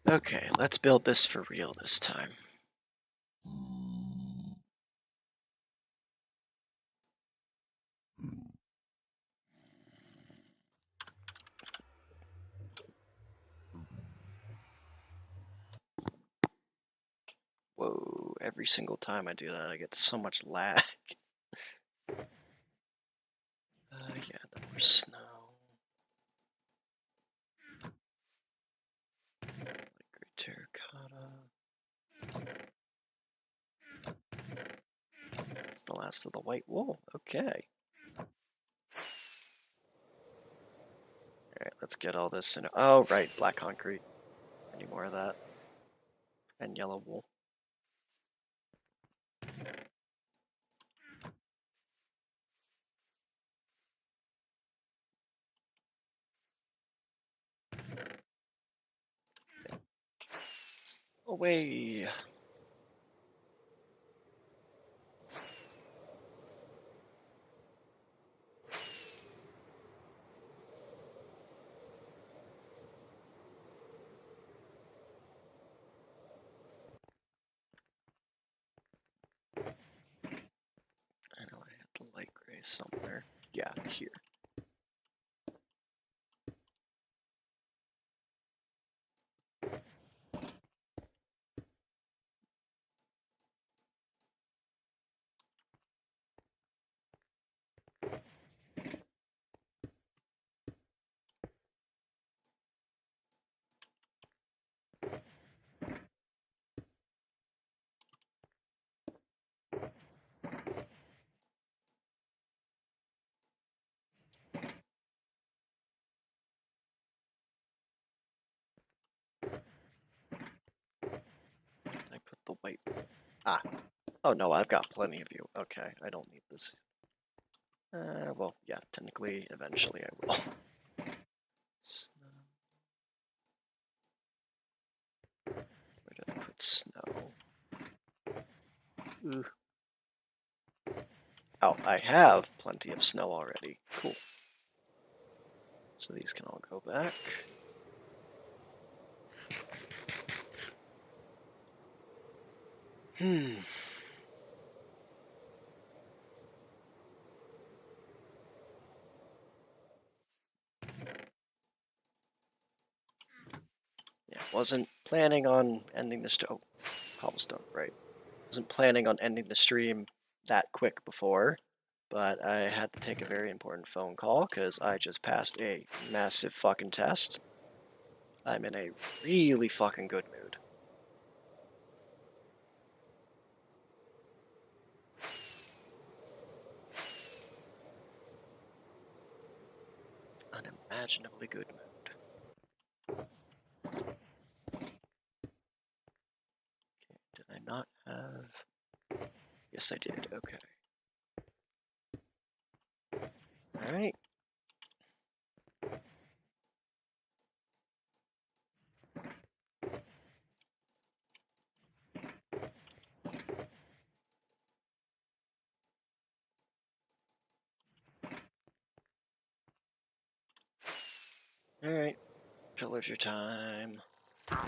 Okay, let's build this for real this time. Whoa, every single time I do that, I get so much lag. Yeah, the more snow. Like terracotta. That's the last of the white wool. Okay. Alright, let's get all this in. Oh, right, black concrete. Any more of that? And yellow wool. Away. I know I had the light gray somewhere. Yeah, here. I put the white. Ah. Oh no, I've got plenty of you. Okay, I don't need this. Well, yeah, technically, eventually I will. Snow. Where did I put snow? Ooh. Oh, I have plenty of snow already. Cool. So these can all go back. Hmm. Yeah, wasn't planning on ending the oh, cobblestone, right. Wasn't planning on ending the stream that quick before, but I had to take a very important phone call because I just passed a massive fucking test. I'm in a really fucking good mood. Unimaginably good mood. Okay, did I not have... Yes, I did. Okay. Alright. Alright. Pillager time. Get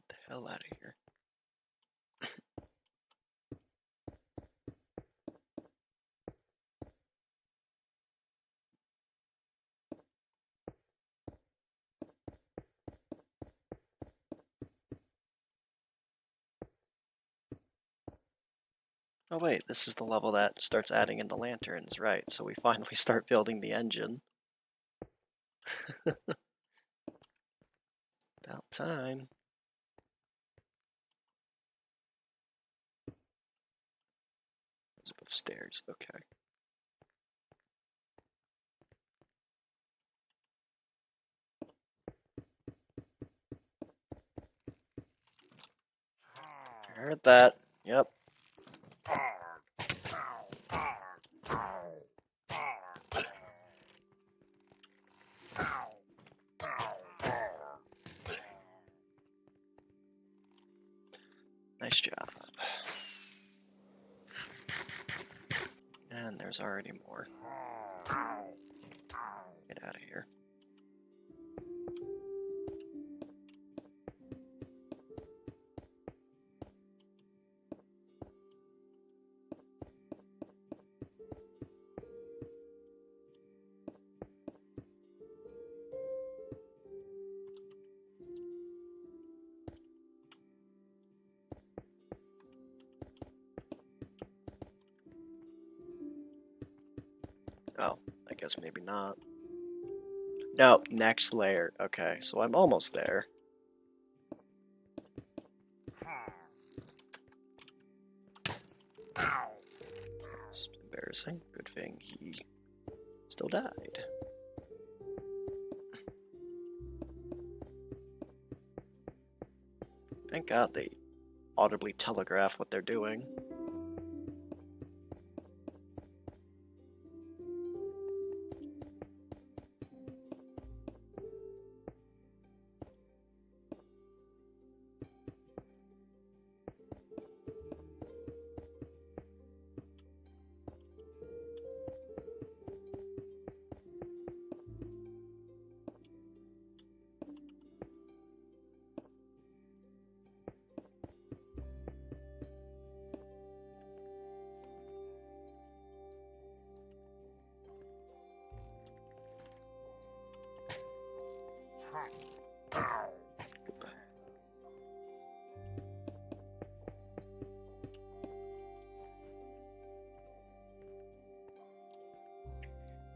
the hell out of here. Oh wait, this is the level that starts adding in the lanterns, right? So we finally start building the engine. About time. It's above stairs, okay. I heard that. Yep. Nice job. And And there's already more. Get out of here. Oh, I guess maybe not. No, next layer. Okay, so I'm almost there. It's embarrassing. Good thing he still died. Thank God they audibly telegraph what they're doing.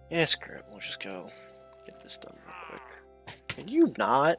Yeah, screw it. We'll just go get this done real quick. Can you not?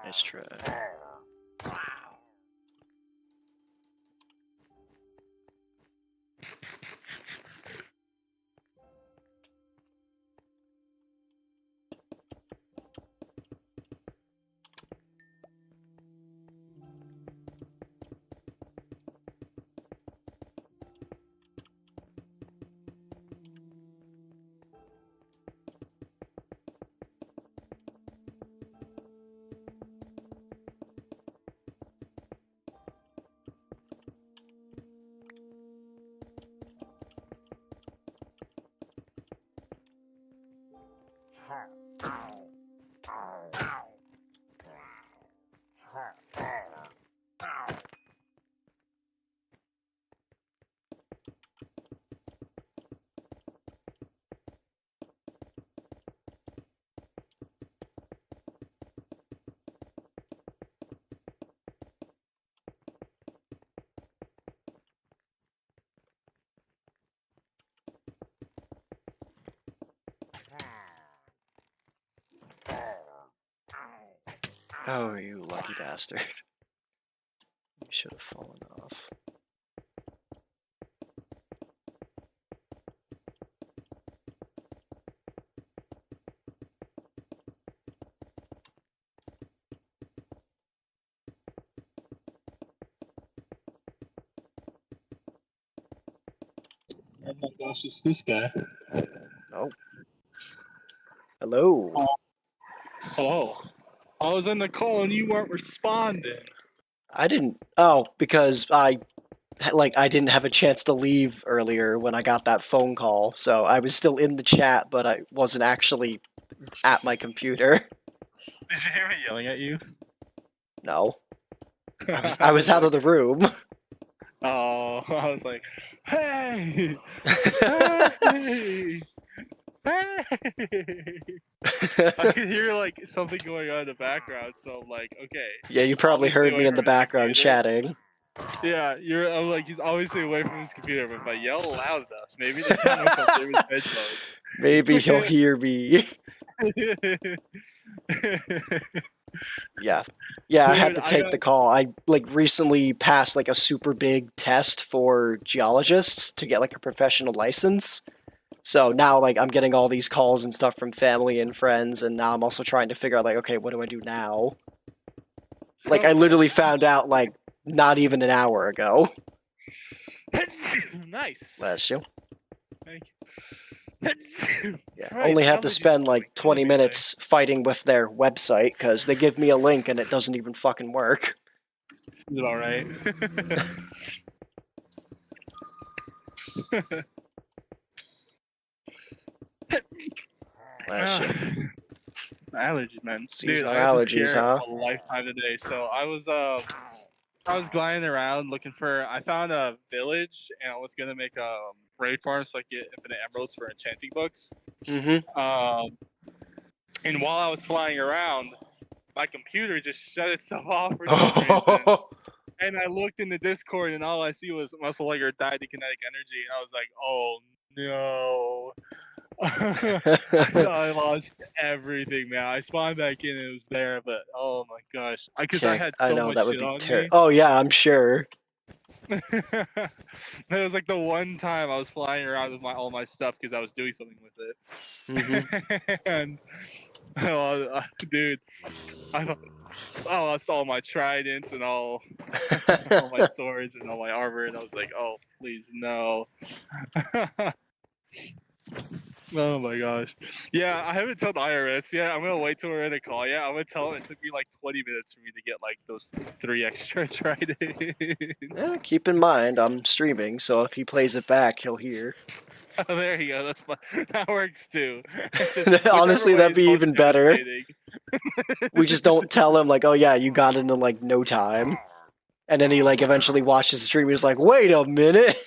Nice try. Oh, you lucky bastard. You should have fallen off. my gosh, it's this guy. Oh. Hello. Hello. I was in the call and you weren't responding. I didn't. Oh, because I didn't have a chance to leave earlier when I got that phone call, so I was still in the chat, but I wasn't actually at my computer. Did you hear me yelling at you? No. I was out of the room. Oh, I was like, hey, hey, hey. I could hear like something going on in the background, so I'm like, okay. Yeah, you probably Obviously heard me away in the from his background computer. chatting. Yeah, I'm like, he's obviously away from his computer, but if I yell loud enough, maybe the sound will come through his headphones. Maybe he'll hear me. Yeah. Yeah, I had Dude, to take the call. I recently passed a super big test for geologists to get a professional license. So now I'm getting all these calls and stuff from family and friends, and now I'm also trying to figure out okay, what do I do now? I literally found out not even an hour ago. Nice. Bless you. Thank you. Yeah, Christ, only had to allergies spend are 20 killing me minutes fighting with their website because they give me a link and it doesn't even fucking work. Is it all right? Bless you. Allergies, man. Dude, Seasonal I had to allergies, scare huh? a lifetime today. So I was gliding around looking for. I found a village and I was gonna make a raid farm so I could get infinite emeralds for enchanting books. Mm-hmm. And while I was flying around, my computer just shut itself off for some reason. And I looked in the Discord, and all I see was muscle legger died to kinetic energy, and I was like, "Oh no!" I lost everything, man. I spawned back in, and it was there, but oh my gosh, because I had I so know much that would shit be on terrible. me. Oh yeah, I'm sure. It was like the one time I was flying around with all my stuff because I was doing something with it. Mm-hmm. And dude, I lost all my tridents and all my swords and all my armor, and I was like, oh, please no. Oh my gosh. Yeah, I haven't told the IRS yet. I'm gonna wait till we're in a call. Yeah, I'm gonna tell them it took me 20 minutes for me to get those 3 extra tridents. Yeah, keep in mind I'm streaming, so if he plays it back, he'll hear. Oh, there you go. That's fun. That works too. Honestly, that'd be even better. Devastating. We just don't tell him oh yeah, you got it in no time. And then he eventually watches the stream. He's like, wait a minute.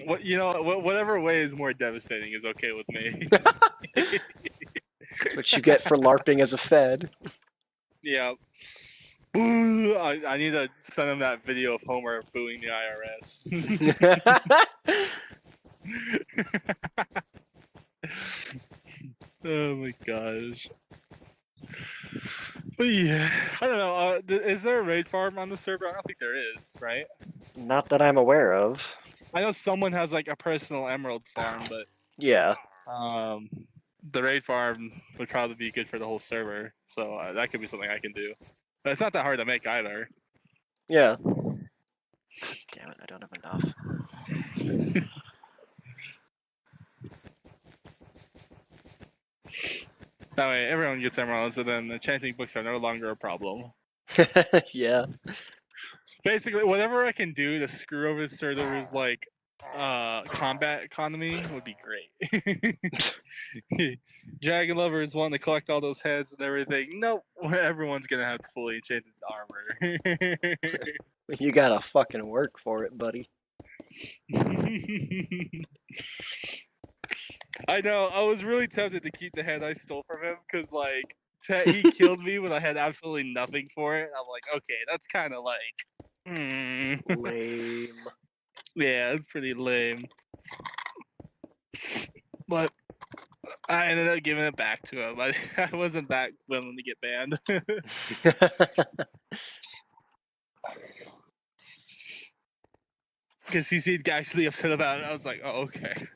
Whatever way is more devastating is okay with me. That's what you get for LARPing as a Fed. Yeah. Boo! I need to send him that video of Homer booing the IRS. Oh my gosh. But yeah, I don't know. Is there a raid farm on the server? I don't think there is, right? Not that I'm aware of. I know someone has a personal emerald farm, but yeah, the raid farm would probably be good for the whole server. So that could be something I can do. But it's not that hard to make either. Yeah. Damn it, I don't have enough. That way everyone gets emeralds, and then the enchanting books are no longer a problem. Yeah. Basically, whatever I can do to screw over the server's combat economy would be great. Dragon lovers want to collect all those heads and everything. Nope, everyone's gonna have fully enchanted armor. You gotta fucking work for it, buddy. I know. I was really tempted to keep the head I stole from him because he killed me when I had absolutely nothing for it. I'm like, okay, that's kind of lame. Yeah, it's pretty lame. But I ended up giving it back to him. I wasn't that willing to get banned. Because he seemed actually upset about it. I was like, oh, okay.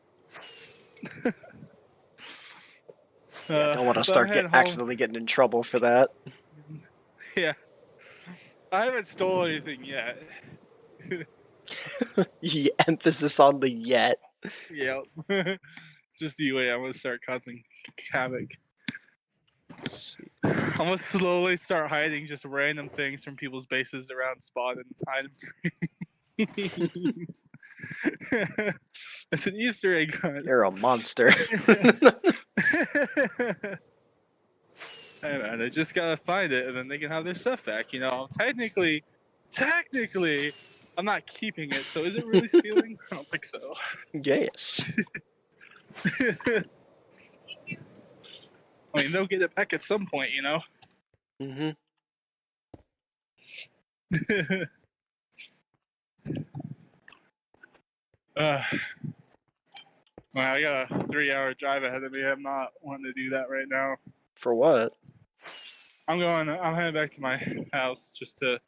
Yeah, don't want to start accidentally getting in trouble for that. Yeah. I haven't stolen anything yet. Emphasis on the yet. Yep. Just the way I'm gonna start causing havoc. I'm gonna slowly start hiding just random things from people's bases around Spot and hide them. It's an Easter egg hunt. You're a monster. Hey man, they just gotta find it, and then they can have their stuff back. You know, technically, I'm not keeping it. So is it really stealing? I don't think so. Yes. I mean, they'll get it back at some point, you know. Mm-hmm. Well, I got a 3-hour drive ahead of me. I'm not wanting to do that right now. For what? I'm heading back to my house just to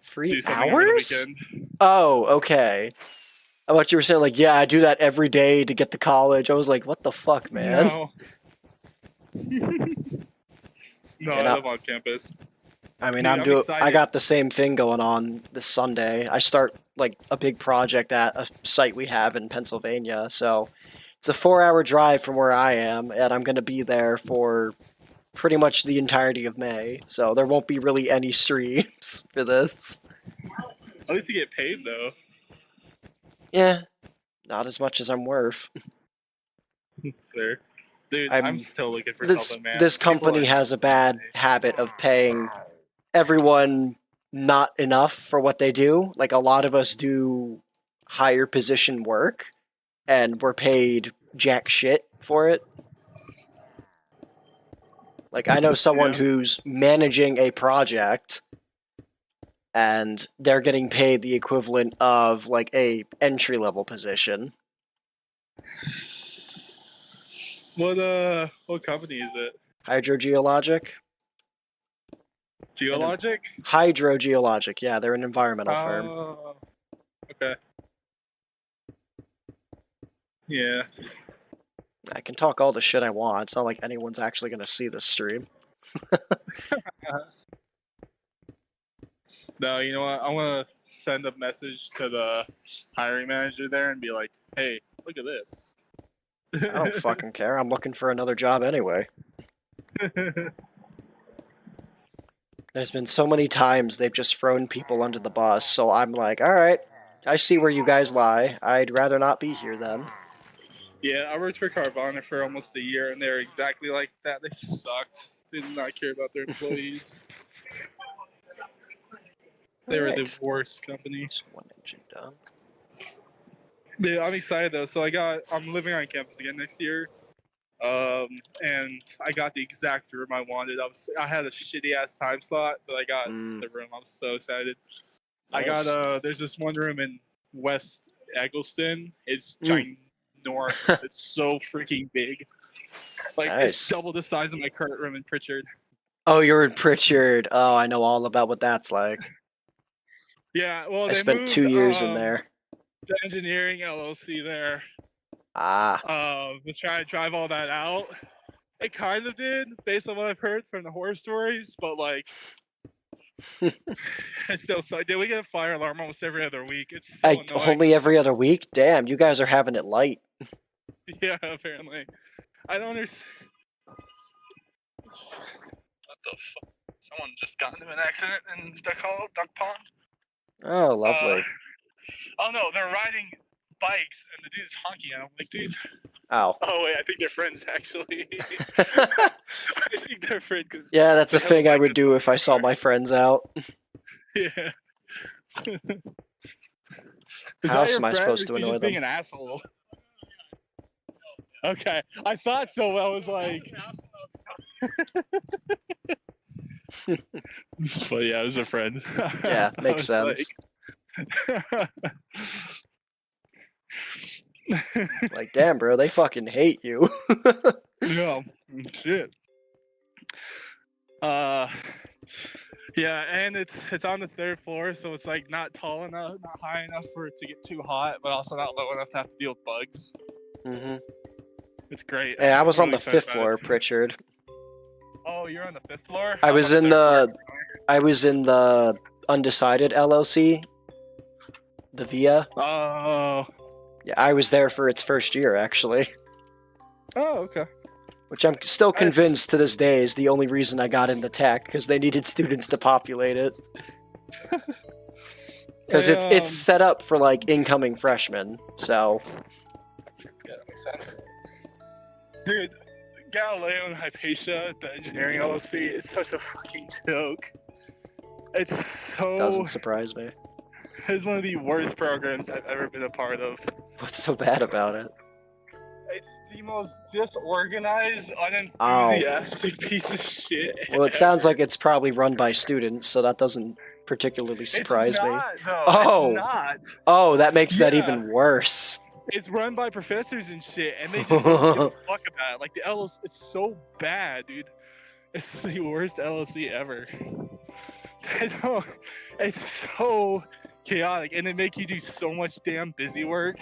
3 do something over the hours? weekend. Oh, okay. I thought you were saying like, yeah, I do that every day to get to college. I was like, what the fuck, man? No. No, I live on campus. I mean, Dude, I'm excited. I got the same thing going on this Sunday. I start like a big project at a site we have in Pennsylvania. So it's a 4-hour drive from where I am, and I'm gonna be there for pretty much the entirety of May. So there won't be really any streams for this. At least you get paid though. Yeah, not as much as I'm worth. There. Dude, I'm still looking for something, man. This company has a bad habit of paying everyone not enough for what they do. Like a lot of us do higher position work and we're paid jack shit for it. Like I know someone who's managing a project and they're getting paid the equivalent of like a entry level position. What company is it? Hydrogeologic? Geologic? Hydrogeologic, yeah, they're an environmental firm. Oh, okay. Yeah. I can talk all the shit I want. It's not like anyone's actually going to see this stream. No, you know what? I want to send a message to the hiring manager there and be like, hey, look at this. I don't fucking care. I'm looking for another job anyway. There's been so many times they've just thrown people under the bus, so I'm like, alright, I see where you guys lie. I'd rather not be here then. Yeah, I worked for Carvana for almost a year, and they're exactly like that. They sucked. They did not care about their employees. They were the worst company. Just one engine done. Yeah, I'm excited though. So I'm living on campus again next year, and I got the exact room I wanted. I had a shitty ass time slot, but I got the room. I'm so excited. Nice. I got there's this one room in West Eggleston. It's ginormous. It's so freaking big. Like it's double the size of my current room in Pritchard. Oh, you're in Pritchard. Oh, I know all about what that's like. Yeah, well, I spent 2 years in there. The engineering LLC there. To try to drive all that out. It kind of did, based on what I've heard from the horror stories, but like, it's still so. Did we get a fire alarm almost every other week? It's so annoying. Only every other week? Damn, you guys are having it light. Yeah, apparently. I don't understand. What the fuck? Someone just got into an accident in Duck Pond. Oh, lovely. Oh no, they're riding bikes and the dude's honking at them. Like, dude. Oh. Oh wait, I think they're friends actually. I think they're friends. Yeah, that's a thing I would do if I saw my friends out. Yeah. How else am I supposed to annoy them? Being an asshole. Okay, I thought so. I was like. But yeah, it was a friend. Yeah, makes sense. Like, damn, bro, they fucking hate you. Yeah, shit. Yeah, and it's on the 3rd floor, so it's like not tall enough, not high enough for it to get too hot, but also not low enough to have to deal with bugs. Mm-hmm. It's great. Yeah, I was on the 5th floor, Pritchard. Oh, you're on the 5th floor? I was in the undecided LLC. the VIA. Oh. Yeah, I was there for its first year, actually. Oh, okay. Which I'm still It's convinced to this day is the only reason I got into tech, because they needed students to populate it. Because I, it's set up for like incoming freshmen, so yeah, that makes sense. Dude, Galileo and Hypatia, the engineering LLC, is such a fucking joke. It's doesn't so. surprise me. It's one of the worst programs I've ever been a part of. What's so bad about it? It's the most disorganized, Oh. unenthusiastic piece of shit. Well, it sounds ever. like it's probably run by students, so that doesn't particularly surprise it's me. not, though. Oh. It's not. Oh, that makes that Yeah. even worse. It's run by professors and shit, and they just don't give a fuck about it. Like, the LLC is so bad, dude. It's the worst LLC ever. I don't. It's so chaotic, and they make you do so much damn busy work.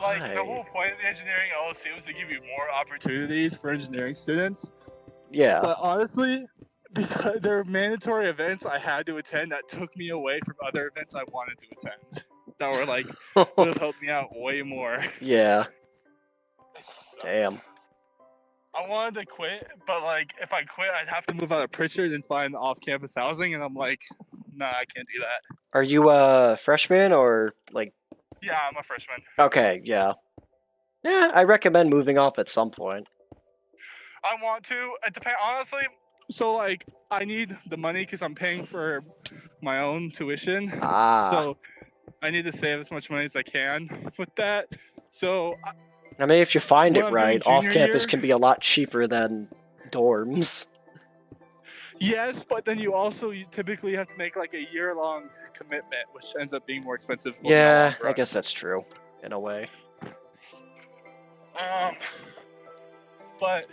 Like, the Why? whole point of the engineering LLC was to give you more opportunities for engineering students. Yeah. But honestly, because there are mandatory events I had to attend that took me away from other events I wanted to attend. That were like, would have helped me out way more. Yeah. Damn. I wanted to quit, but like, if I quit, I'd have to move out of Pritchard and find off-campus housing, and I'm like, nah, I can't do that. Are you a freshman or like? Yeah, I'm a freshman. Okay, yeah. Yeah, I recommend moving off at some point. I want to. It depends, honestly. So like, I need the money because I'm paying for my own tuition. Ah. So I need to save as much money as I can with that. So I mean, if you find When it I'm doing right, junior off-campus year- can be a lot cheaper than dorms. yes, but then you also typically have to make like a year-long commitment, which ends up being more expensive. in the Yeah, long I run. guess that's true, in a way. But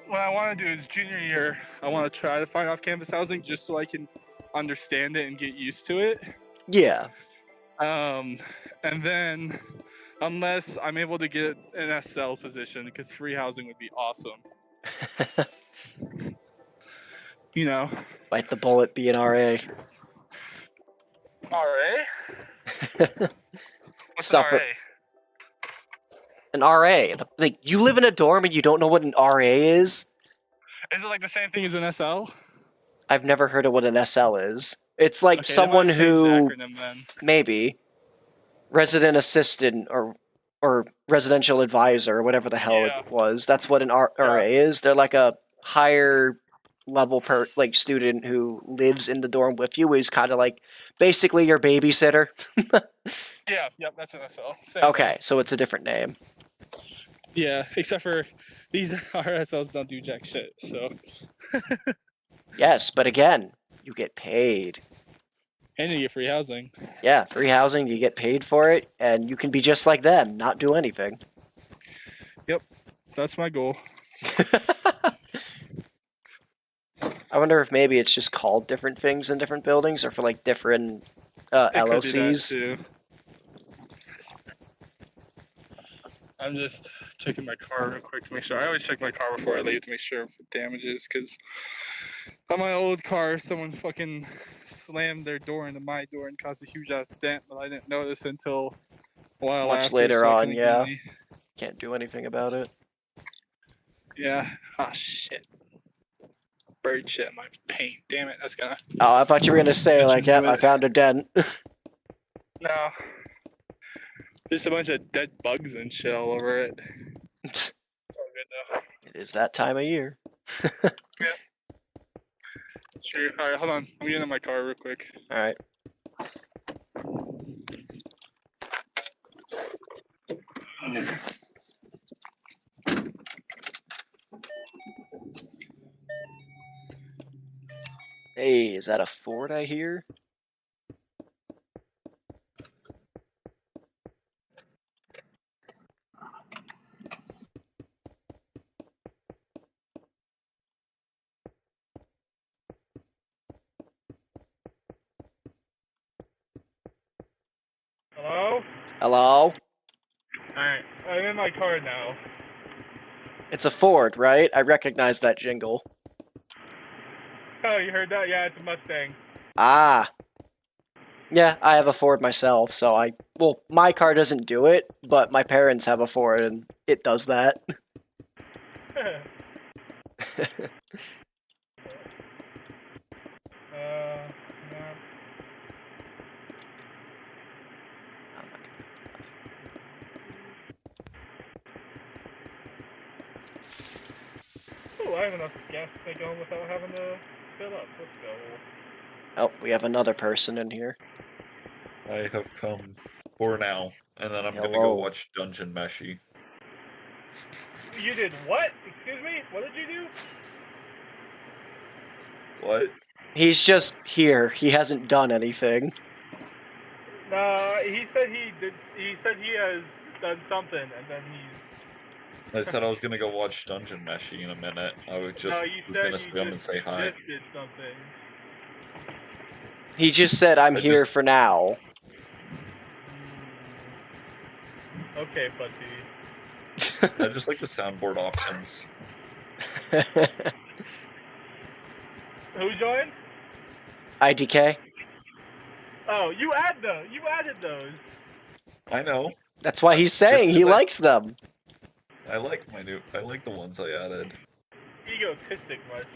what I want to do is junior year, I want to try to find off-campus housing just so I can understand it and get used to it. Yeah. And then, unless I'm able to get an SL position, because free housing would be awesome. You know, Bite the bullet, be an RA. RA? What's Suffer- an RA? An RA. Like, you live in a dorm and you don't know what an RA is? Is it like the same thing as an SL? I've never heard of what an SL is. It's like Okay, they someone might have changed who the acronym then. maybe resident assistant or residential advisor or whatever the hell Yeah. it was. That's what an RA is. They're like a higher level student who lives in the dorm with you. Is kind of like basically your babysitter. Yeah, yep, that's an SL. Same Okay, thing. so it's a different name. Yeah, except for these RSLs don't do jack shit, so. Yes, but again, you get paid. And you get free housing. Yeah, free housing, you get paid for it, and you can be just like them, not do anything. Yep, that's my goal. I wonder if maybe it's just called different things in different buildings, or for like different LLCs. Could be that too. I'm just checking my car real quick to make sure. I always check my car before I leave to make sure for damages, because on my old car, someone fucking slammed their door into my door and caused a huge ass dent, but I didn't notice until a while Much after, later so I on, couldn't get yeah. any- Can't do anything about it. Yeah. Ah, shit. Bird shit in my paint. Damn it. That's gonna. Oh, I thought you were gonna say That like, should do yep, I it. found a dent. No. Just a bunch of dead bugs and shit all over it. It's all good though. It is that time of year. Sure. All right, hold on. I'm getting in my car real quick. All right. Hey, is that a Ford I hear? Hello? Hello? Alright, I'm in my car now. It's a Ford, right? I recognize that jingle. Oh, you heard that? Yeah, it's a Mustang. Ah. Yeah, I have a Ford myself, so well, my car doesn't do it, but my parents have a Ford and it does that. Yeah. I'm not gonna have enough. Ooh, I have enough gas to make it home without having to fill up. Let's go. Oh, we have another person in here. I have come for now, and then I'm gonna go Hello. watch Dungeon Meshi. You did what? Excuse me? What did you do? What? He's just here. He hasn't done anything. He said he did. He said he has done something, and then he's. I said I was gonna go watch Dungeon Meshi in a minute. I No, you was said gonna you come and say hi. just did something. He just said, I'm I here just for now. Okay, Putty. I just like the soundboard options. Who joined? IDK? Oh, you add those. You added those. I know. That's why he's saying he likes them. I like the ones I added. Egotistic much.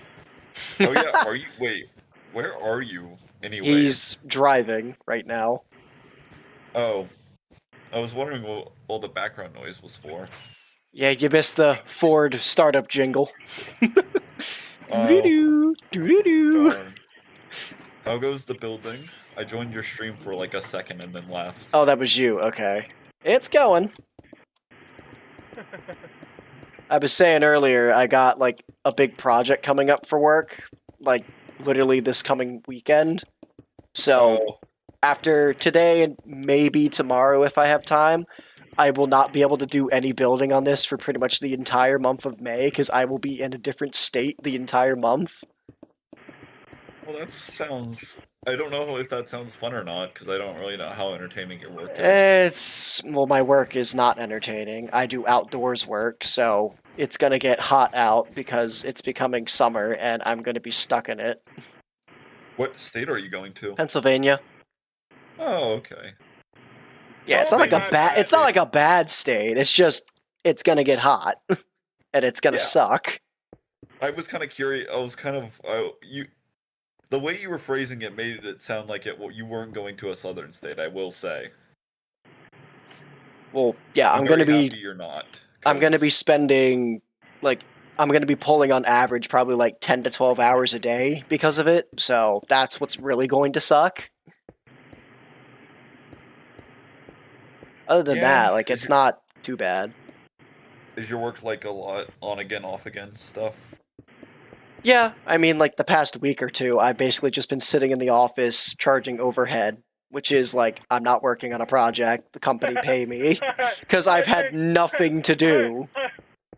Oh yeah, are you wait, where are you anyways? He's driving right now. Oh. I was wondering what all the background noise was for. Yeah, you missed the Ford startup jingle. Oh. Doo-doo-doo. Darn. How goes the building? I joined your stream for like a second and then left. Oh, that was you. Okay. It's going. I was saying earlier, I got like a big project coming up for work, like literally this coming weekend. So Oh, after today and maybe tomorrow, if I have time, I will not be able to do any building on this for pretty much the entire month of May because I will be in a different state the entire month. well, that sounds. I don't know if that sounds fun or not because I don't really know how entertaining your work is. Well, my work is not entertaining. I do outdoors work, so it's gonna get hot out because it's becoming summer and I'm gonna be stuck in it. What state are you going to? Pennsylvania. Oh, okay. Yeah, it's not like a Probably not bad. bad. It's not like a bad state. It's just it's gonna get hot, and it's gonna Yeah. suck. I was kind of curious. I was kind of the way you were phrasing it made it sound like you weren't going to a southern state. I will say. Well, yeah, I'm very happy you're not. I'm gonna be 'cause- spending like I'm gonna be pulling on average probably like 10 to 12 hours a day because of it. So that's what's really going to suck. Other than Yeah, that, like it's not too bad. Is your work like a lot on again, off again stuff? Yeah, I mean, like the past week or two, I've basically just been sitting in the office charging overhead, which is like I'm not working on a project. The company pay me because I've had nothing to do.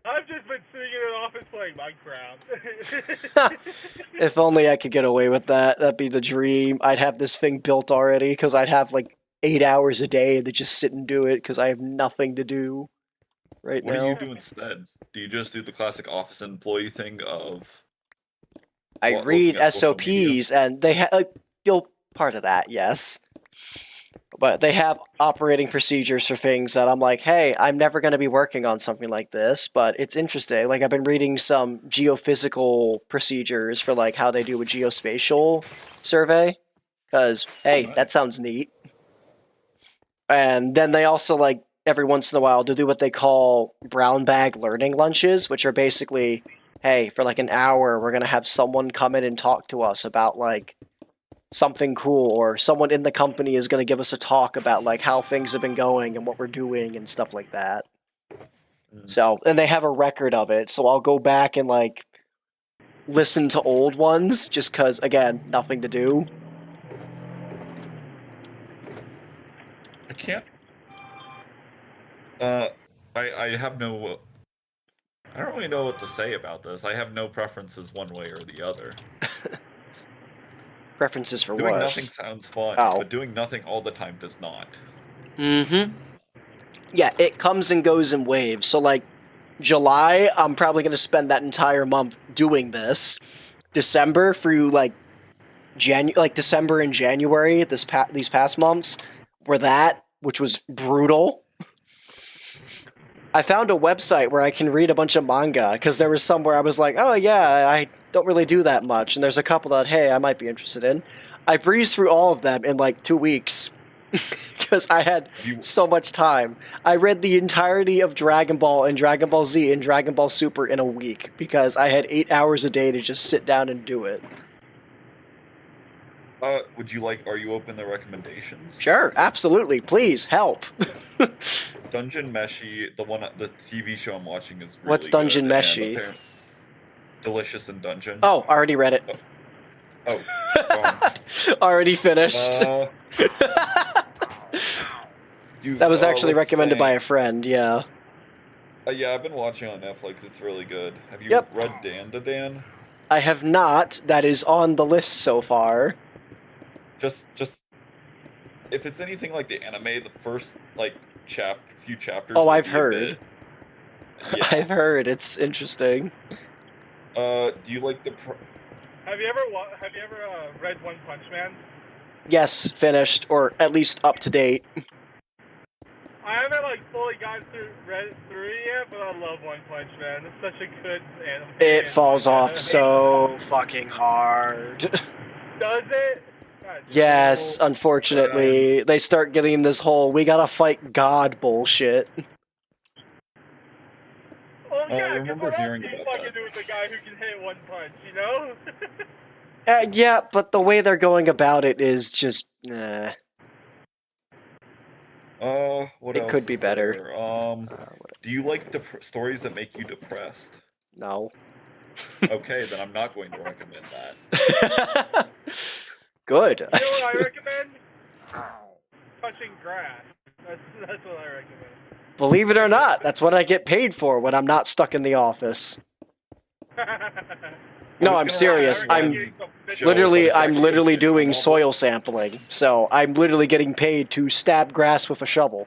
I've just been sitting in an office playing Minecraft. If only I could get away with that. That'd be the dream. I'd have this thing built already because I'd have like 8 hours a day to just sit and do it because I have nothing to do right What do now. you do instead? Do you just do the classic office employee thing of I looking read at social media? SOPs and they have you'll part of that, yes. But they have operating procedures for things that I'm like, hey, I'm never going to be working on something like this, but it's interesting. Like I've been reading some geophysical procedures for like how they do a geospatial survey because hey, Nice. that sounds neat. And then they also like every once in a while to do what they call brown bag learning lunches, which are basically, hey, for like an hour, we're going to have someone come in and talk to us about like something cool, or someone in the company is going to give us a talk about like how things have been going and what we're doing and stuff like that. So, and they have a record of it, so I'll go back and like listen to old ones just cuz again, nothing to do. I can't. I have no. I don't really know what to say about this. I have no preferences one way or the other. Preferences for Doing what? nothing sounds fun, Oh. but doing nothing all the time does not. Mhm. Yeah, it comes and goes in waves. So like July, I'm probably going to spend that entire month doing this. December through like like December and January these past months were that, which was brutal. I found a website where I can read a bunch of manga because there was some where I was like, oh yeah, I don't really do that much, and there's a couple that hey I might be interested in. I breezed through all of them in like 2 weeks because I had so much time. I read the entirety of Dragon Ball and Dragon Ball Z and Dragon Ball Super in a week because I had 8 hours a day to just sit down and do it. Would you like? Are you open to recommendations? Sure, absolutely. Please help. Dungeon Meshi, the TV show I'm watching is really What's Dungeon good, and Meshi? Delicious in Dungeon. Oh, already read it. Oh, already finished. That was actually recommended by a friend. Yeah. Yeah, I've been watching on Netflix. It's really good. Have you read Dan to Dan? I have not. That is on the list so far. Just if it's anything like the anime, the first like few chapters. Oh, I've heard. Yeah. I've heard. It's interesting. Do you like the? Have you ever read One Punch Man? Yes, finished or at least up to date. I haven't like fully gotten read through it yet, but I love One Punch Man. It's such a good anime. It falls off so fucking hard. Does it? Yes, unfortunately, they start getting this whole "we gotta fight God" bullshit. Well, yeah, I remember hearing about fucking that. do with the guy who can hit one punch, you know? Yeah, but the way they're going about it is just, What it else could be is better. there? Do you like stories that make you depressed? No. Okay, then I'm not going to recommend that. Good. You know what I recommend? Touching grass. That's what I recommend. Believe it or not, that's what I get paid for when I'm not stuck in the office. No, I'm serious. I'm literally doing soil sampling. So I'm literally getting paid to stab grass with a shovel.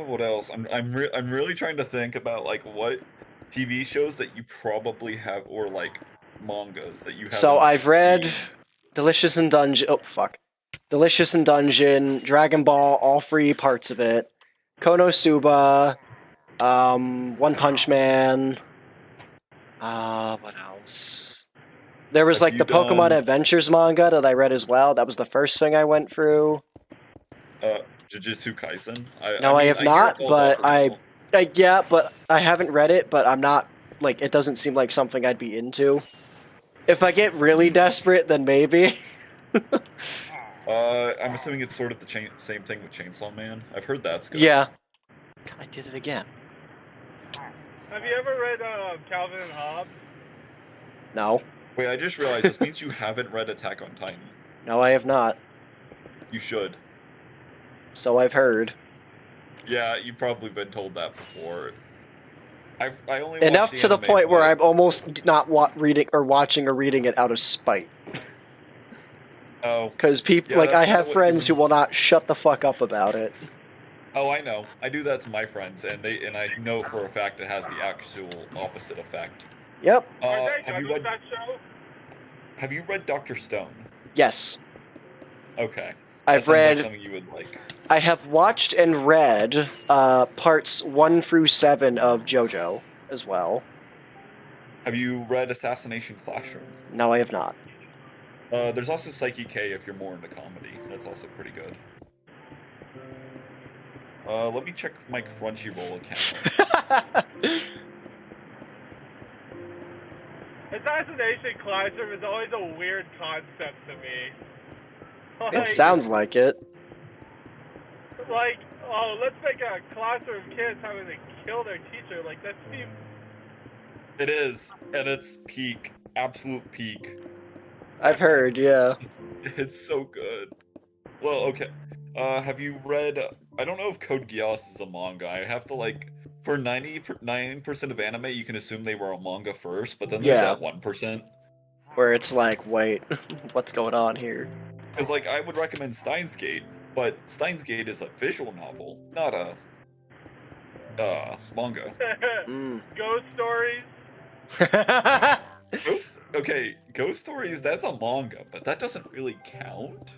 What else? I'm really trying to think about like what TV shows that you probably have or like mangas that you have. So I've read Delicious in Dungeon. Oh fuck. Delicious in Dungeon, Dragon Ball, all 3 parts of it, Konosuba, One Punch Man. What else? There was like the Pokemon Adventures manga that I read as well. That was the first thing I went through. Jujutsu Kaisen. I have not, but yeah, but I haven't read it. But I'm not like it doesn't seem like something I'd be into. If I get really desperate, then maybe. I'm assuming it's sort of the same thing with Chainsaw Man. I've heard that's good. Yeah. God, I did it again. Have you ever read Calvin and Hobbes? No. Wait, I just realized this means you haven't read Attack on Titan. No, I have not. You should. So I've heard. Yeah, you've probably been told that before. I only enough to the point where I'm almost not reading or watching or reading it out of spite. Oh. Because people I have friends who will not shut the fuck up about it. Oh, I know. I do that to my friends, and I know for a fact it has the actual opposite effect. Yep. Have you read Dr. Stone? Yes. Okay. I've read. Like something you would like. I have watched and read parts 1 through 7 of JoJo as well. Have you read Assassination Classroom? No, I have not. There's also Psyche K if you're more into comedy. That's also pretty good. Let me check my Crunchyroll account. Assassination Classroom is always a weird concept to me. It sounds like it. Like, oh, let's make a classroom of kids having to kill their teacher. Like, that seems... It is, and it's peak. Absolute peak. I've heard, yeah. It's so good. Well, okay. Have you read... I don't know if Code Geass is a manga. I have to, like... For 99% of anime, you can assume they were a manga first, but then there's that 1%. Where it's like, wait, what's going on here? Because, like, I would recommend Steins Gate, but Steins Gate is a visual novel, not a... manga. Ghost stories? Ghost Stories, that's a manga, but that doesn't really count.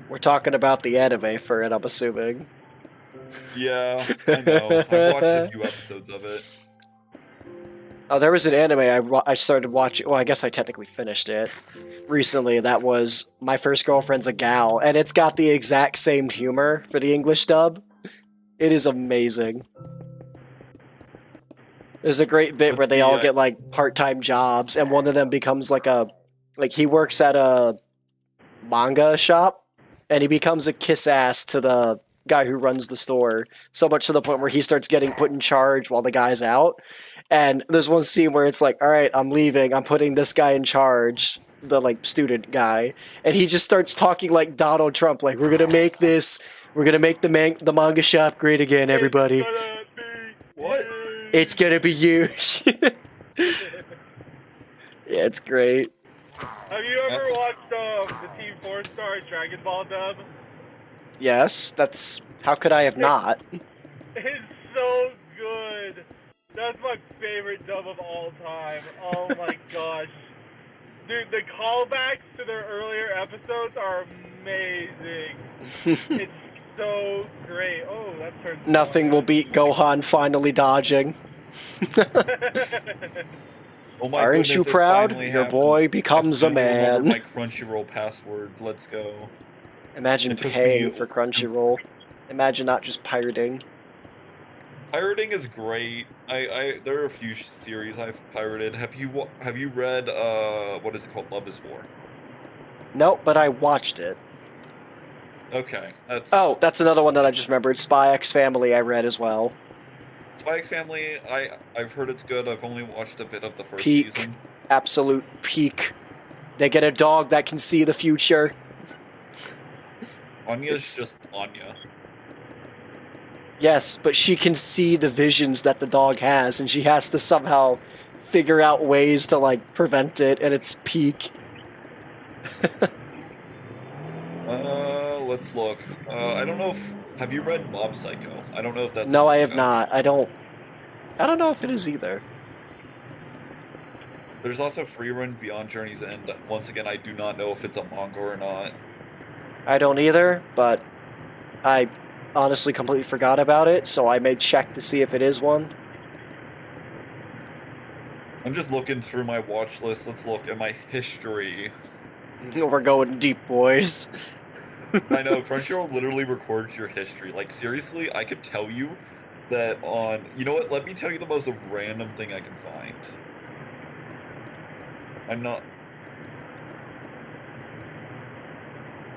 We're talking about the anime for it, I'm assuming. Yeah, I know. I've watched a few episodes of it. Oh, there was an anime I started watching. Well, I guess I technically finished it recently. That was My First Girlfriend's a Gal, and it's got the exact same humor for the English dub. It is amazing. There's a great bit where Let's they see, all get like part-time jobs, and one of them becomes like he works at a manga shop, and he becomes a kiss ass to the guy who runs the store. So much to the point where he starts getting put in charge while the guy's out. And there's one scene where it's like, all right, I'm leaving. I'm putting this guy in charge, the like student guy, and he just starts talking like Donald Trump, like we're gonna make the manga shop great again, everybody. What? It's gonna be huge. Yeah, it's great. Have you ever watched the Team 4-Star Dragon Ball dub? Yes, that's how could I have not? It's so good. That's my favorite dub of all time. Oh my gosh. Dude, the callbacks to their earlier episodes are amazing. It's so great. Oh, that turns Nothing will beat Gohan finally dodging. Oh my Aren't goodness, you it proud? finally Your happened. boy becomes I a finally remembered man. my Crunchyroll password. Let's go. Imagine It took paying me- for Crunchyroll. Imagine not just pirating. Pirating is great. There are a few series I've pirated. Have you read what is it called? Love is War. Nope, but I watched it. Okay, Oh, that's another one that I just remembered. Spy X Family I read as well. Spy X Family. I've heard it's good. I've only watched a bit of the first Peak. season. Absolute peak. They get a dog that can see the future. Anya's It's- just Anya. Yes, but she can see the visions that the dog has, and she has to somehow figure out ways to like prevent it, and it's peak. Let's look. I don't know if have you read Mob Psycho? I don't know if that's No, a I have manga. not. I don't know if it is either. There's also Free Run Beyond Journey's End. Once again, I do not know if it's a manga or not. I don't either, but I honestly completely forgot about it, so I may check to see if it is one. I'm just looking through my watch list. Let's look at my history. We're going deep, boys. I know, Crunchyroll literally records your history. Like, seriously, I could tell you that on... You know what? Let me tell you the most random thing I can find. I'm not...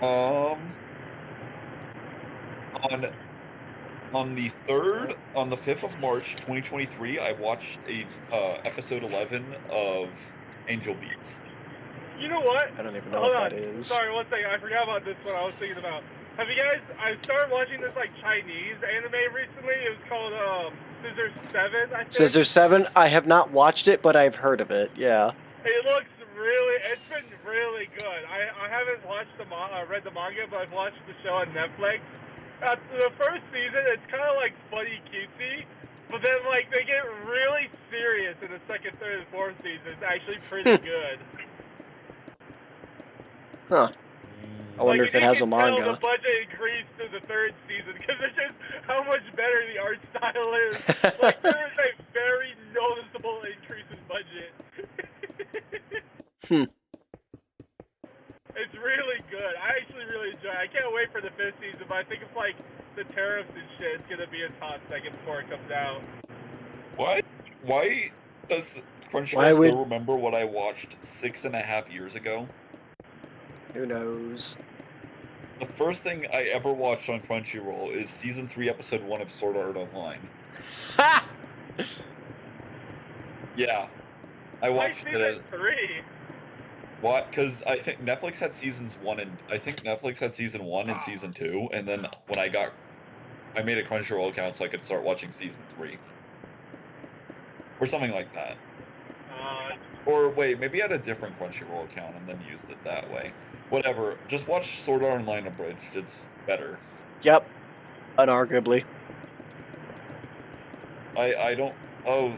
On the 5th of March, 2023, I watched episode 11 of Angel Beats. You know what? I don't even know Hold what on. that is. Sorry, one second. I forgot about this one I was thinking about. Have you guys... I started watching this, like, Chinese anime recently. It was called, Scissor 7, I think. Scissor 7, I have not watched it, but I've heard of it, yeah. It looks really... It's been really good. I haven't watched read the manga, but I've watched the show on Netflix. The first season, it's kind of, like, funny cutesy. But then, like, they get really serious in the second, third, and fourth season. It's actually pretty good. Huh. I wonder if it has a You can tell manga. the budget increased to the third season because it's just how much better the art style is. Like, there is a very noticeable increase in budget. It's really good. I actually really enjoy it. I can't wait for the 5th season, but I think it's like the tariffs and shit, it's gonna be a hot second before it comes out. What? Why does Crunchyroll Why would- still remember what I watched 6.5 years ago? Who knows? The first thing I ever watched on Crunchyroll is Season 3, Episode 1 of Sword Art Online. Ha! Yeah. I watched Season it. 3. What? Because I think Netflix had Season 1 and Season 2, and then when I made a Crunchyroll account so I could start watching Season 3. Or something like that. Or wait, maybe I had a different Crunchyroll account and then used it that way. Whatever. Just watch Sword Art Online Abridged. It's better. Yep. Unarguably. I don't Oh,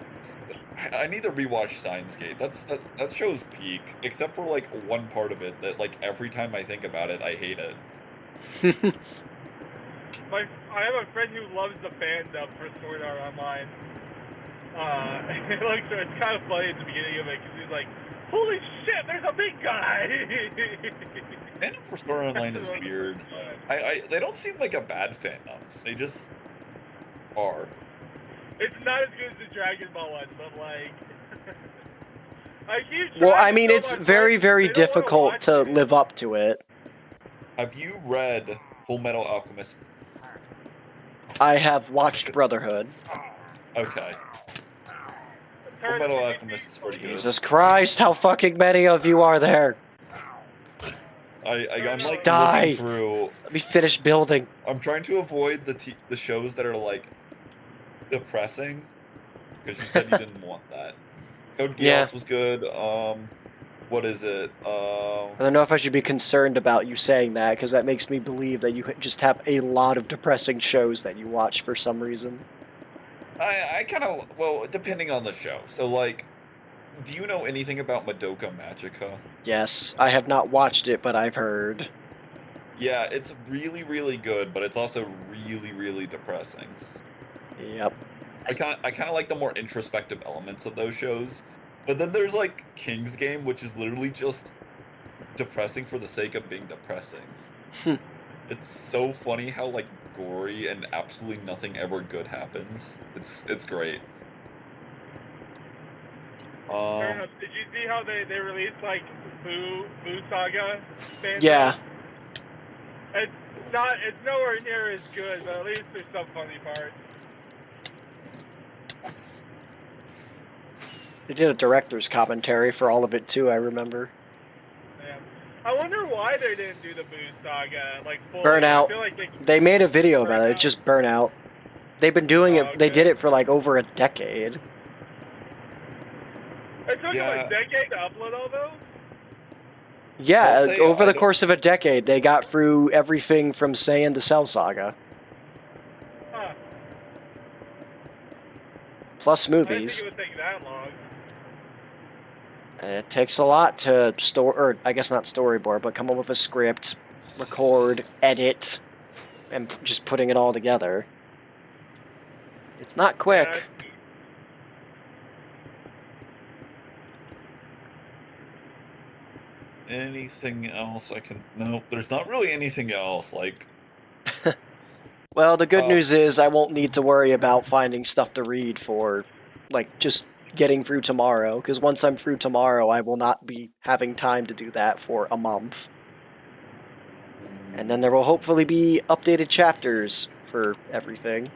I need to rewatch Steins Gate. That show's peak, except for like one part of it that like every time I think about it, I hate it. I have a friend who loves the fan dub for Sword Art Online. It's kind of funny at the beginning of it because he's like, "Holy shit, there's a big guy!" Fandom for Sword Art Online is weird. They don't seem like a bad fandom. They just are. It's not as good as the Dragon Ball one, but like, I keep Well, trying I to mean, tell it's my very, friends, very they don't wanna difficult watch to it. live up to it. Have you read Full Metal Alchemist? I have watched Brotherhood. Okay. Full Turn Metal the Alchemist is pretty good. Jesus Christ, how fucking many of you are there? I'm like Die. looking through. Let me finish building. I'm trying to avoid the shows that are like depressing, because you said you didn't want that. Code Yeah. Geass was good. What is it? I don't know if I should be concerned about you saying that, because that makes me believe that you just have a lot of depressing shows that you watch for some reason. I kind of, well, depending on the show. So like, do you know anything about Madoka Magica? Yes, I have not watched it, but I've heard. Yeah, it's really, really good, but it's also really, really depressing. Yep. I kind of like the more introspective elements of those shows, but then there's like King's Game, which is literally just depressing for the sake of being depressing. It's so funny how like gory and absolutely nothing ever good happens. It's great. Fair enough. Did you see how they released like Boo Saga fan Yeah. dub? It's nowhere near as good, but at least there's some funny parts. They did a director's commentary for all of it too, I remember. Yeah. I wonder why they didn't do the Boo Saga like fully. Burnout. I feel like They made a video about it. It's just Burnout. They've been doing it. Oh, They okay. did it for like over a decade. It took them Yeah. a decade to upload all those? Yeah, I'll say over I the don't- course of a decade, they got through everything from Saiyan to Cell Saga, Huh. plus I didn't movies. think it would take that long. It takes a lot to or I guess not storyboard, but come up with a script, record, edit, and just putting it all together. It's not quick. Anything else I can? No, there's not really anything else. Like, Well, the good news is I won't need to worry about finding stuff to read for, like, just getting through tomorrow, because once I'm through tomorrow, I will not be having time to do that for a month. And then there will hopefully be updated chapters for everything.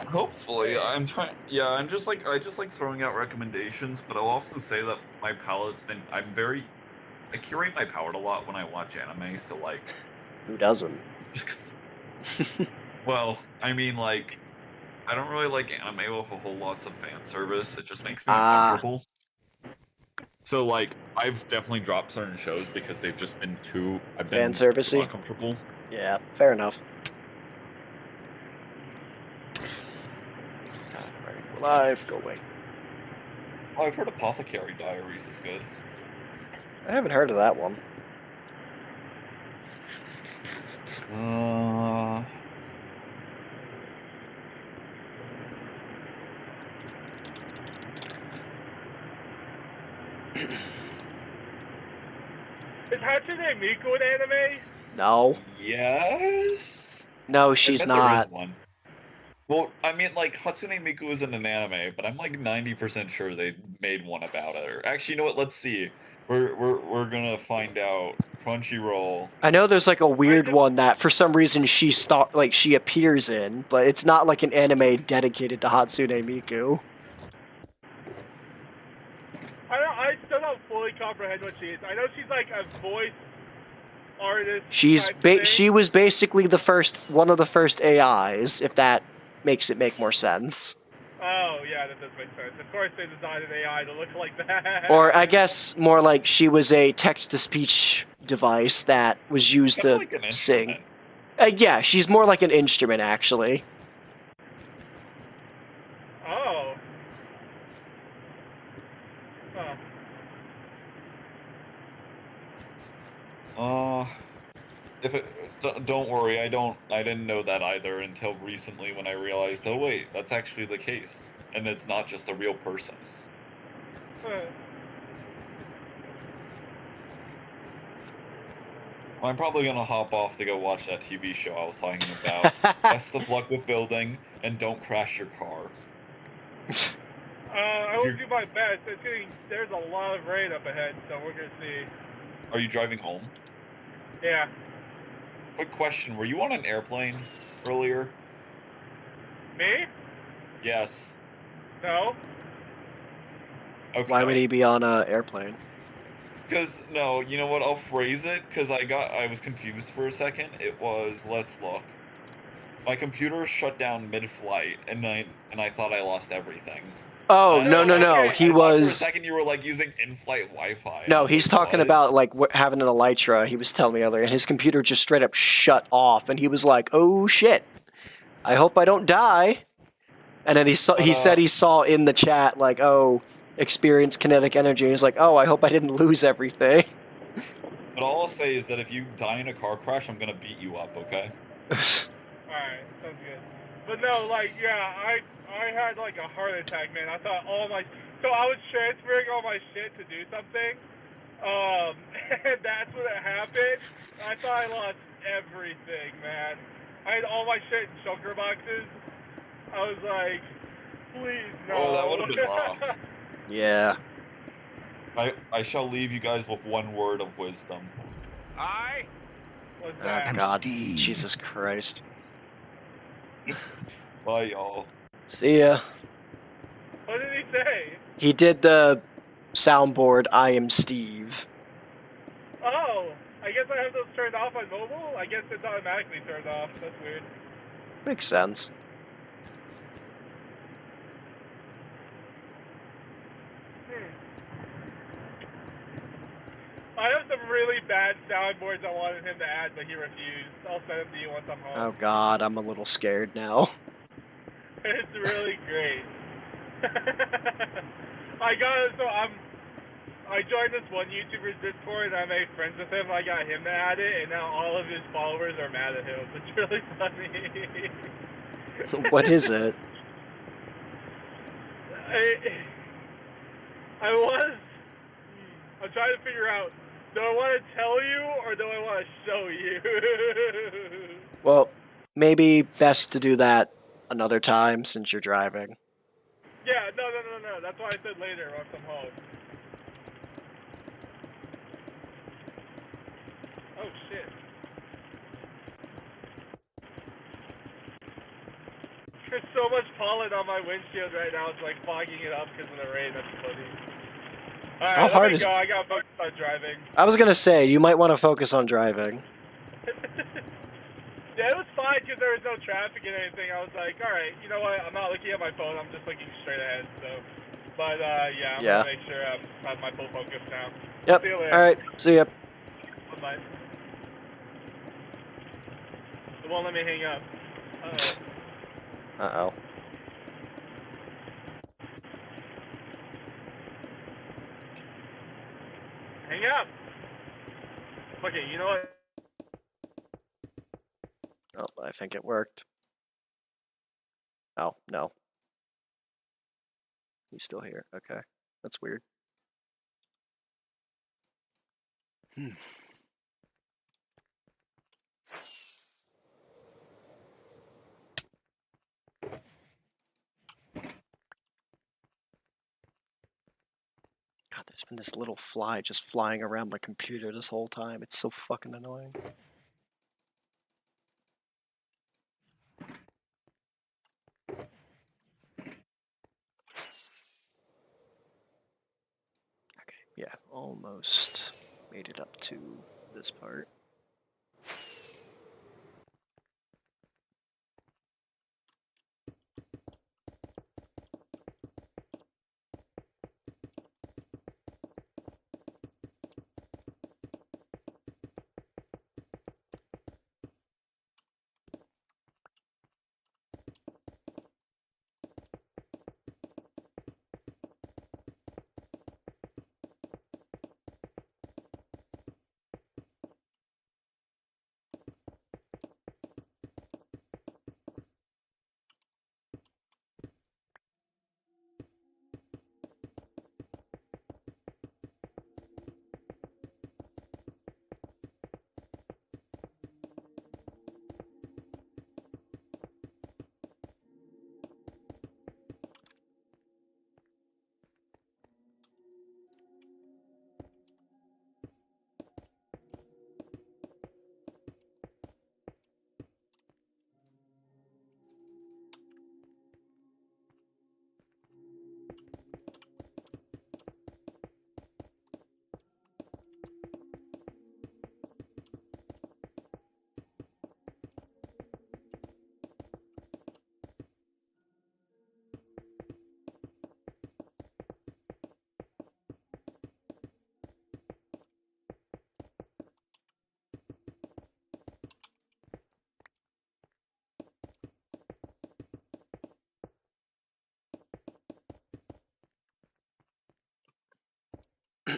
hopefully, I'm trying. Yeah, I just like throwing out recommendations, but I'll also say that my palate's been. I curate my palate a lot when I watch anime, so like. Who doesn't? Well, I mean, like, I don't really like anime with a whole lots of fan service. It just makes me Ah. uncomfortable. So, like, I've definitely dropped certain shows because they've just been too. I've been Fan servicey? too uncomfortable. Yeah, fair enough. Alright, live, go away. Oh, I've heard Apothecary Diaries is good. I haven't heard of that one. Is Hatsune Miku an anime? No. Yes. No, I she's bet there is not. one. Well, I mean, like, Hatsune Miku isn't an anime, but I'm like 90% sure they made one about it. Or actually, you know what? Let's see. We're gonna find out. Crunchyroll. I know there's like a weird one that for some reason she she appears in, but it's not like an anime dedicated to Hatsune Miku. I still don't fully comprehend what she is. I know she's like a voice artist. She's type thing. she was basically one of the first AIs, if that makes it make more sense. Oh yeah, that does make sense. Of course, they designed an AI to look like that. Or I guess more like she was a text-to-speech device that was used Kinda to like an sing. instrument. Yeah, she's more like an instrument actually. Oh. worry, I didn't know that either until recently when I realized, oh wait, that's actually the case. And it's not just a real person. I'm probably gonna hop off to go watch that TV show I was talking about. Best of luck with building, and don't crash your car. I will do my best. There's a lot of rain up ahead, so we're gonna see. Are you driving home? Yeah. Quick question, were you on an airplane earlier? Me? Yes. No. Okay. Why would he be on an airplane? Because, no, you know what, I'll phrase it, because I was confused for a second. It was, let's look. My computer shut down mid-flight, and I thought I lost everything. Oh, no. He I thought for a was... second you were, like, using in-flight Wi-Fi. No, he's talking what? about, like, having an elytra, he was telling me earlier, and his computer just straight up shut off, and he was like, oh shit, I hope I don't die. And then he said he saw in the chat, like, oh, experience kinetic energy, and he's like, oh, I hope I didn't lose everything. But all I'll say is that if you die in a car crash, I'm gonna beat you up, okay? Alright, sounds good. But no, like, yeah, I had like a heart attack, man. I thought so I was transferring all my shit to do something, and that's when it happened. I thought I lost everything, man. I had all my shit in chunker boxes. I was like, please, no. Oh, that would have been rough. Yeah. I shall leave you guys with one word of wisdom. What's Oh, that? God. Jesus Christ. Bye, y'all. See ya. What did he say? He did the soundboard, I am Steve. Oh, I guess I have those turned off on mobile? I guess it's automatically turned off. That's weird. Makes sense. I have some really bad soundboards I wanted him to add, but he refused. I'll send them to you once I'm home. Oh God, I'm a little scared now. It's really great. I joined this one YouTuber's Discord and I made friends with him. I got him to add it, and now all of his followers are mad at him. It's really funny. What is it? I'm trying to figure out, do I want to tell you or do I want to show you? Well, maybe best to do that another time since you're driving. Yeah, no. That's why I said later once I'm home. Oh, shit. There's so much pollen on my windshield right now, it's like fogging it up because of the rain. That's funny. Alright, How hard is go. I got focused on driving. I was gonna say, you might want to focus on driving. Yeah, it was fine because there was no traffic and anything. I was like, alright, you know what? I'm not looking at my phone. I'm just looking straight ahead. So, but yeah, I'm gonna make sure I have my full focus now. Yep. See you later. Alright, see ya. Bye. It won't let me hang up. Uh-oh. Hang up! Okay, you know what? Oh, I think it worked. Oh, no. He's still here. Okay. That's weird. God, there's been this little fly just flying around my computer this whole time. It's so fucking annoying. Okay, yeah, almost made it up to this part. All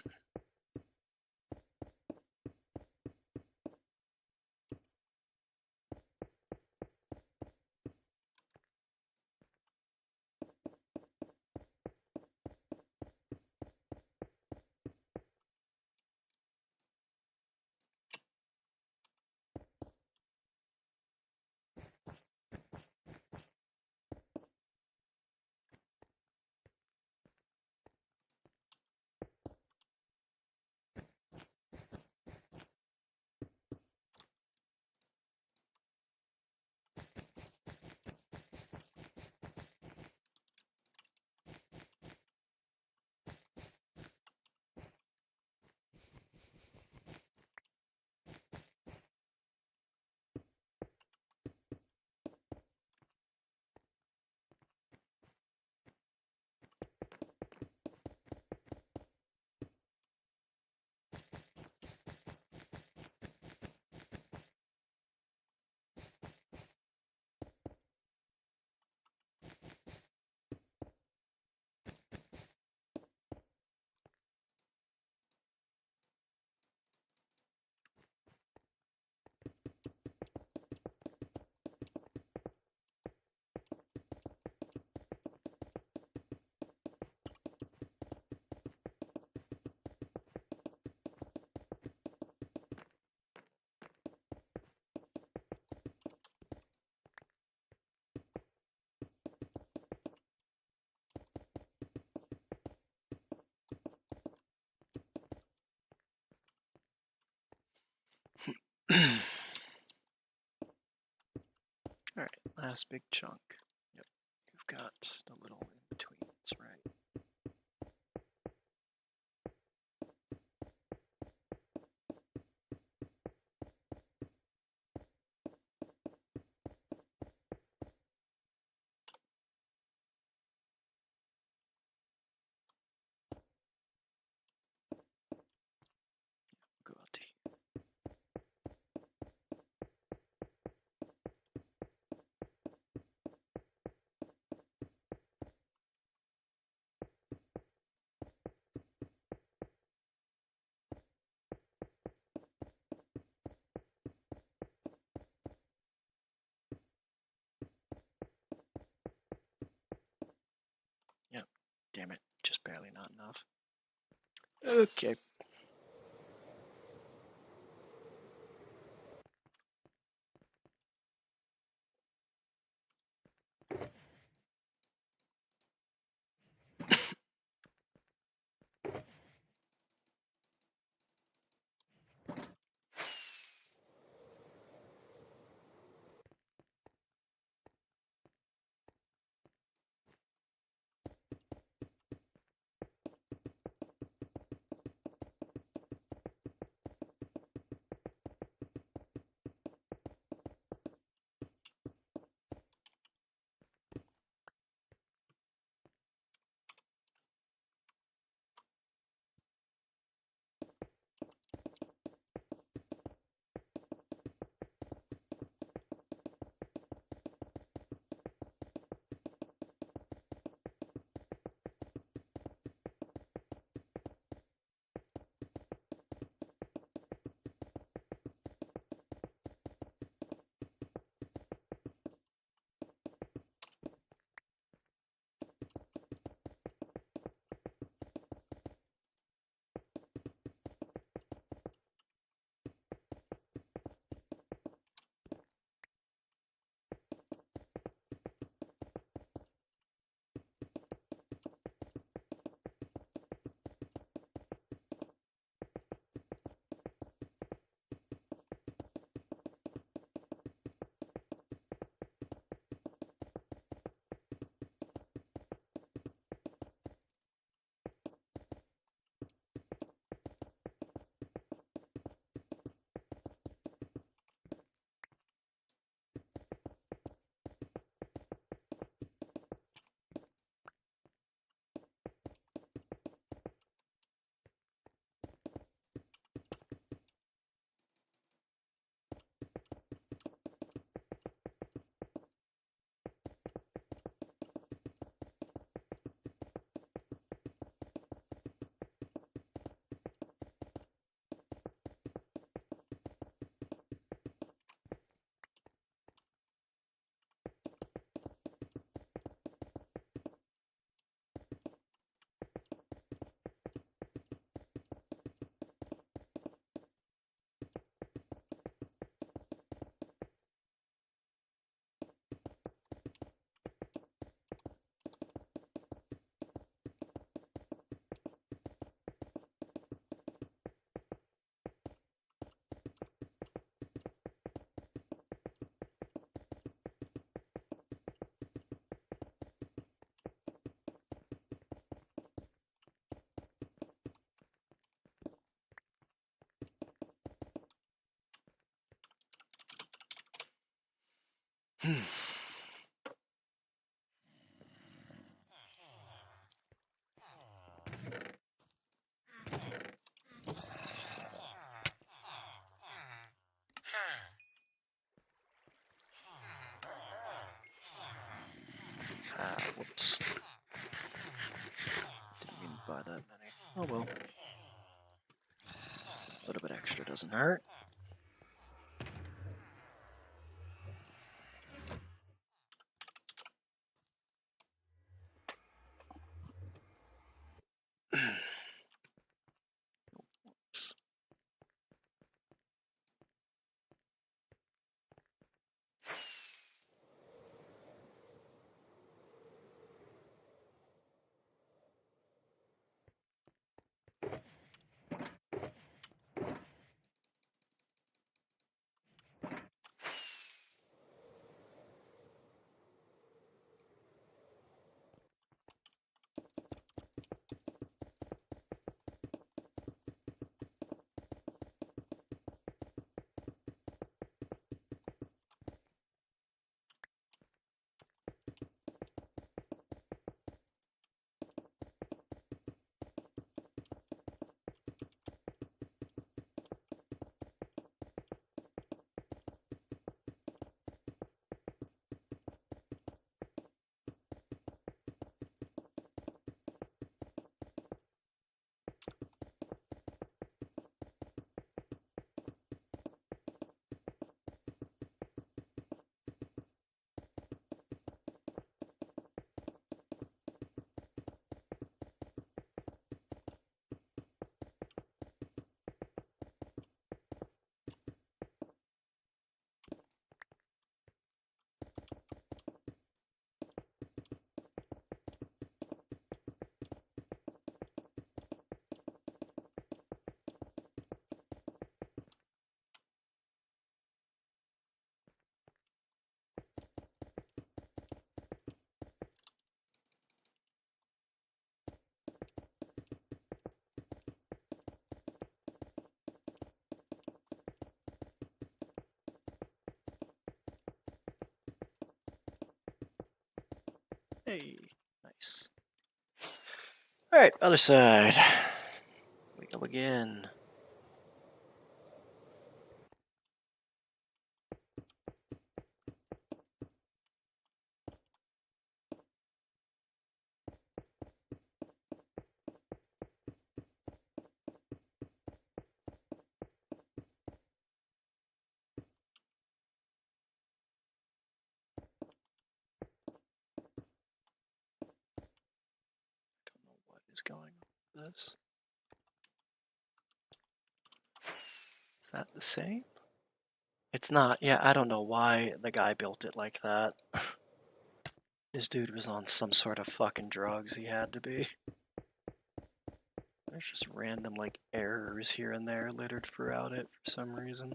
right, last big chunk. Yep, you've got the little in betweens, right? Go out to here. Yep, damn it, just barely not enough. Okay. Whoops. Didn't mean to buy that many. Oh well. A little bit extra doesn't hurt. Hey, nice. All right, other side. We go again. Don't know what is going on with this. Is that the same? It's not. Yeah, I don't know why the guy built it like that. This dude was on some sort of fucking drugs. He had to be. There's just random like errors here and there littered throughout it for some reason.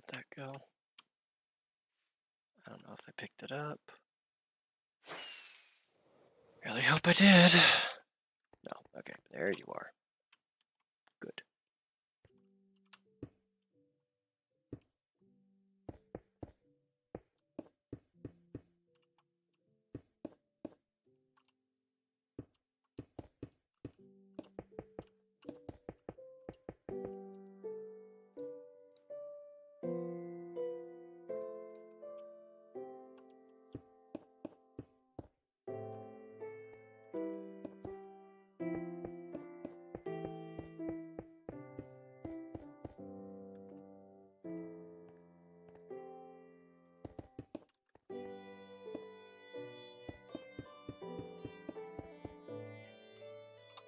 that go? I don't know if I picked it up. Really hope I did. No, okay, there you are. Good.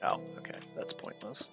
Oh, okay, that's pointless.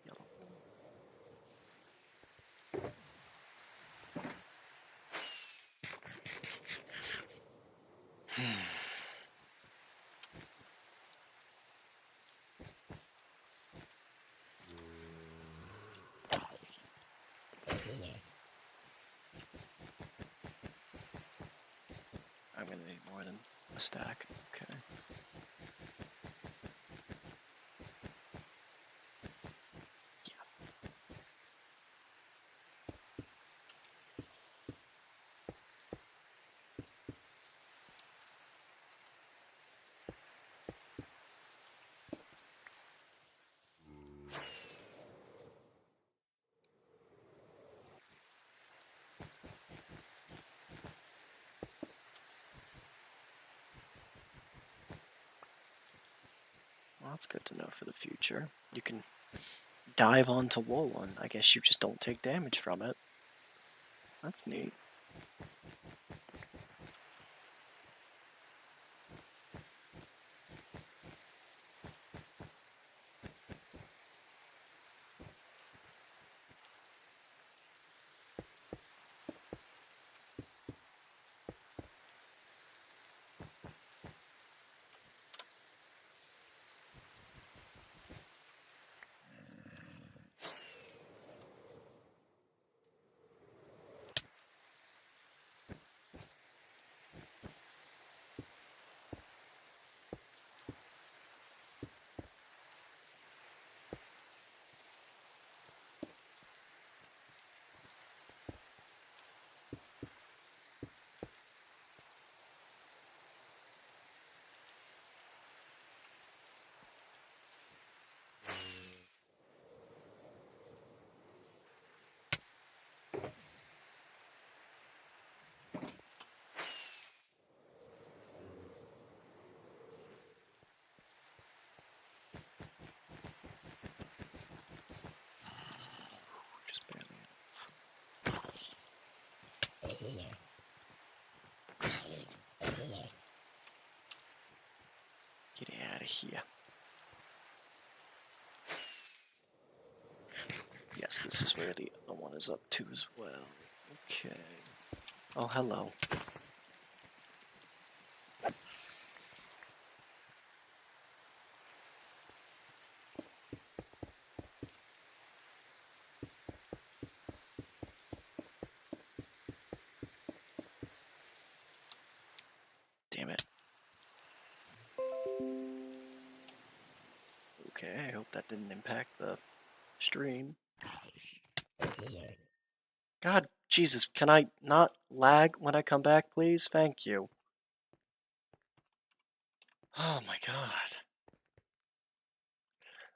Yellow. I'm gonna need more than a stack. Okay. Well, that's good to know for the future. You can dive onto Woolen. I guess you just don't take damage from it. That's neat. Just barely. Get out of here. Yes, this is where the other one is up to as well. Okay. Oh, hello. Damn it. Okay, I hope that didn't impact the stream. God, Jesus, can I not lag when I come back, please? Thank you. Oh my god.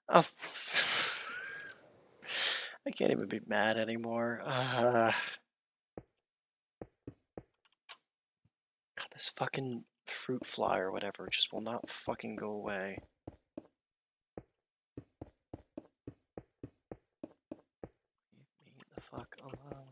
Oh, I can't even be mad anymore. God, this fucking fruit fly or whatever just will not fucking go away. Leave me the fuck alone.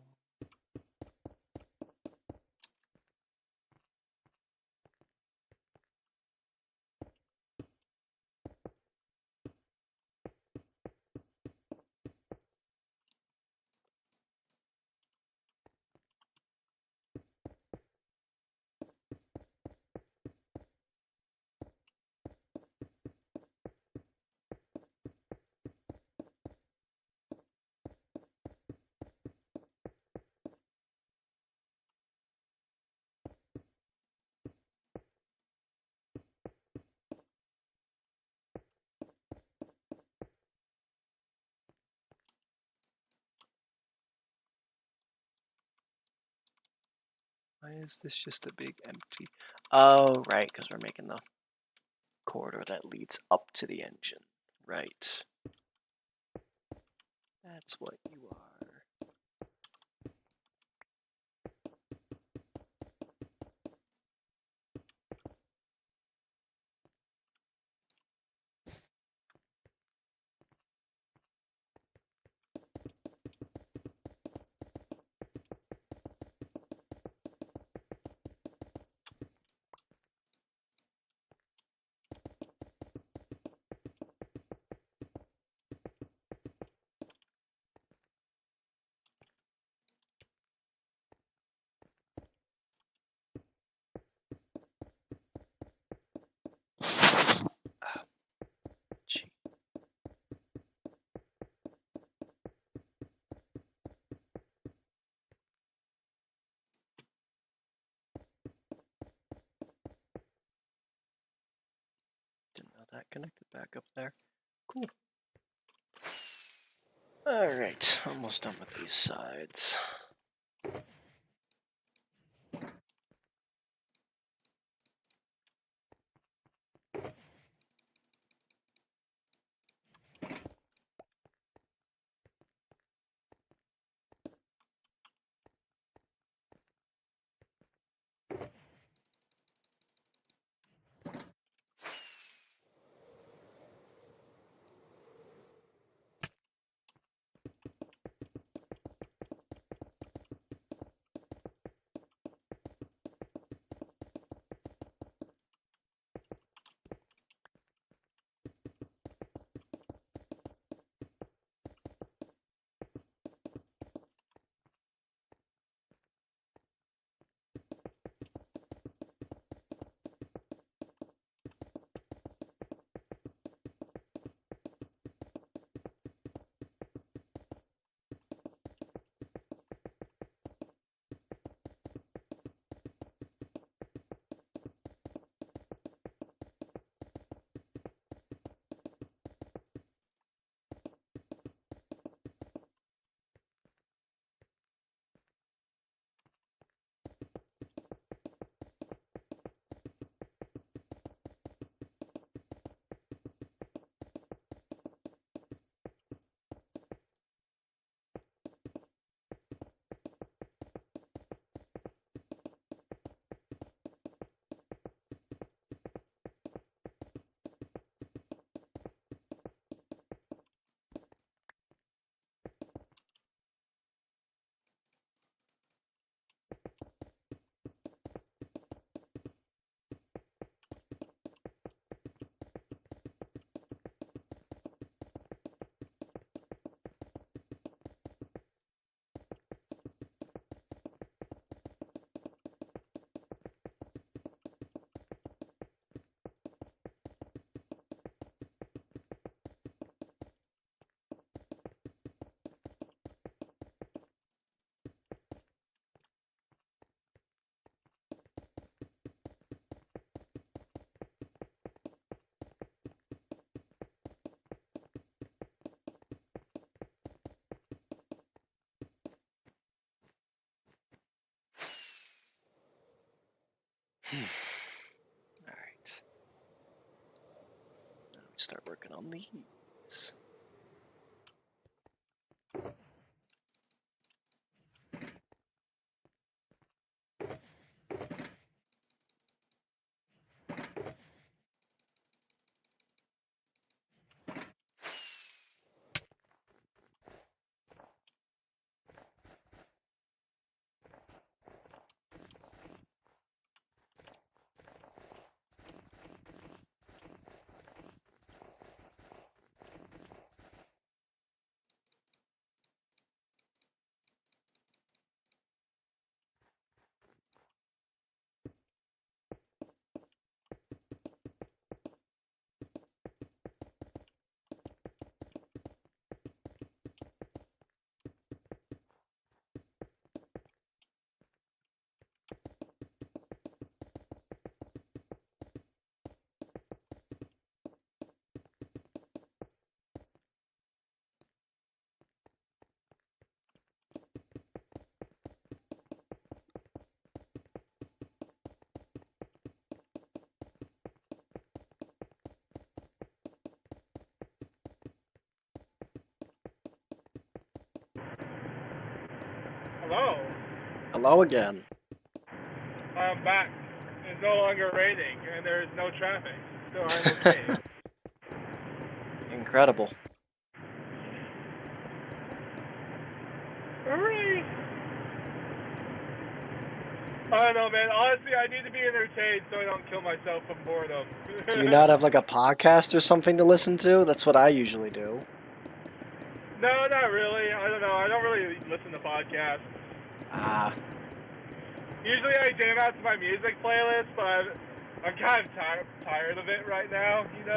Why is this just a big empty? Oh, right, because we're making the corridor that leads up to the engine. Right. That's what you are. that connected back up there. Cool. Alright, almost done with these sides. Alright. Now we start working on these. Hello. Hello again. I'm back. It's no longer raining, and there's no traffic, so I'm okay. Incredible. Hooray! I don't know, man. Honestly, I need to be entertained so I don't kill myself from boredom. Do you not have like a podcast or something to listen to? That's what I usually do. No, not really. I don't know. I don't really listen to podcasts. Ah. Usually I jam out to my music playlist, but I'm kind of tired of it right now, you know?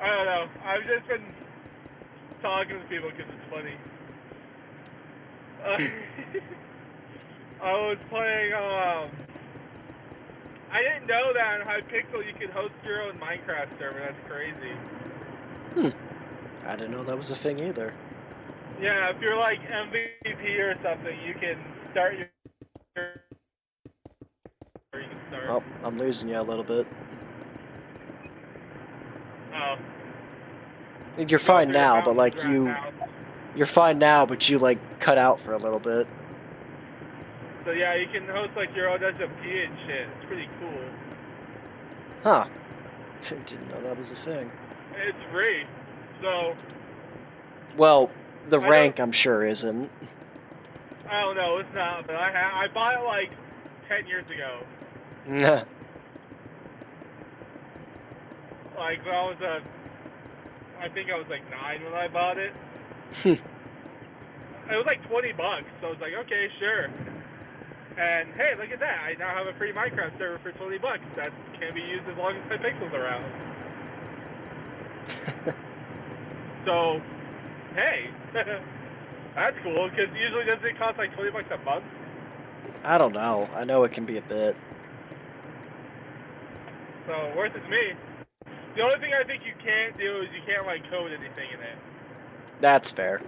I don't know. I've just been talking to people because it's funny. I was playing I didn't know that on Hypixel you could host your own Minecraft server. That's crazy. I didn't know that was a thing either. Yeah, if you're like MVP or something, you can start your. Or you can start. Oh, I'm losing you a little bit. Oh. You're fine now, but like you're fine now, but you like cut out for a little bit. So yeah, you can host like your own SMP and shit. It's pretty cool. Huh. Didn't know that was a thing. It's free. So. Well, the rank I'm sure isn't. I don't know, it's not, but I bought it like 10 years ago. Nah. Like when I think I was like 9 when I bought it. It was like $20, so I was like, okay, sure. And hey, look at that! I now have a free Minecraft server for $20 that can be used as long as Hypixel's around. So, hey, that's cool. Because usually doesn't it cost like $20 a month? I don't know. I know it can be a bit. So worth it to me. The only thing I think you can't do is you can't like code anything in it That's fair.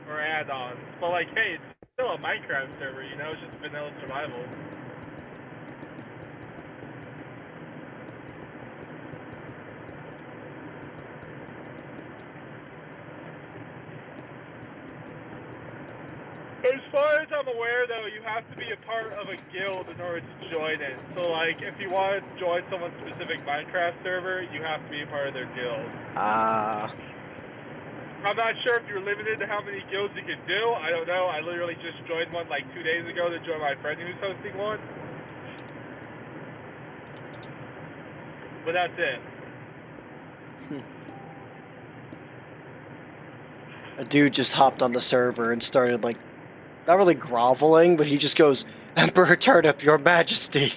or add-ons. But like, hey, it's still a Minecraft server, you know? It's just vanilla survival. As far as I'm aware, though, you have to be a part of a guild in order to join it. So, like, if you want to join someone's specific Minecraft server, you have to be a part of their guild. Ah. I'm not sure if you're limited to how many guilds you can do. I don't know. I literally just joined one like 2 days ago to join my friend who's hosting one. But that's it. A dude just hopped on the server and started like, not really groveling, but he just goes, "Emperor Turnip, your majesty."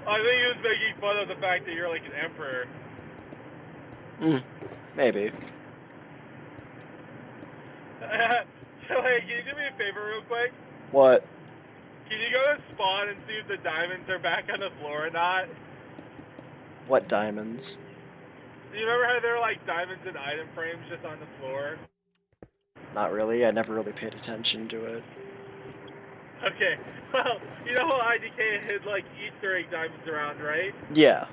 I think he was making fun of the fact that you're like an emperor. Maybe. So, hey, can you do me a favor real quick? What? Can you go to spawn and see if the diamonds are back on the floor or not? What diamonds? Do you remember how there were like diamonds and item frames just on the floor? Not really. I never really paid attention to it. Okay, well, you know how IDK hid like Easter egg diamonds around, right? Yeah.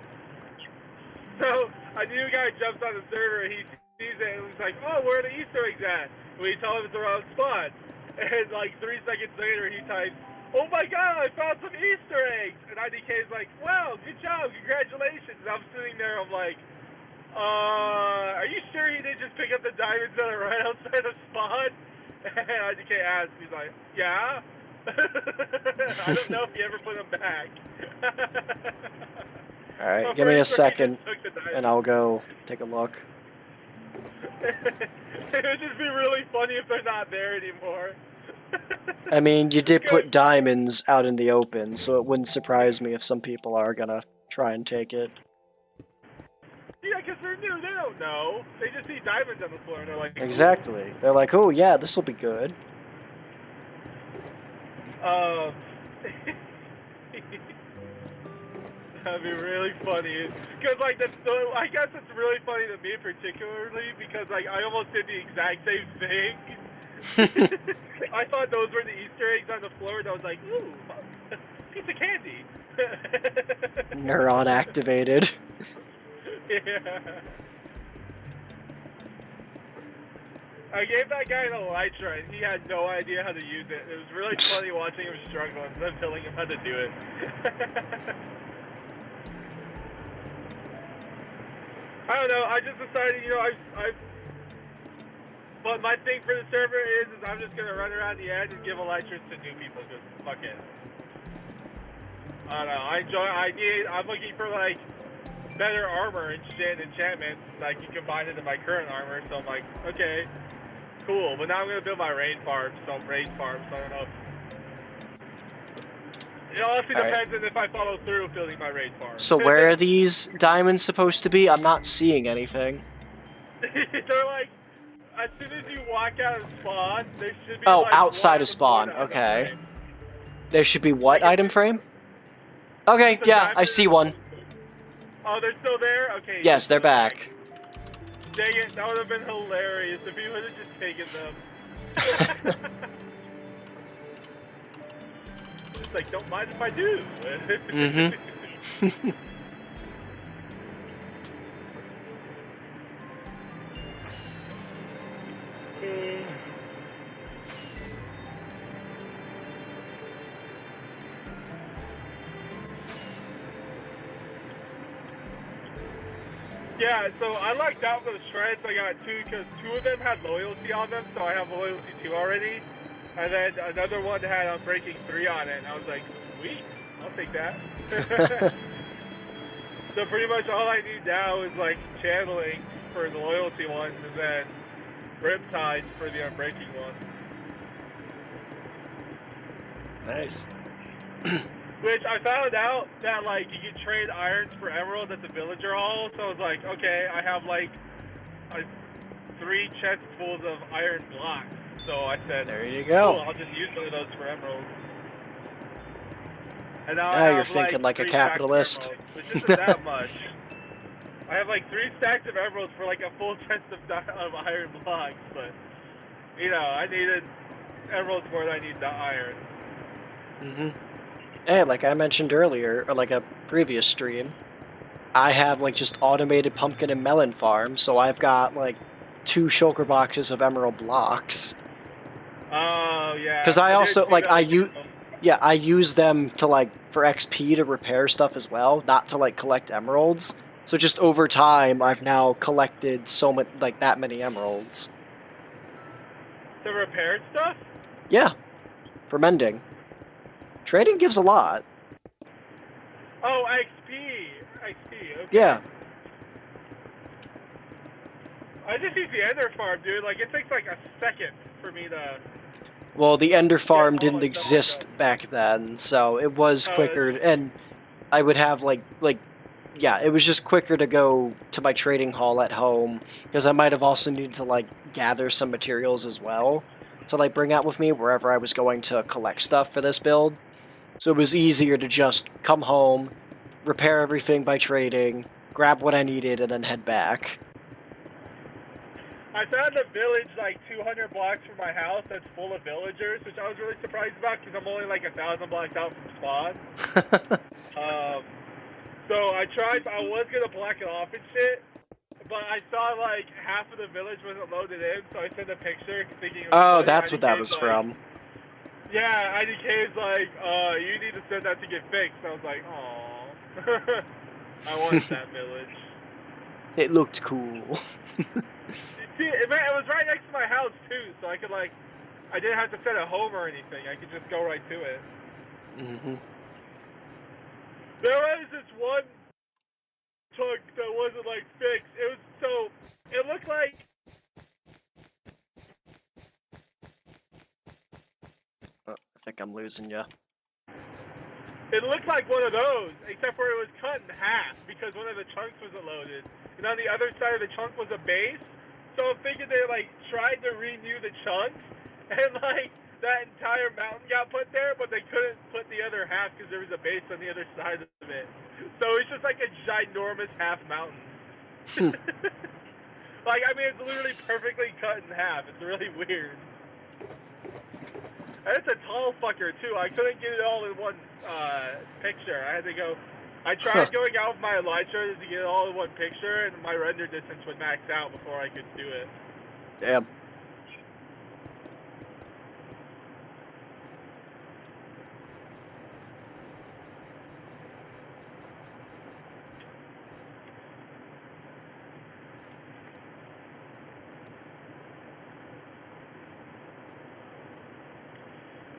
So, a new guy jumps on the server, he sees it, and he's like, oh, where are the Easter eggs at? And we tell him it's the wrong spot. And like 3 seconds later, he types, oh my god, I found some Easter eggs! And IDK's like, wow, good job, congratulations. And I'm sitting there, I'm like, are you sure he didn't just pick up the diamonds that are right outside the spawn? And IDK asks, he's like, yeah? I don't know if he ever put them back. Alright, give me a second, and I'll go take a look. It would just be really funny if they're not there anymore. I mean, you did put diamonds out in the open, so it wouldn't surprise me if some people are gonna try and take it. Yeah, because they're new, they don't know. They just see diamonds on the floor and they're like... Exactly. They're like, oh yeah, this'll be good. That'd be really funny. Because, like, I guess it's really funny to me particularly because, like, I almost did the exact same thing. I thought those were the Easter eggs on the floor and I was like, ooh, piece of candy. Neuron activated. Yeah. I gave that guy an elytra and he had no idea how to use it. It was really funny watching him struggle and then telling him how to do it. I don't know, I just decided, you know, but my thing for the server is I'm just gonna run around the edge and give elytras to new people, because fuck it. I don't know, I'm looking for like better armor and shit, enchantments, and I can combine it to my current armor, so I'm like, okay, cool, but now I'm gonna build my raid farm, so I don't know. It honestly depends on if I follow through building my raid farm. So where are these diamonds supposed to be? I'm not seeing anything. They're like, as soon as you walk out of spawn, there should be Oh, like outside one of of one spawn. item Okay. frame. There should be what Like, item frame? Okay, the yeah, I see one. Oh, they're still there? Okay. Yes, they're so, like, back. dang it, that would have been hilarious if he would have just taken them. It's like, don't mind if I do. Mm-hmm. Yeah, so I lucked out for the shreds. I got two because two of them had loyalty on them, so I have loyalty 2 already. And then another one had Unbreaking 3 on it, and I was like, sweet, I'll take that. So pretty much all I need now is like channeling for the loyalty ones, and then Riptide for the Unbreaking one. Nice. Which I found out that like you can trade irons for emeralds at the villager hall, so I was like, okay, I have like 3 chests full of iron blocks. So I said, There you go. cool, I'll just use one of those for emeralds. And now I Now have, you're thinking like a 3 stacks of capitalist. emeralds, which isn't that much. I have like 3 stacks of emeralds for like a full chest of iron blocks, but you know, I needed emeralds more than I need the iron. Mm-hmm. And like I mentioned earlier, or like a previous stream, I have like just automated pumpkin and melon farm, so I've got like 2 shulker boxes of emerald blocks. Oh yeah. Because I also like I use use them to like for XP to repair stuff as well, not to like collect emeralds. So just over time, I've now collected so much like that many emeralds. to repair stuff. Yeah, for mending. Trading gives a lot. Oh, XP. Okay. Yeah. I just use the Ender farm, dude. Like, it takes like a second for me to. Well, the Ender farm all didn't my stuff exist back then, so it was Oh, quicker, and I would have yeah, it was just quicker to go to my trading hall at home, because I might have also needed to like gather some materials as well to like bring out with me wherever I was going to collect stuff for this build. So it was easier to just come home, repair everything by trading, grab what I needed, and then head back. I found a village like 200 blocks from my house that's full of villagers, which I was really surprised about because I'm only like 1,000 blocks out from spawn. So I was gonna block it off and shit, but I saw like half of the village wasn't loaded in, so I sent a picture thinking. It was Oh, funny. that's what that IDK's was like, from. Yeah, IDK's like, you need to send that to get fixed. I was like, aww. I wanted that village. It looked cool. See, it was right next to my house too, so I could like, I didn't have to set a home or anything. I could just go right to it. Mm-hmm. There was this one chunk that wasn't like fixed. It looked like. Oh, I think I'm losing you. It looked like one of those, except for it was cut in half because one of the chunks wasn't loaded. And on the other side of the chunk was a base. So I'm thinking they like tried to renew the chunks, and like that entire mountain got put there, but they couldn't put the other half because there was a base on the other side of it. So it's just like a ginormous half mountain. Like, I mean, it's literally perfectly cut in half. It's really weird. And it's a tall fucker, too. I couldn't get it all in one picture. I had to go... I tried going out with my Elytra to get it all in one picture, and my render distance would max out before I could do it. Damn.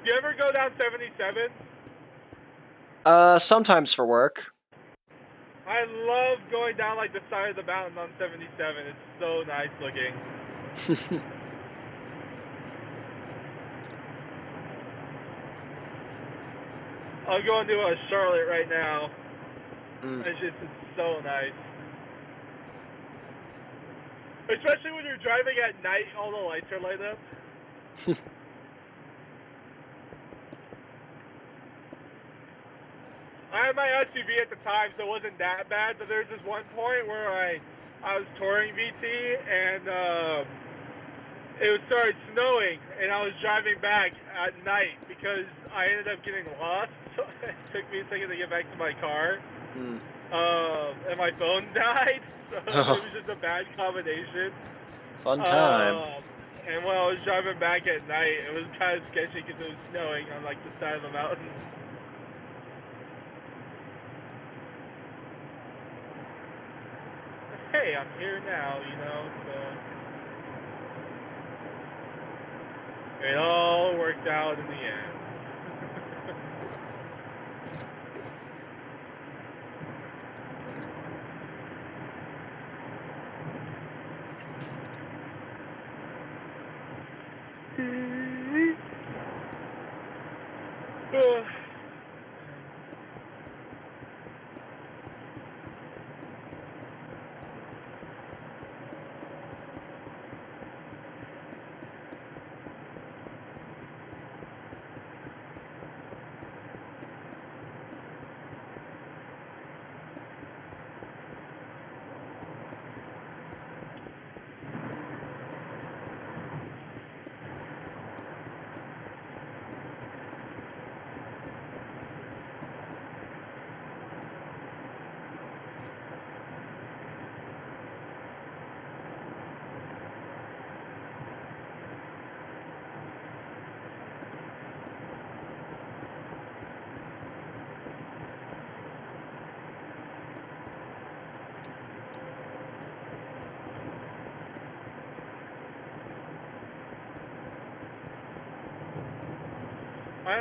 Do you ever go down 77? Sometimes for work. I love going down like the side of the mountain on 77. It's so nice looking. I'm going to Charlotte right now. It's so nice. Especially when you're driving at night, all the lights are lit up. I had my SUV at the time, so it wasn't that bad. But there's this one point where I was touring VT, and it started snowing, and I was driving back at night because I ended up getting lost. So it took me a second to get back to my car. Mm. And my phone died, so it was just a bad combination. Fun time. And when I was driving back at night, it was kind of sketchy because it was snowing on like the side of the mountain. Hey, I'm here now, you know, so it all worked out in the end.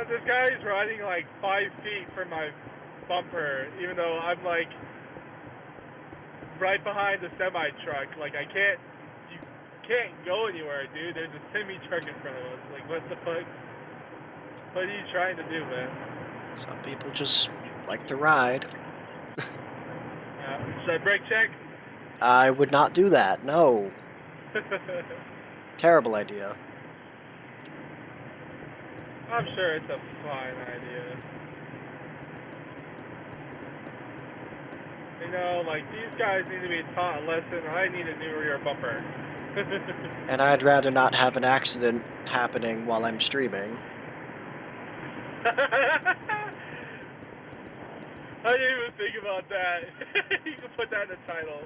This guy's riding like 5 feet from my bumper, even though I'm like right behind the semi truck. Like you can't go anywhere, dude. There's a semi truck in front of us. Like what the fuck? What are you trying to do, man? Some people just like to ride. Should I brake check? I would not do that, no. Terrible idea. I'm sure it's a fine idea. You know, like, these guys need to be taught a lesson. I need a new rear bumper. And I'd rather not have an accident happening while I'm streaming. I didn't even think about that. You can put that in the title.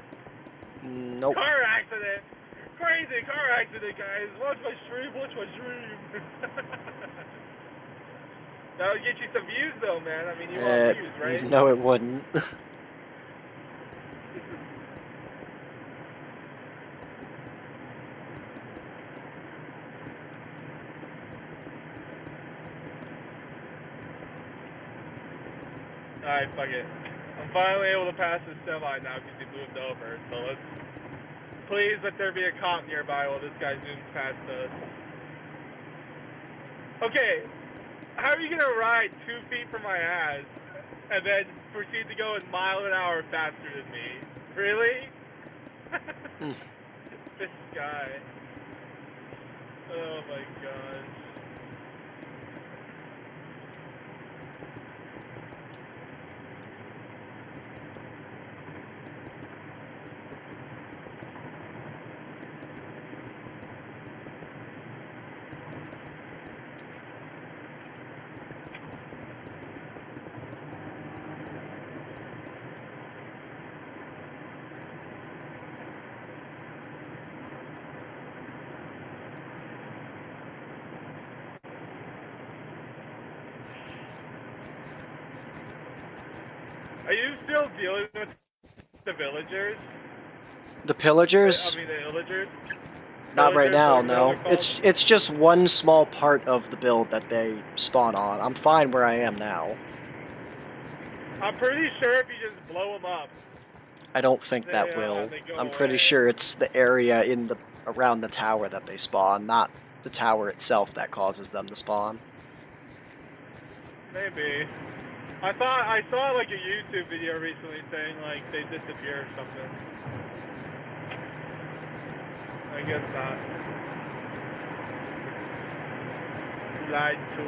Nope. Car accident! Crazy car accident, guys! Watch my stream, watch my stream! That would get you some views, though, man. I mean, you want views, right? No, it wouldn't. Alright, fuck it. I'm finally able to pass this semi now because he moved over. So let's... Please let there be a cop nearby while this guy zooms past us. Okay, how are you gonna ride 2 feet from my ass and then proceed to go a mile an hour faster than me? Really? This guy. Oh my gosh. Are you still dealing with the villagers? The pillagers? I mean, the illagers? Not right now, Villagers, no. It's just one small part of the build that they spawn on. I'm fine where I am now. I'm pretty sure if you just blow them up. I don't think that will. they go I'm pretty away. sure it's the area in the around the tower that they spawn, not the tower itself that causes them to spawn. Maybe. I saw like a YouTube video recently saying like they disappear or something. I guess not. Lied to.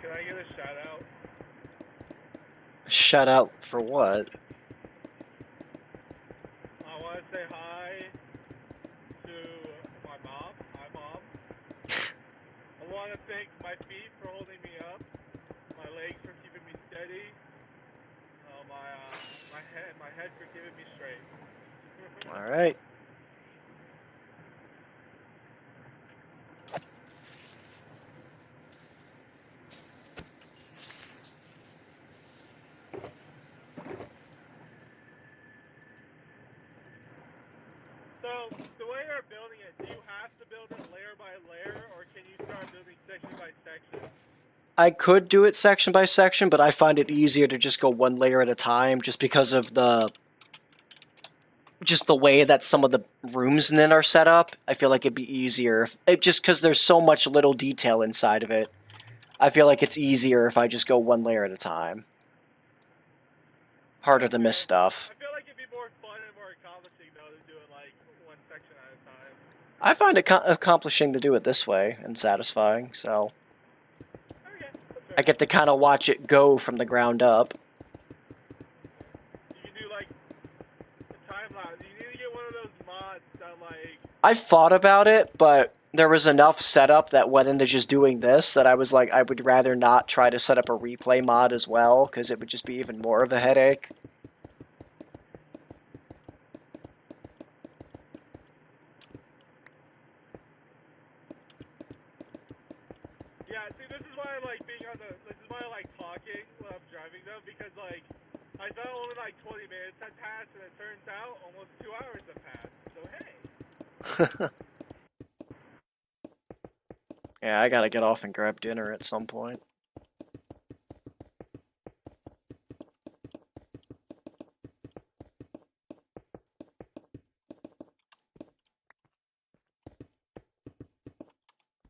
Can I get a shout out? Shout out for what? I want to say hi to my mom. Hi, Mom. I want to thank my feet for holding me up, my legs for keeping me steady, my head for keeping me straight. All right. So, the way you're building it, do you have to build it layer by layer, or can you start building section by section? I could do it section by section, but I find it easier to just go one layer at a time just because of the way that some of the rooms in it are set up. I feel like it'd be easier just because there's so much little detail inside of it. I feel like it's easier if I just go one layer at a time. Harder to miss stuff. I feel like it'd be more fun and more accomplishing though to do it like one section at a time. I find it accomplishing to do it this way and satisfying, so Okay. I get to kind of watch it go from the ground up. You can do like a time lapse. You need to get one of those mods that like. I thought about it, but there was enough setup that went into just doing this that I was like, I would rather not try to set up a replay mod as well, because it would just be even more of a headache. Yeah, see, this is why I like being on the. This is why I like talking when I'm driving though, because like I thought only like 20 minutes had passed, and it turns out almost 2 hours have passed. So hey. Yeah, I gotta get off and grab dinner at some point.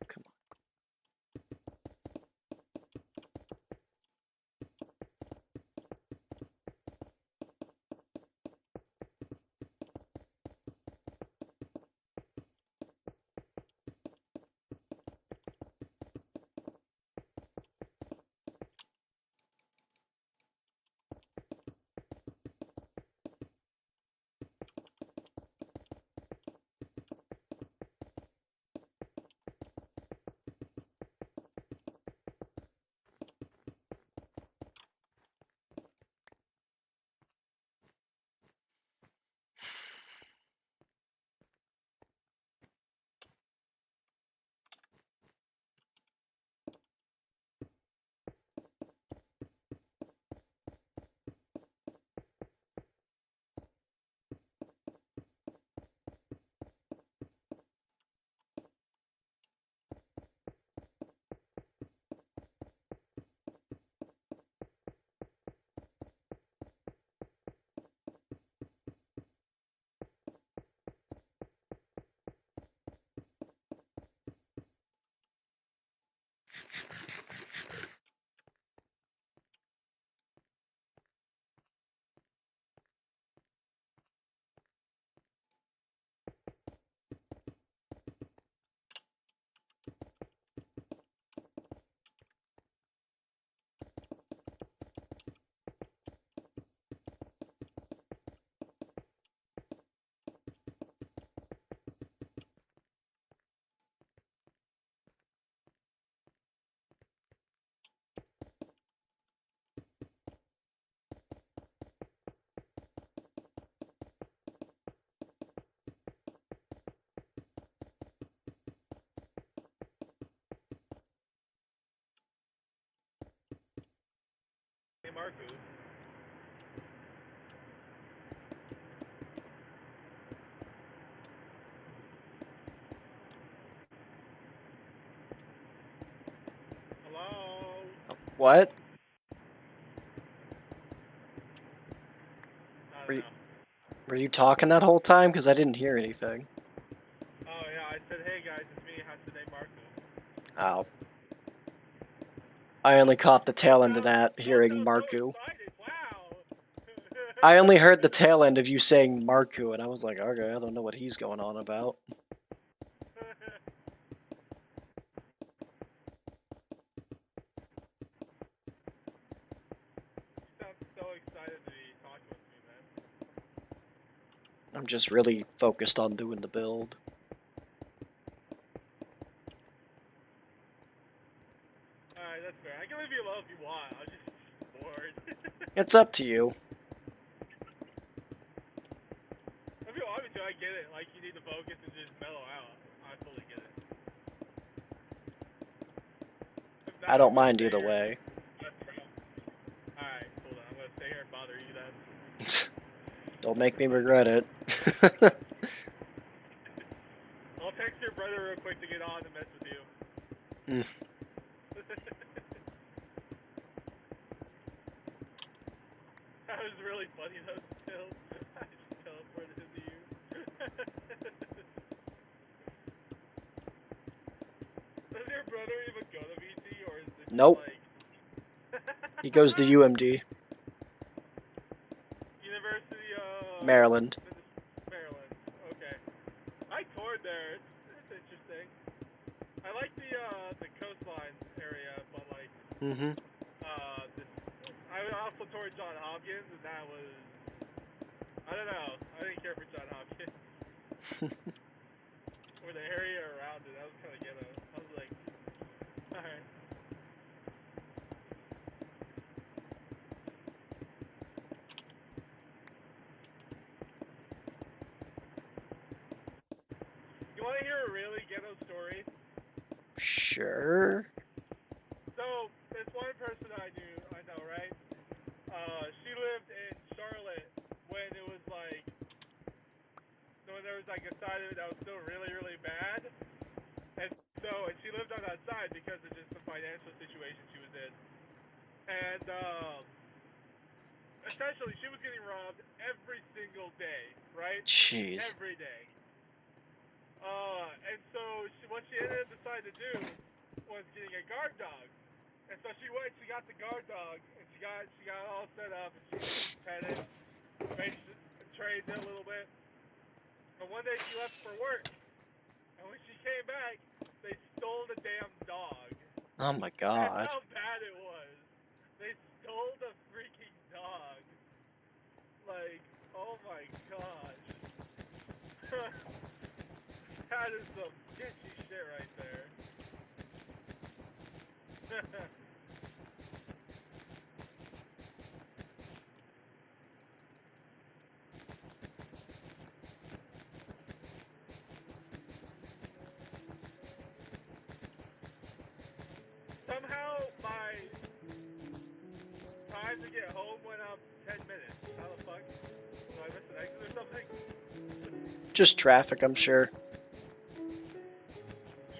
Come on. Marku. Hello? What? I Were don't you, know. were you talking that whole time? Because I didn't hear anything. Oh yeah, I said, hey guys, it's me, Hatsune Marku. Oh. I only caught the tail end of that, Oh, hearing so Marku. excited, wow! I only heard the tail end of you saying Marku, and I was like, okay, I don't know what he's going on about. You sound so excited to be talking with me, man. I'm just really focused on doing the build. Alright, that's fair. I can leave you alone if you want. I'm just bored. It's up to you. If you want me to, I get it. Like, you need to focus and just mellow out. I totally get it. If not, I don't I'm gonna mind stay either here. way. That's fair. Alright, hold on. I'm gonna stay here and bother you then. Don't make me regret it. I'll text your brother real quick to get on and mess with you. Mm. That was really funny though, still. I just teleported into you. Does your brother even go to VT or is this Nope. like... He goes to UMD, University of... Maryland. Maryland, okay. I toured there, it's interesting. I like the coastline area, but like, Mm-hmm. I also toured John Hopkins, and that was, I don't know, I didn't care for John Hopkins. Or the area around it, that was kind of ghetto. I was like, alright. You want to hear a really ghetto story? Sure. So, this one person I know, right? She lived in Charlotte when it was like, when there was like a side of it that was still really, really bad. And she lived on that side because of just the financial situation she was in. And, essentially, she was getting robbed every single day, right? Jeez. Every day. And so what she ended up deciding to do was getting a guard dog. And so she went, she got the guard dog, and she got all set up, and she pet it, trained it a little bit. And one day she left for work, and when she came back, they stole the damn dog. Oh my That's god. how bad it was. They stole the freaking dog. Like, oh my gosh. That is some sketchy shit right there. Somehow my time to get home went up 10 minutes. How the fuck? Did I miss an exit or something? Just traffic, I'm sure.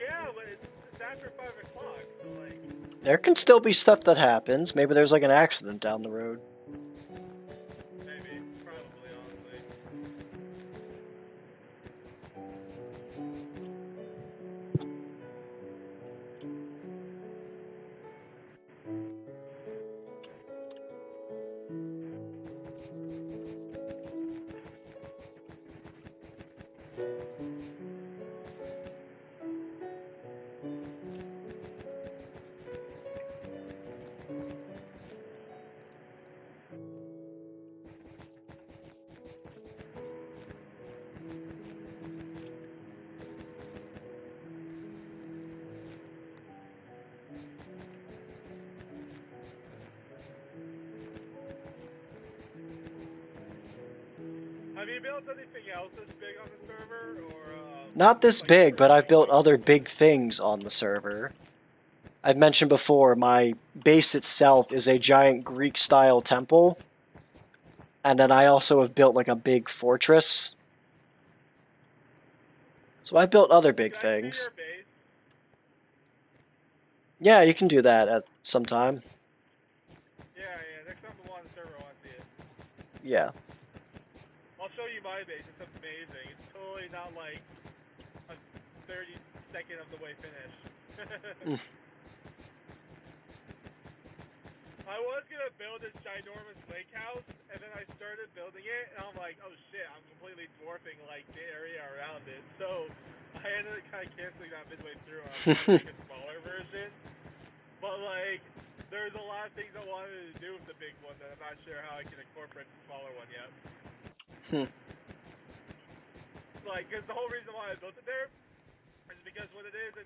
Yeah, but it's after 5 o'clock, so like... There can still be stuff that happens. Maybe there's like an accident down the road. Maybe. Probably, honestly. Have you built anything else that's big on the server, or Not this like big, but I've built like- other big things on the server. I've mentioned before, my base itself is a giant Greek-style temple. And then I also have built like a big fortress. So I've built other big Can I see things. your base? Yeah, you can do that at some time. Yeah. Next time I'm on the server, I want to see it. Yeah. I'll show you my base. It's amazing. It's totally not like a 30-second of the way finished. I was gonna build this ginormous lake house, and then I started building it, and I'm like, oh shit, I'm completely dwarfing like the area around it. So I ended up kind of canceling that midway through. And I'm trying to make a smaller version, but like, there's a lot of things I wanted to do with the big one that I'm not sure how I can incorporate the smaller one yet. Like, cause the whole reason why I built it there is because what it is,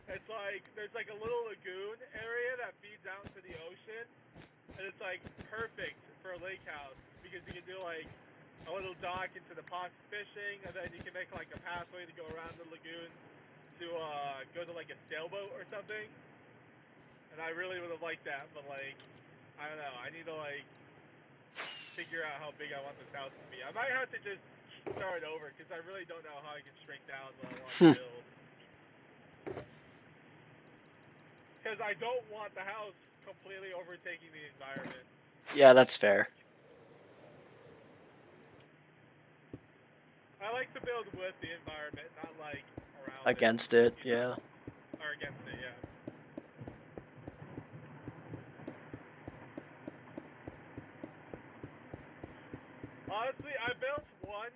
it's like there's like a little lagoon area that feeds out into the ocean, and it's like perfect for a lake house because you can do like a little dock into the pond fishing, and then you can make like a pathway to go around the lagoon to go to like a sailboat or something. And I really would have liked that, but like I don't know, I need to like figure out how big I want this house to be. I might have to just start over because I really don't know how I can shrink down what I want to build. Because I don't want the house completely overtaking the environment. Yeah, that's fair. I like to build with the environment, not like around Against it, yeah. Or against it, yeah. Honestly, I built one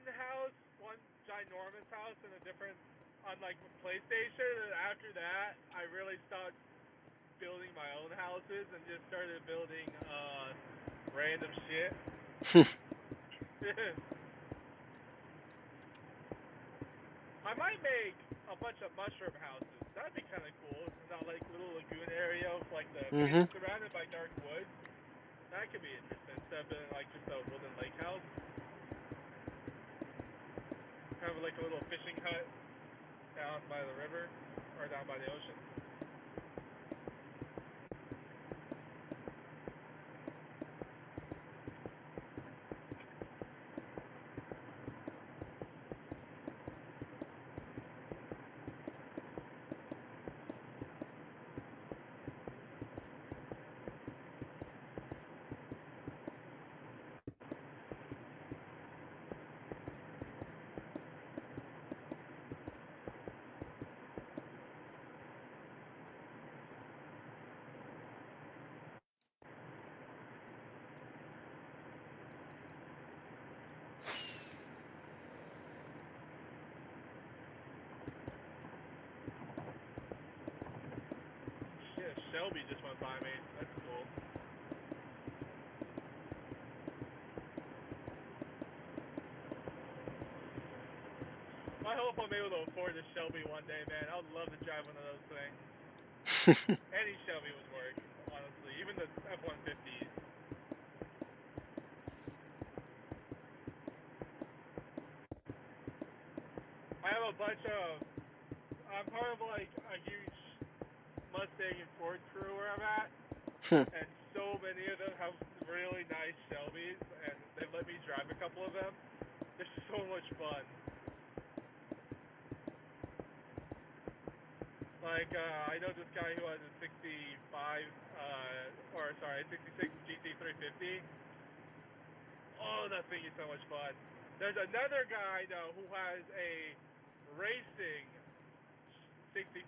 ginormous house in a different, on like PlayStation, and after that, I really stopped building my own houses and just started building random shit. I might make a bunch of mushroom houses. That'd be kind of cool. Not like little lagoon area with like the surrounded by dark woods. That could be interesting instead of building like just a wooden lake house. Have like a little fishing hut down by the river or down by the ocean. Shit, Shelby just went by me. That's cool. I hope I'm able to afford a Shelby one day, man. I would love to drive one of those things. Any Shelby would work, honestly. Even the F-150s. I have a bunch of... I'm part of like a huge Mustang and Ford crew where I'm at. And so many of them have really nice Shelbys, and they let me drive a couple of them. They're so much fun. Like, I know this guy who has a 66 GT350. Oh, that thing is so much fun. There's another guy I know who has a racing 66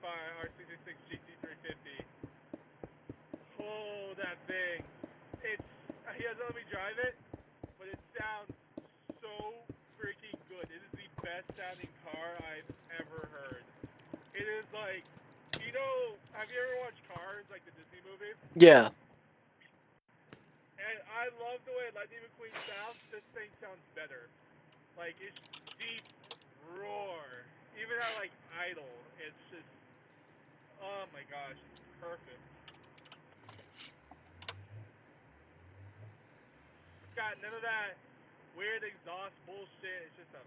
GT350. Oh, that thing. He doesn't let me drive it, but it sounds so freaking good. It is the best sounding car I've ever heard. It is like, you know, have you ever watched Cars, like the Disney movie? Yeah. And I love the way Lightning McQueen sounds. This thing sounds better. Like, it's deep roar. Even at, like, idle, it's just, oh my gosh, it's perfect. It's got none of that weird exhaust bullshit. It's just a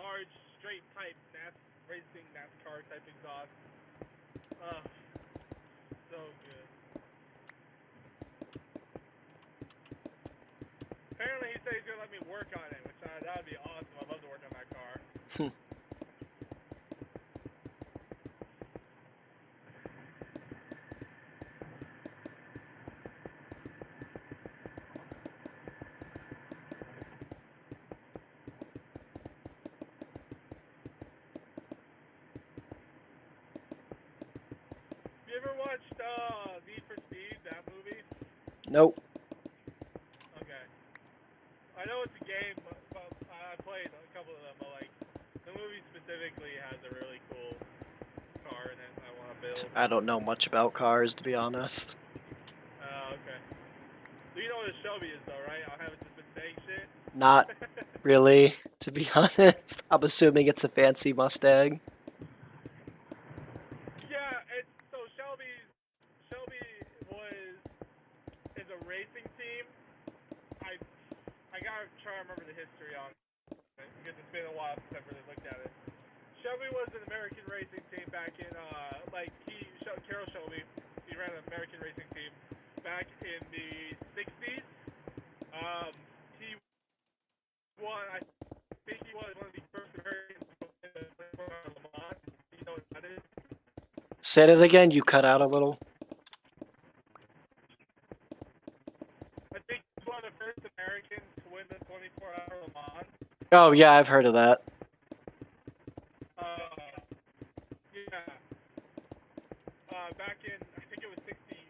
large, straight pipe racing NASCAR type exhaust. so good. Apparently he said he's gonna let me work on it, which that would be awesome. I'd love to work on that car. You ever watched Need for Speed, that movie? Nope. Okay. I know it's a game, but I played a couple of them, but like the movie specifically has a really cool car in it I want to build. I don't know much about cars, to be honest. Okay. So you know what a Shelby is though, right? I haven't just been saying shit. Not really, to be honest. I'm assuming it's a fancy Mustang. Yeah, it's so Shelby is a racing team. I gotta try to remember the history on it because it's been a while since I've really looked at it. Shelby was an American racing team back in Carroll Shelby. He ran an American racing team back in the 60s. He won. I think he was one of the first Americans to win the 24-hour Le Mans. You know what that is? Say that again, you cut out a little. I think he's one of the first Americans to win the 24-hour Le Mans. Oh, yeah, I've heard of that. Yeah. Back in, I think it was 63,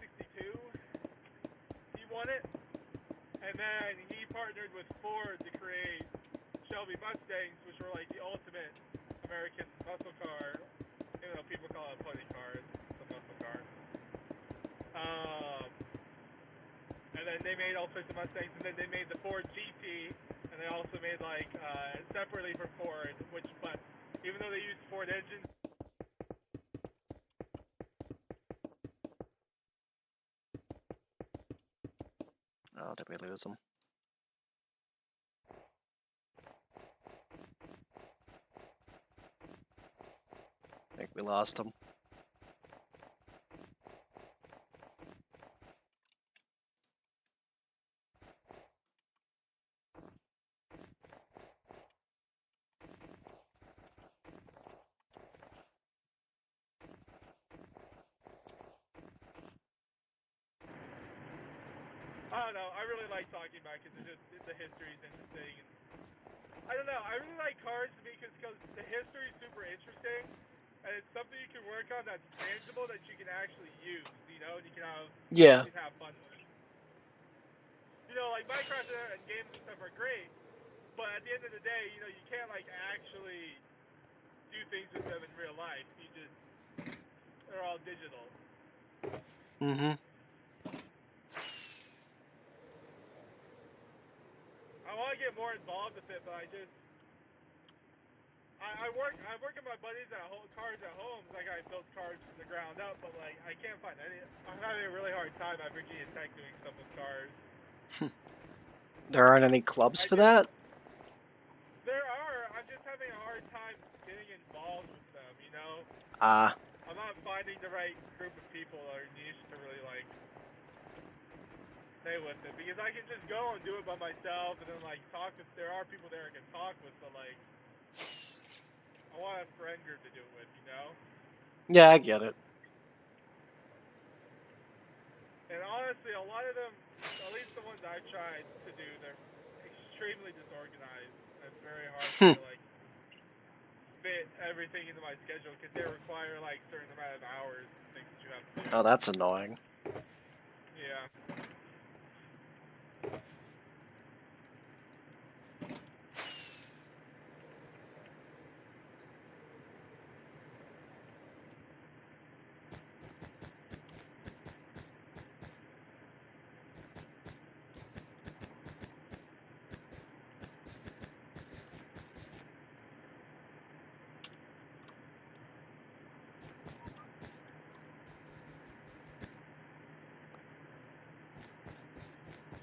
62, he won it. And then he partnered with Ford to create Shelby Mustangs, which were like the ultimate American muscle car. You know, people call it a funny car. It's a muscle car. And then they made all sorts of Mustangs, and then they made the Ford GT, and they also made like separately for Ford, but even though they used Ford engines. Oh, did we lose him? I think we lost him. I don't know. I really like talking about it because the history is interesting. And I don't know. I really like cars because the history is super interesting, and it's something you can work on that's tangible that you can actually use. You know, and you can have fun with. You know, like Minecraft and games and stuff are great, but at the end of the day, you know, you can't like actually do things with them in real life. They're all digital. Mm-hmm. I want to get more involved with it, but I work with my buddies at cars at home. Like I build cars from the ground up, but like I can't find any. I'm having a really hard time at Virginia Tech doing stuff with cars. There aren't any clubs for that? There are. I'm just having a hard time getting involved with them. You know. I'm not finding the right group of people that are niche to really like stay with it, because I can just go and do it by myself and then like talk with. There are people there I can talk with, but like I want a friend group to do it with, you know? Yeah, I get it. And honestly, a lot of them, at least the ones I've tried to do, they're extremely disorganized. And it's very hard to like fit everything into my schedule because they require like certain amount of hours and things that you have to do. Oh, that's annoying. Yeah.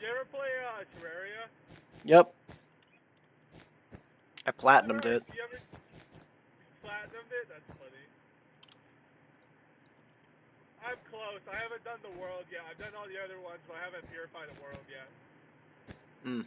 You ever play Terraria? Yep. I platinumed it. You ever platinumed it? That's funny. I'm close. I haven't done the world yet. I've done all the other ones, but I haven't purified a world yet. Hmm.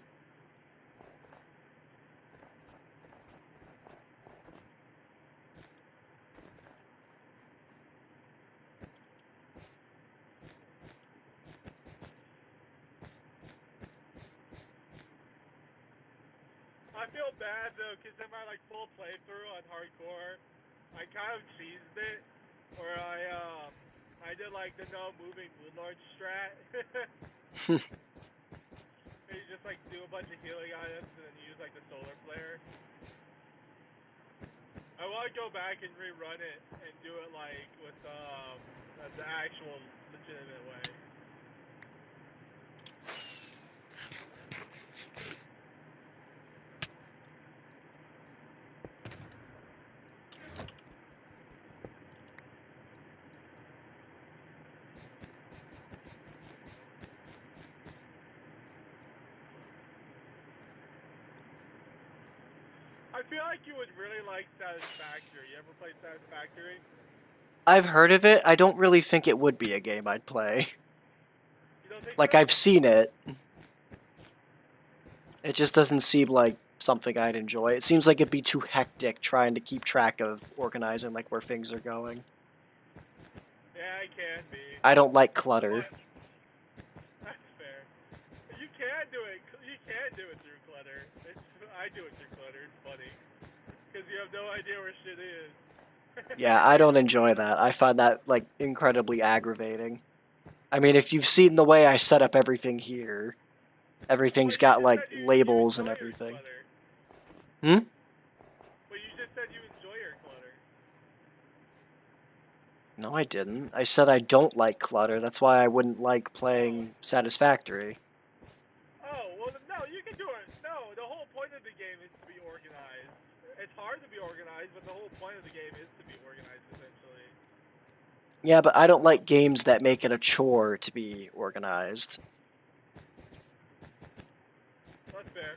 I feel bad though, cause in my like full playthrough on hardcore, I kind of cheesed it, where I did like the no moving Moonlord strat. You just like do a bunch of healing items and then use like the solar flare. I want to go back and rerun it and do it like with the actual legitimate way. I feel like you would really like Satisfactory. You ever played Satisfactory? I've heard of it. I don't really think it would be a game I'd play. You don't think Like, so? I've seen it. It just doesn't seem like something I'd enjoy. It seems like it'd be too hectic trying to keep track of organizing like where things are going. Yeah, it can be. I don't like clutter. But that's fair. You can do it. You can do it through clutter. I do it through clutter. It's funny because you have no idea where shit is. Yeah, I don't enjoy that. I find that, like, incredibly aggravating. I mean, if you've seen the way I set up everything here, everything's got, like, labels and everything. Hmm? But you just said you enjoy your clutter. No, I didn't. I said I don't like clutter. That's why I wouldn't like playing Satisfactory. Oh, well, no, you can do it. No, the whole point of the game is to be organized. It's hard to be organized, but the whole point of the game is to be organized, essentially. Yeah, but I don't like games that make it a chore to be organized. That's fair.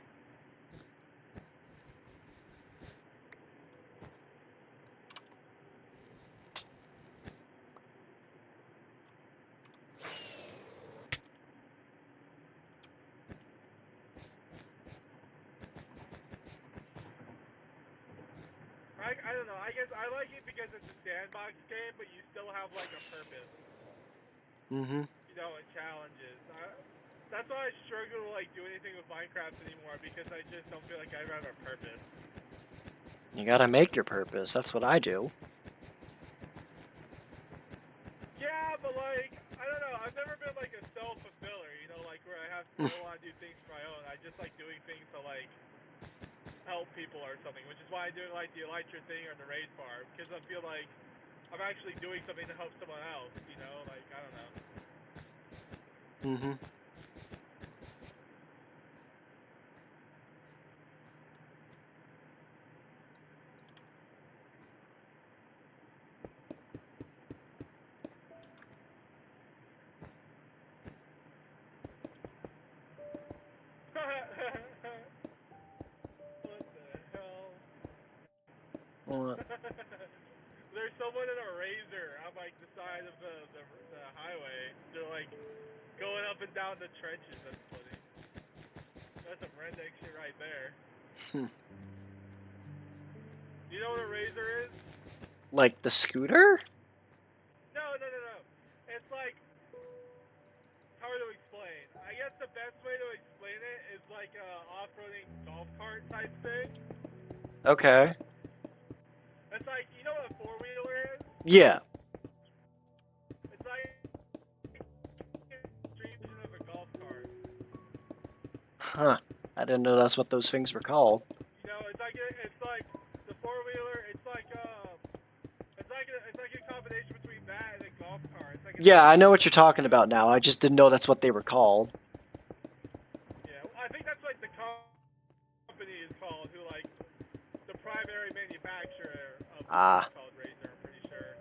I don't know. I guess I like it because it's a sandbox game, but you still have like a purpose. Mm-hmm. You know, and challenges. That's why I struggle to like do anything with Minecraft anymore because I just don't feel like I have a purpose. You gotta make your purpose. That's what I do. Yeah, but like I don't know. I've never been like a self-fulfiller. You know, like where I want to do things for my own. I just like doing things to like help people or something, which is why I do like the Elytra thing or the raid farm, because I feel like I'm actually doing something to help someone else, you know, like, I don't know. Mm-hmm. What the hell? What? There's someone in a razor on like the side of the highway. They're like going up and down the trenches. That's funny. That's some redneck shit right there. You know what a razor is? Like the scooter? No. It's like hard to explain. I guess the best way to explain it is like a off-roading golf cart type thing. Okay. It's like, you know what a four-wheeler is? Yeah. It's like a stream of a golf cart. Huh. I didn't know that's what those things were called. You know, it's like the four-wheeler. It's like a combination between that and a golf cart. It's like Yeah, I know what you're talking about now. I just didn't know that's what they were called. Yeah, I think that's like the company is called, who like the primary manufacturer of Ah. it's called Razor. I'm pretty sure.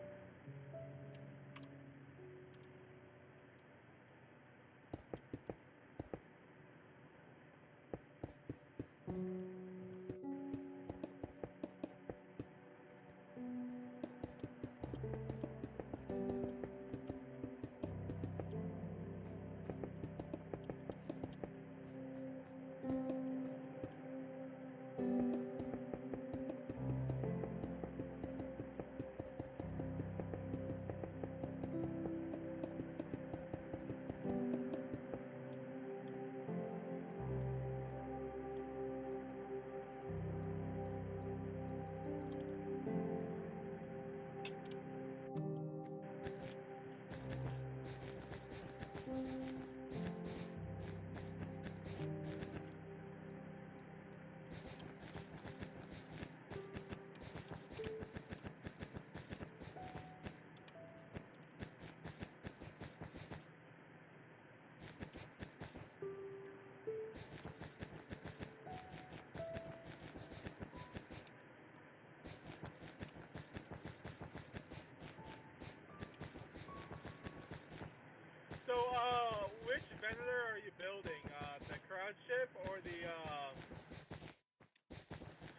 flagship or the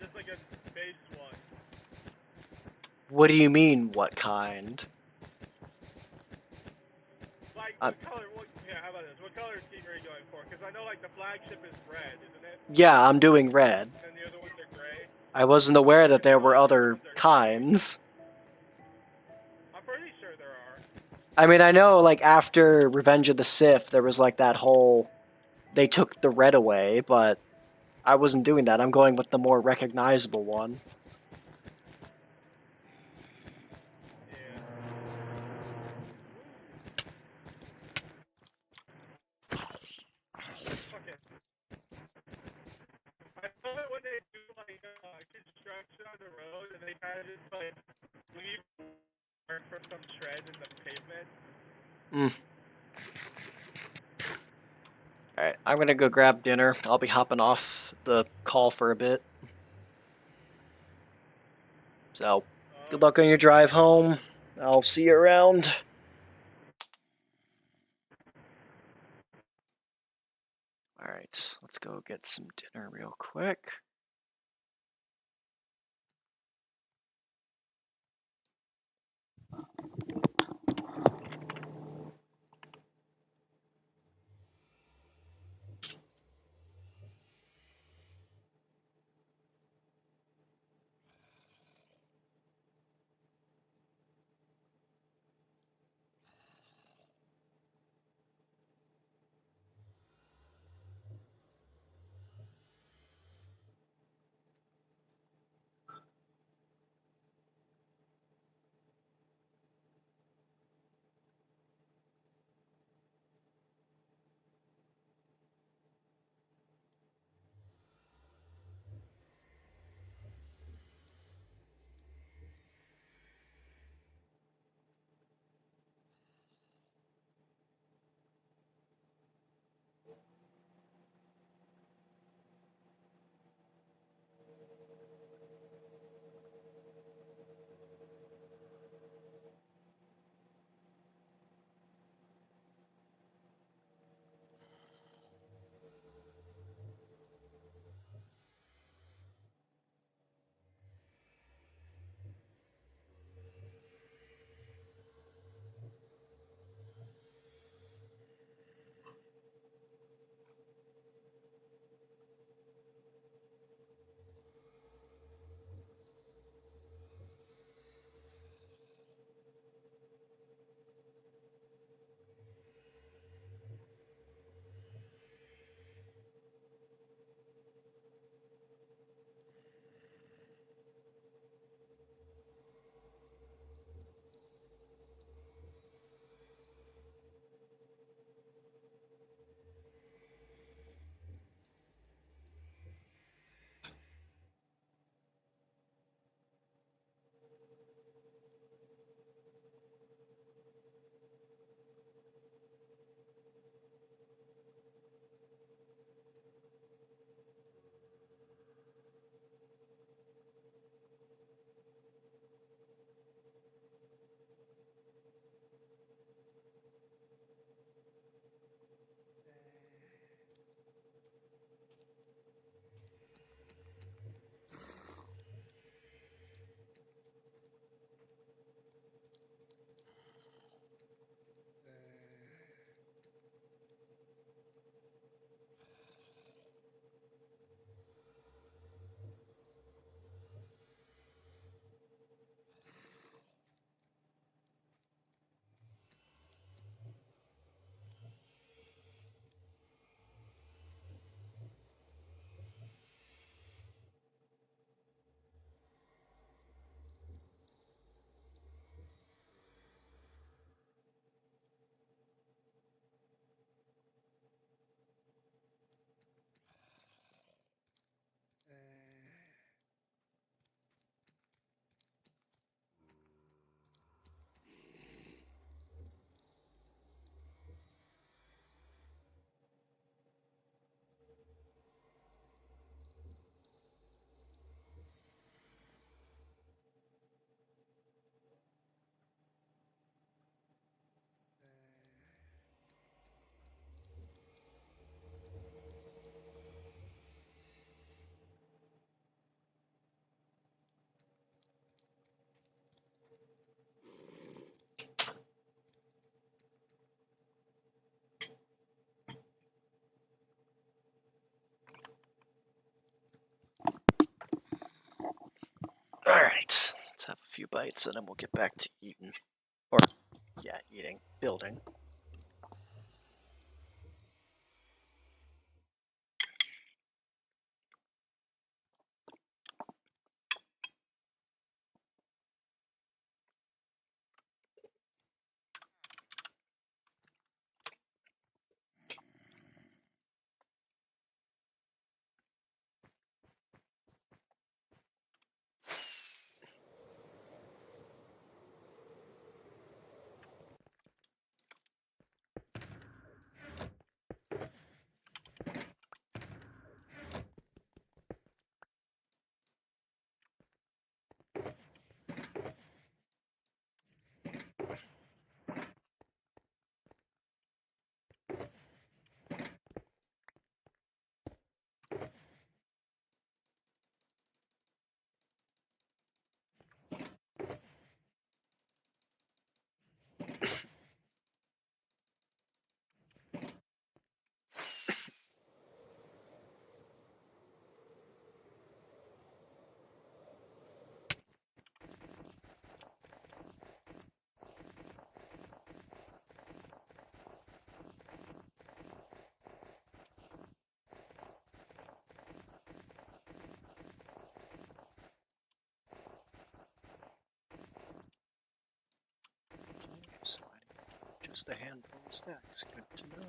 just like a base one? What do you mean, what kind? Like what color? How about this? What color scheme are you going for? Because I know like the flagship is red, isn't it? Yeah, I'm doing red. And the other ones are gray. I wasn't aware that there were other kinds. I'm pretty sure there are. I mean, I know, like, after Revenge of the Sith, there was, like, that whole... They took the red away, but I wasn't doing that. I'm going with the more recognizable one. Yeah. Okay. I know that when they do like construction on the road and they kind of just like leave mark for some tread in the pavement. Alright, I'm gonna go grab dinner. I'll be hopping off the call for a bit. So, good luck on your drive home. I'll see you around. Alright, let's go get some dinner real quick. few bites and then we'll get back to eating. Or, yeah, eating, building. So just a handful of stacks. Good to know.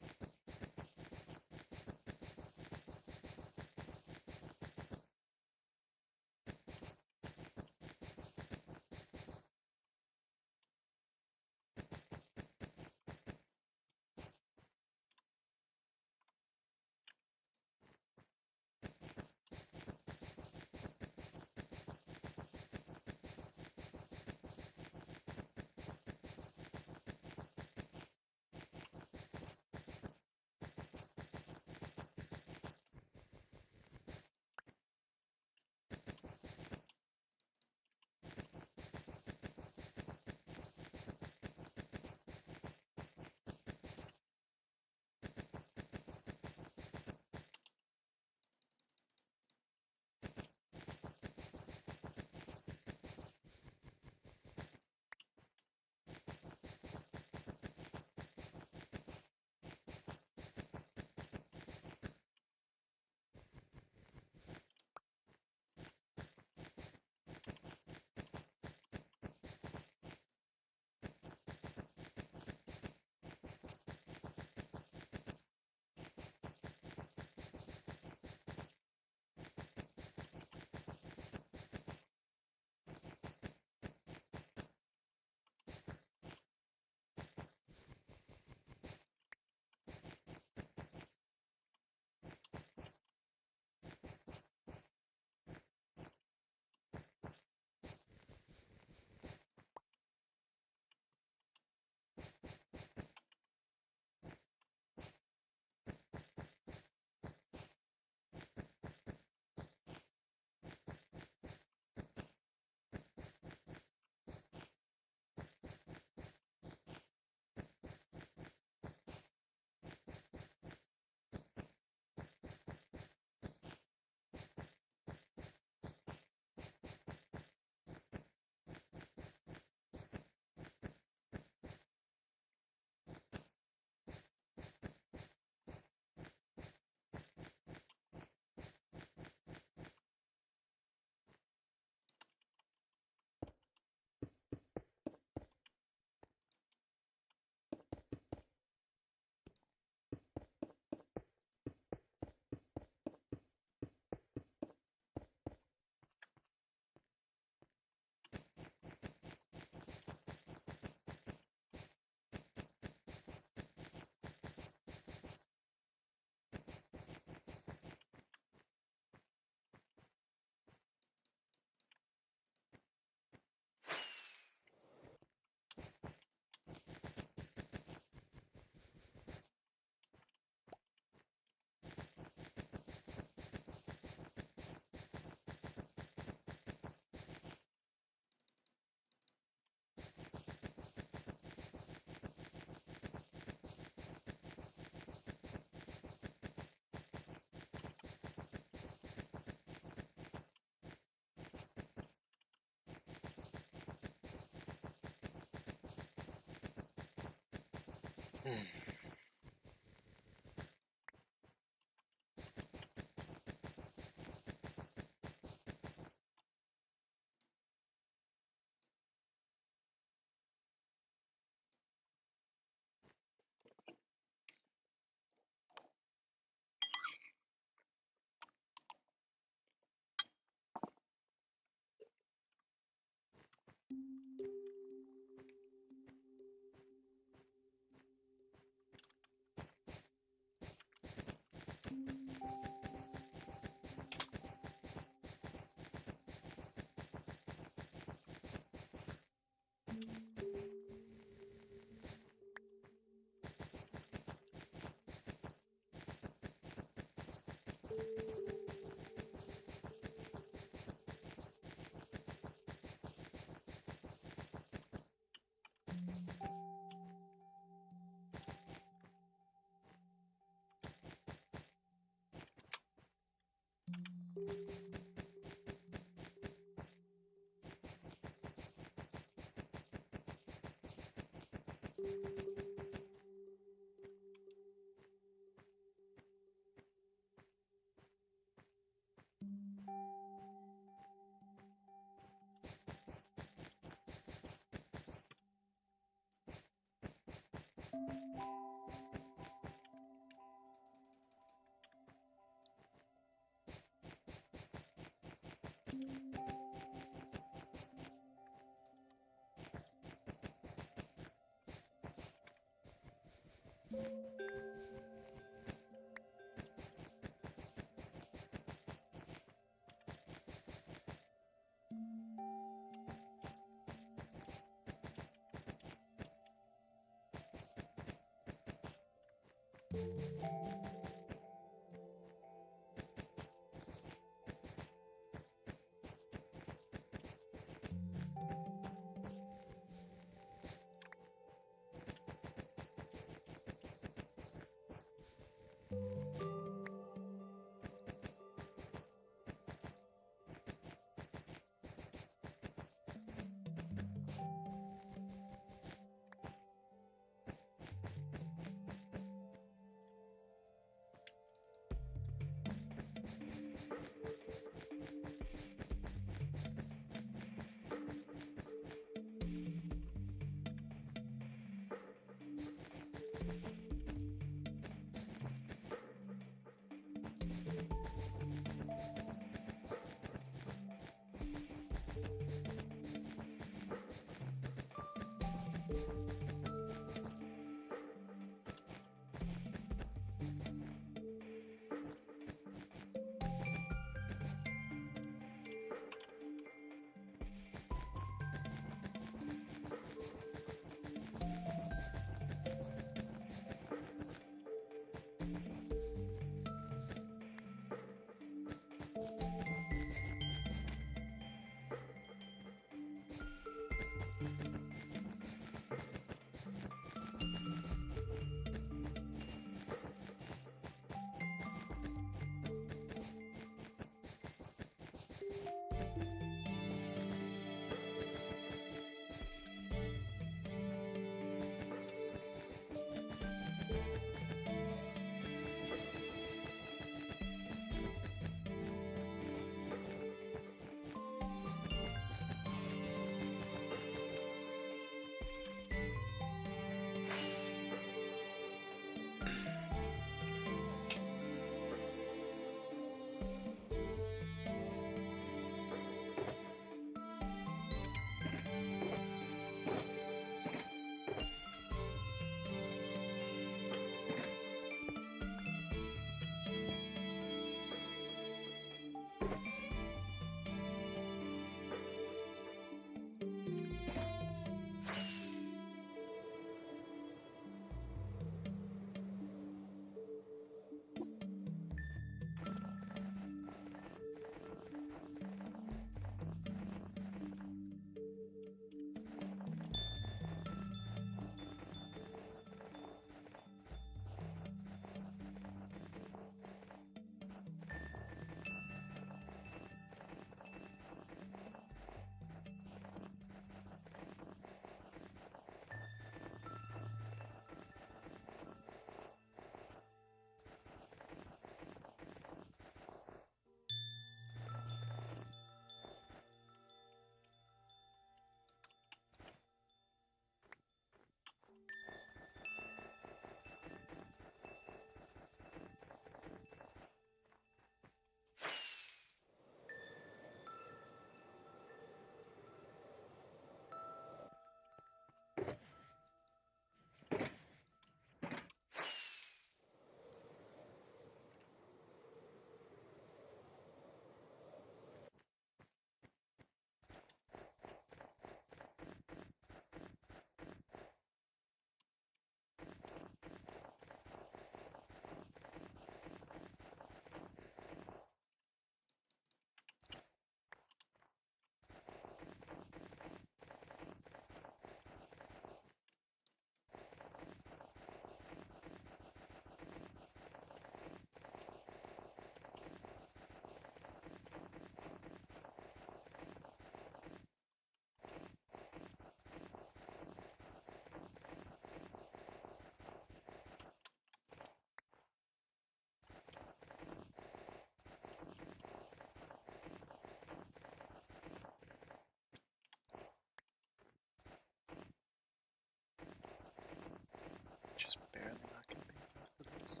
just barely not gonna be enough for this.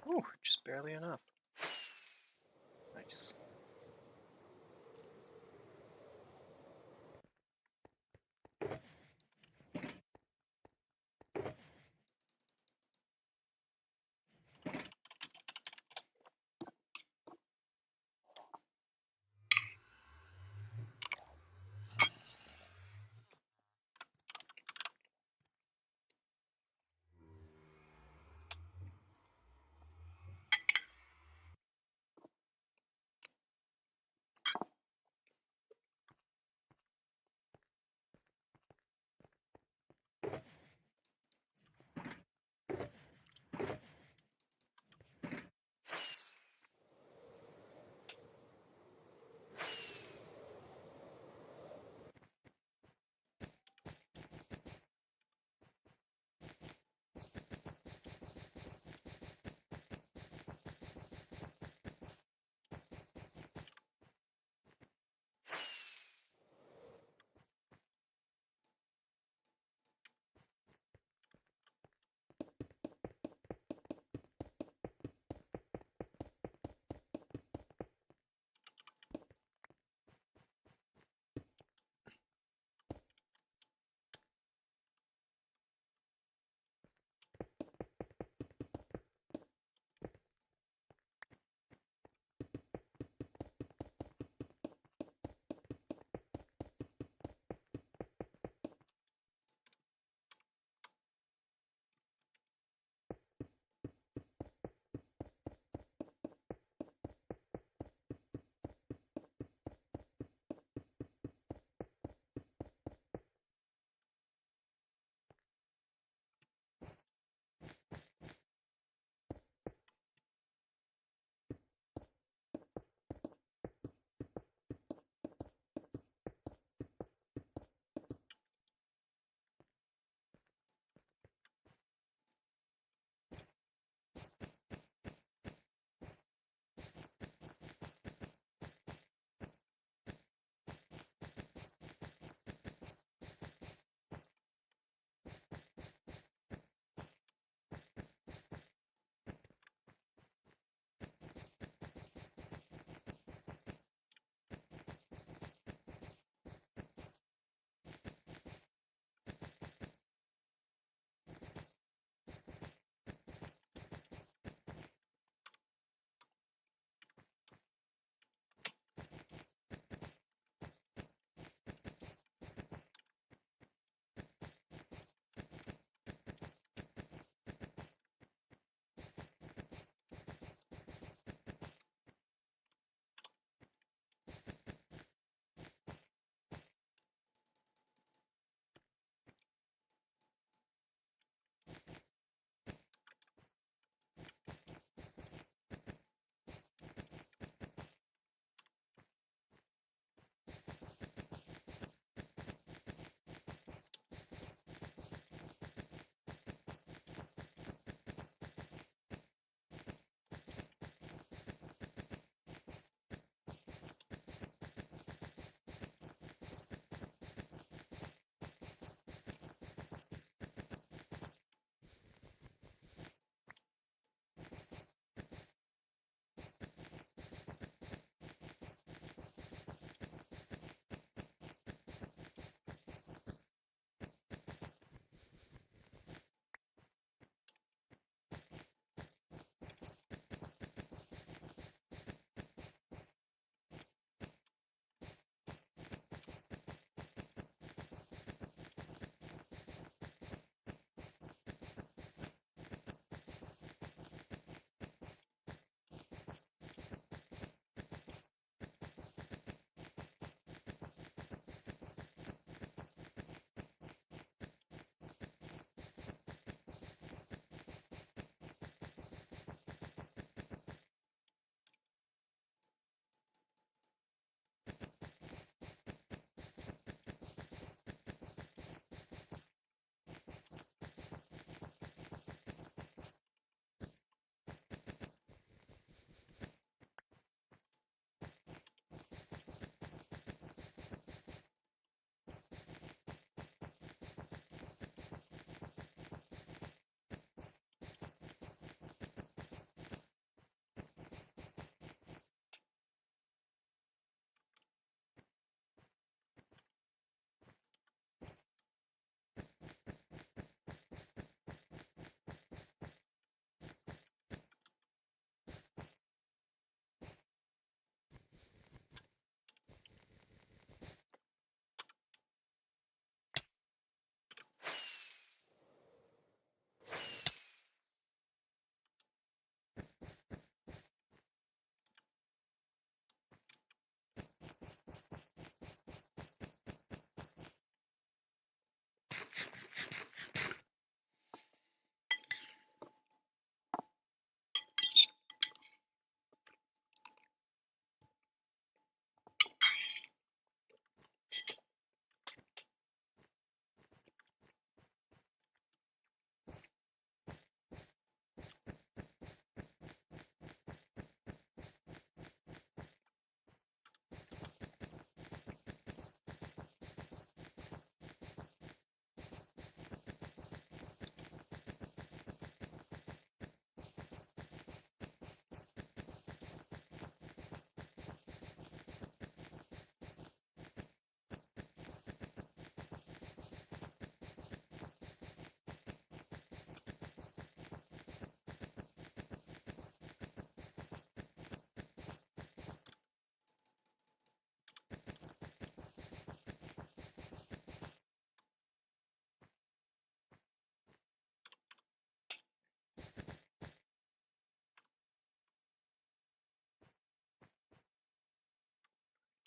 Ooh, just barely enough. Nice.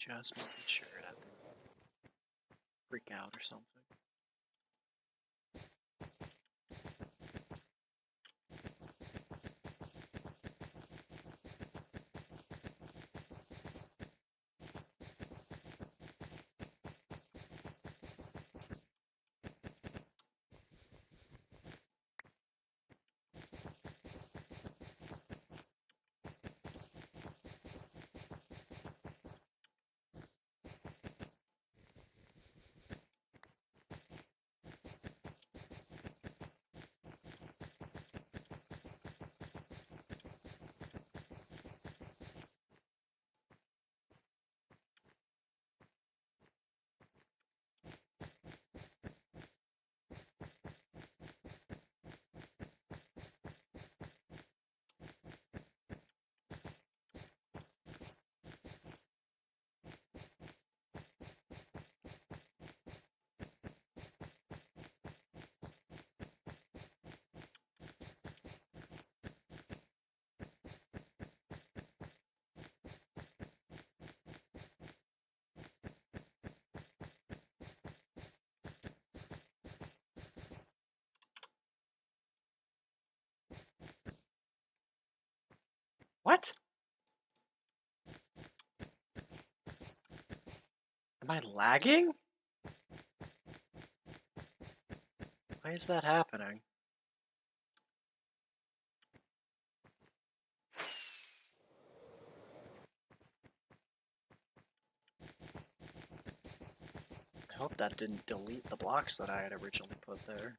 Just making sure that didn't freak out or something. What? Am I lagging? Why is that happening? I hope that didn't delete the blocks that I had originally put there.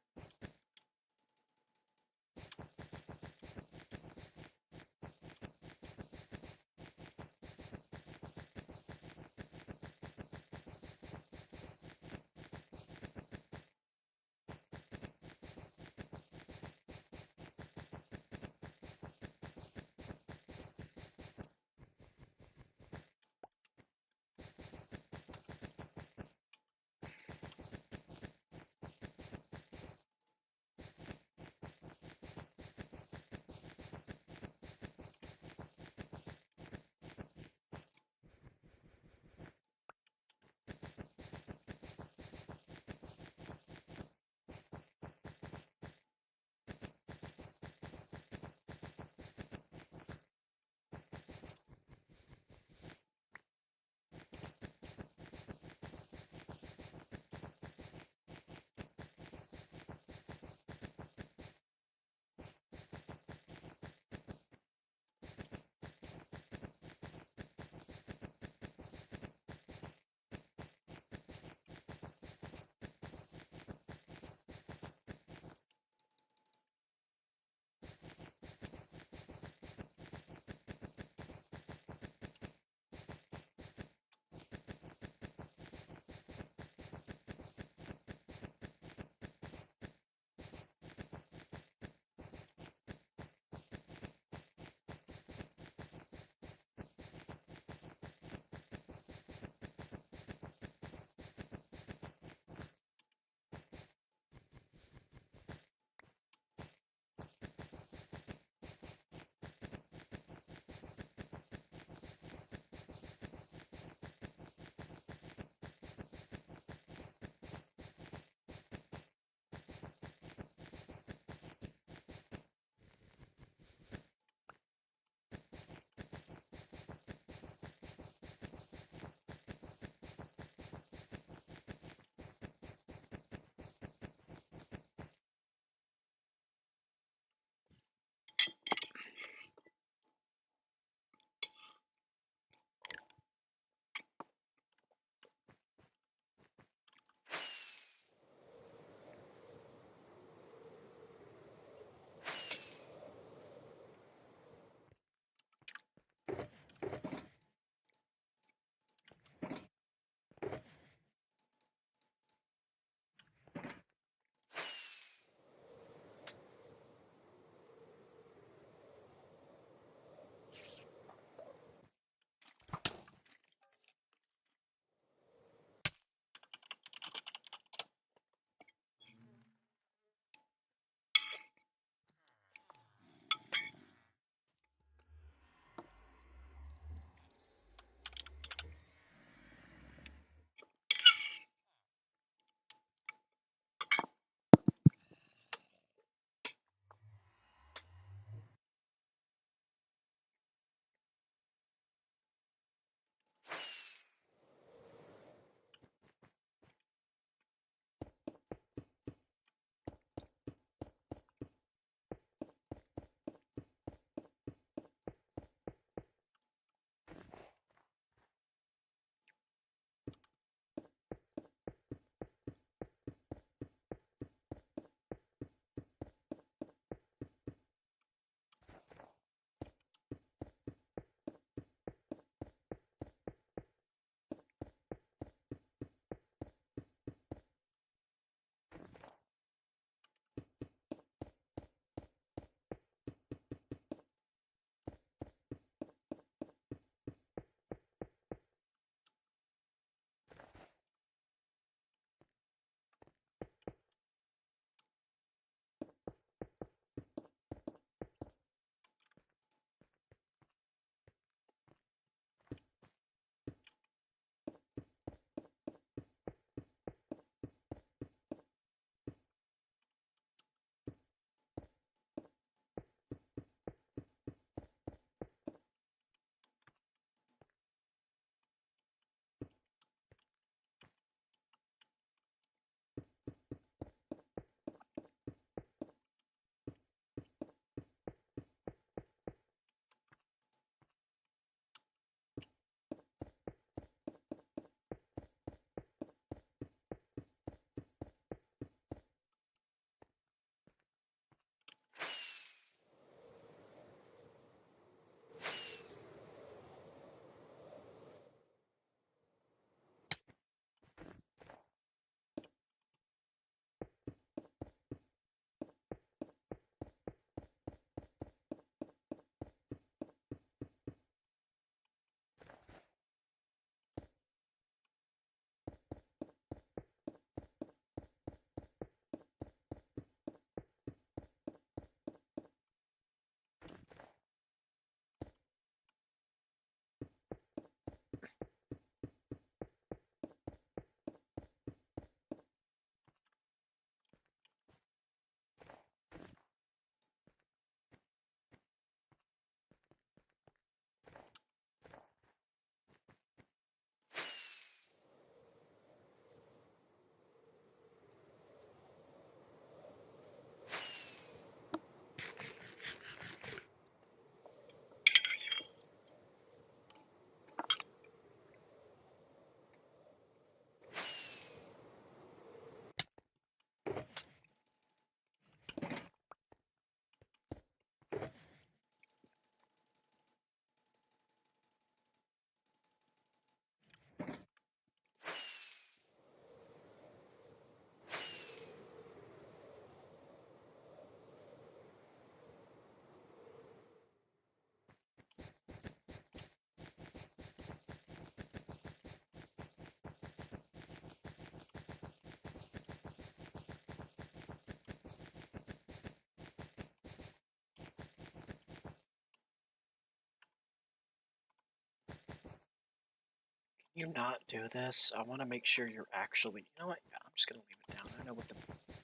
You not do this? I want to make sure you're actually. You know what? Yeah, I'm just gonna leave it down. I know what the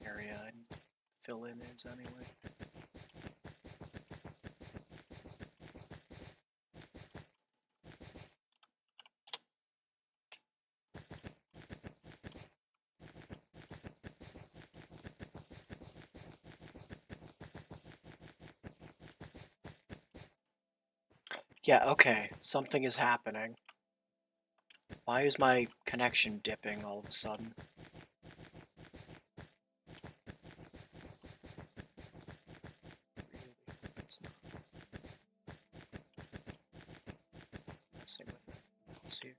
area I need to fill in is anyway. Yeah, okay. Something is happening. Why is my connection dipping all of a sudden? Really hope it's not messing with it. I'll see.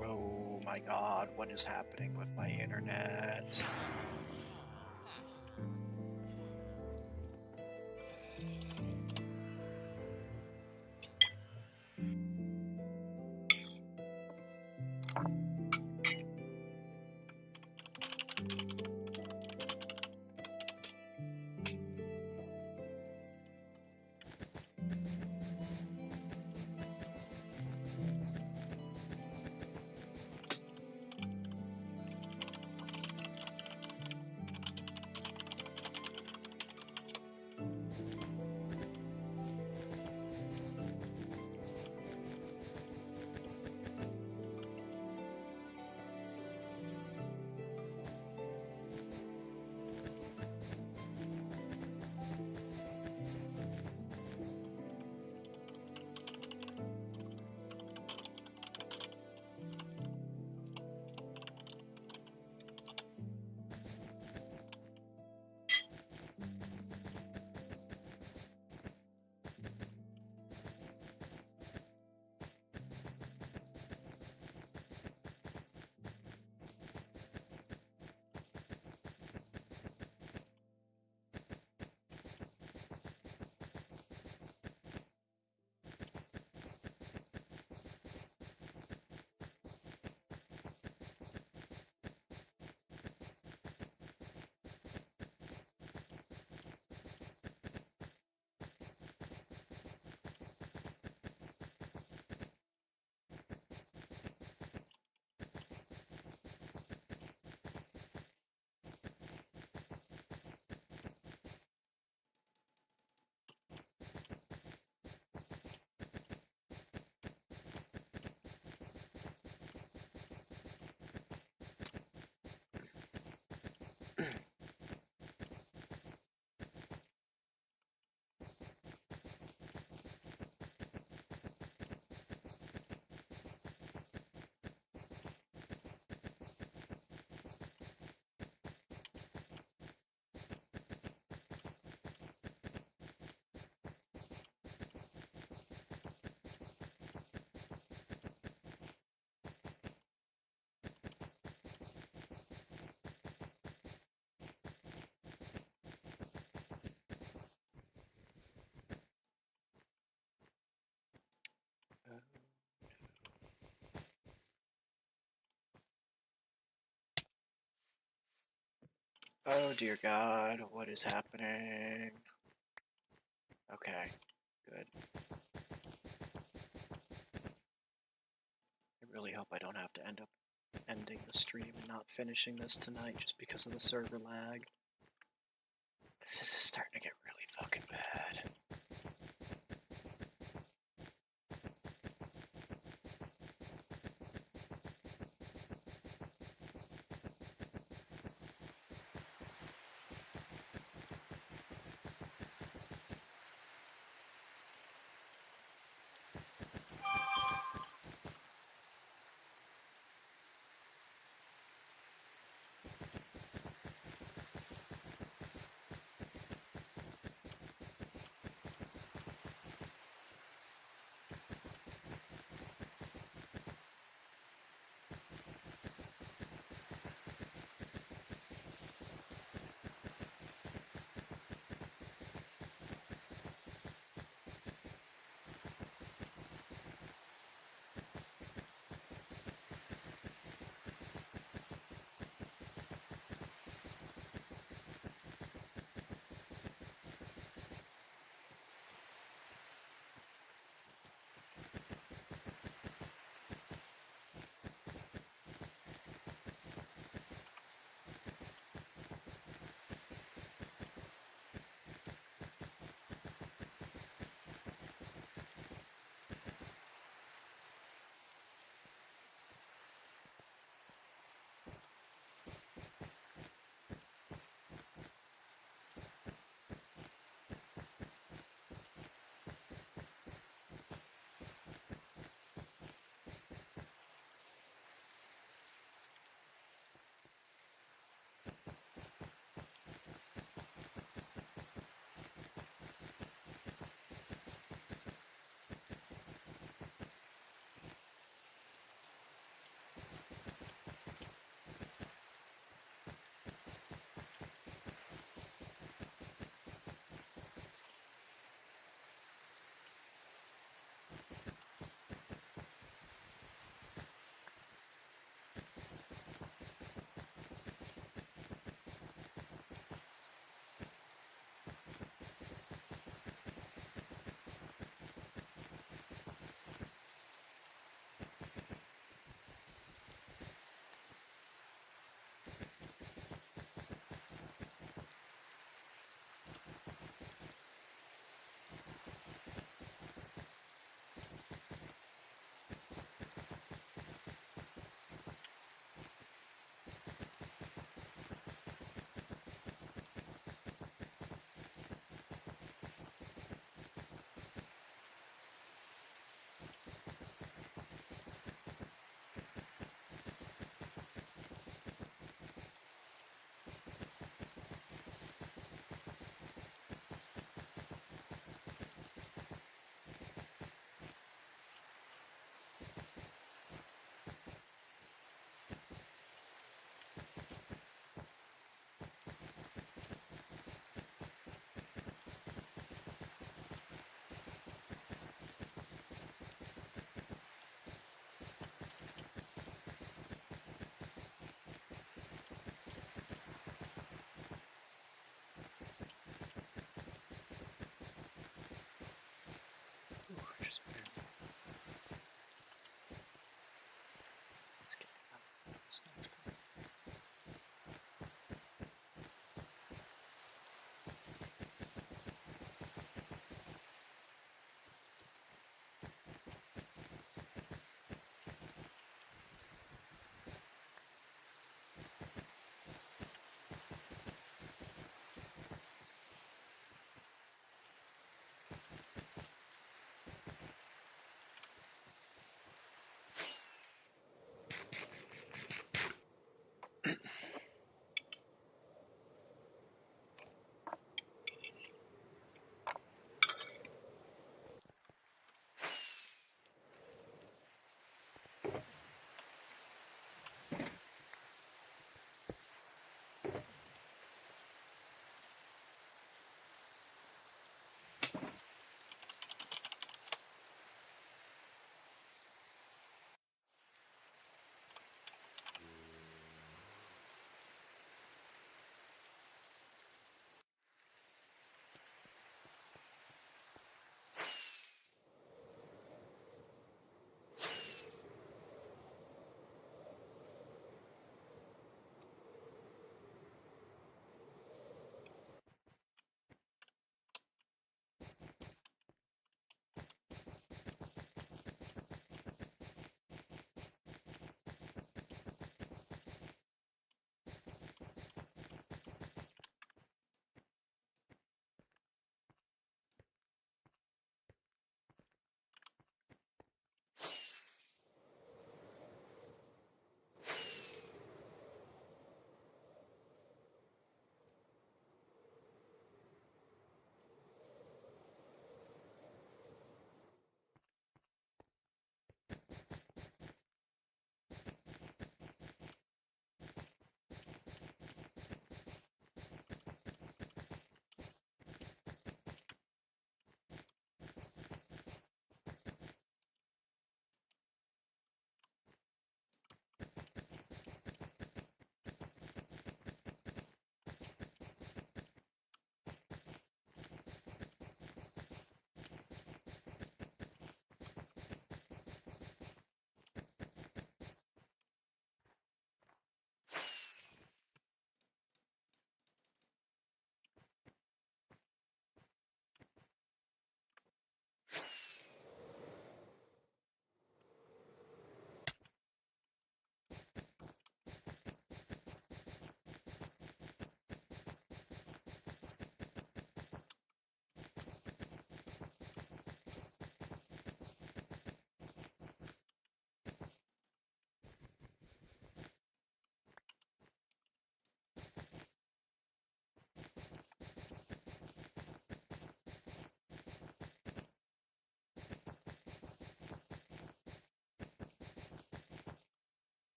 Oh my god, what is happening with my internet? Oh dear god, what is happening? Okay, good. I really hope I don't have to end up ending the stream and not finishing this tonight just because of the server lag. This is starting to get really fucking bad.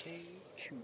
K2.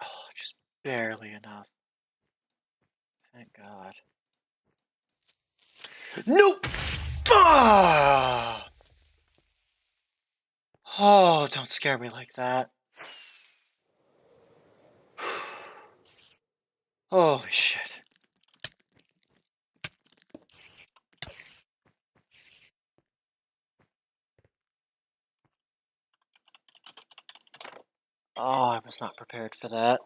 Oh, just barely enough. Thank God. Nope! Ah! Oh, don't scare me like that. Holy shit. Oh, I was not prepared for that.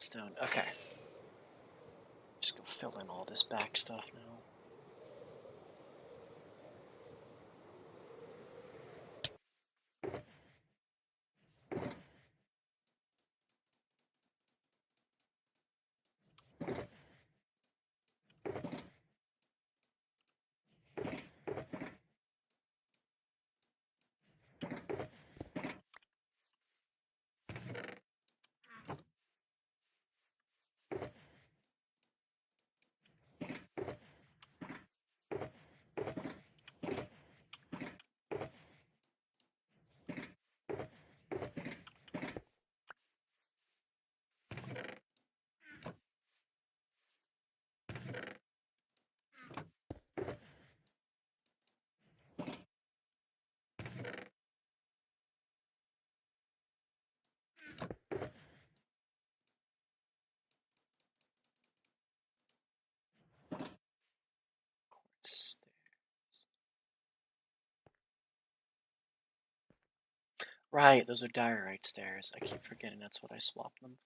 sandstone. Okay. Just go fill in all this back stuff now. Right, those are diorite stairs. I keep forgetting that's what I swapped them.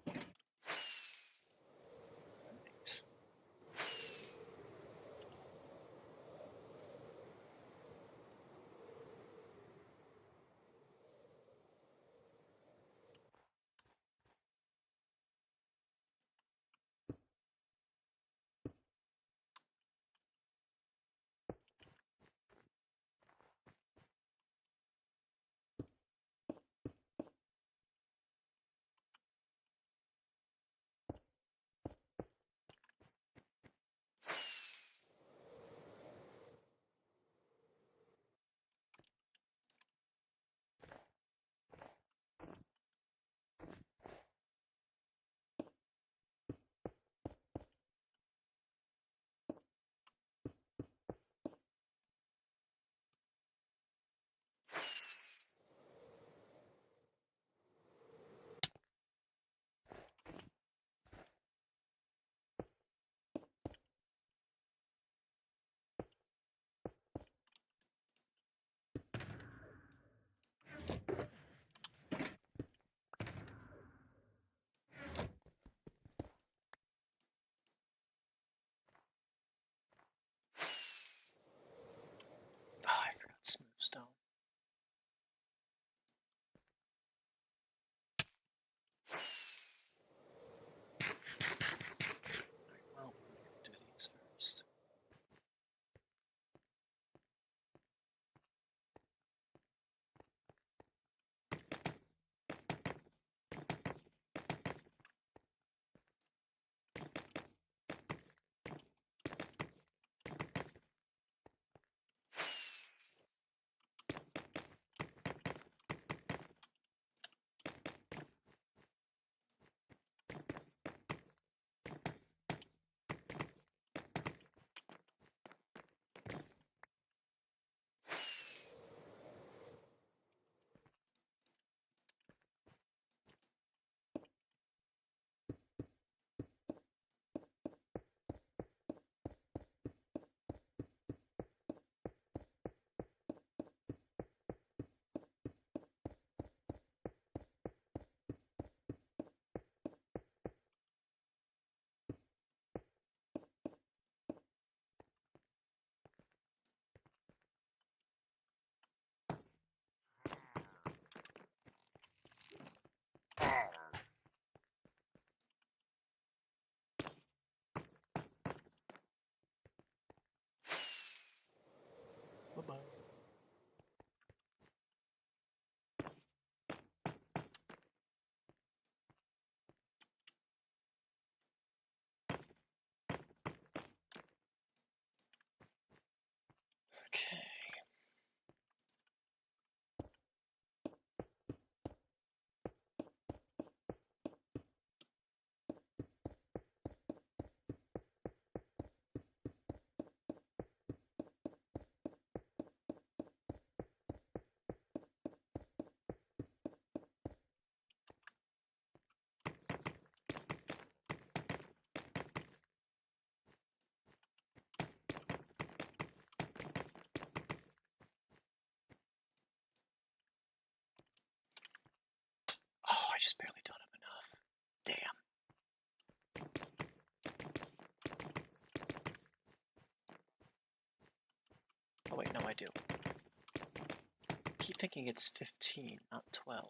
Right. Oh, I forgot smooth stone. Alright, well, I'm gonna do these first. Bye-bye. Okay. Oh, I just barely done it. I do. I keep thinking it's 15, not 12.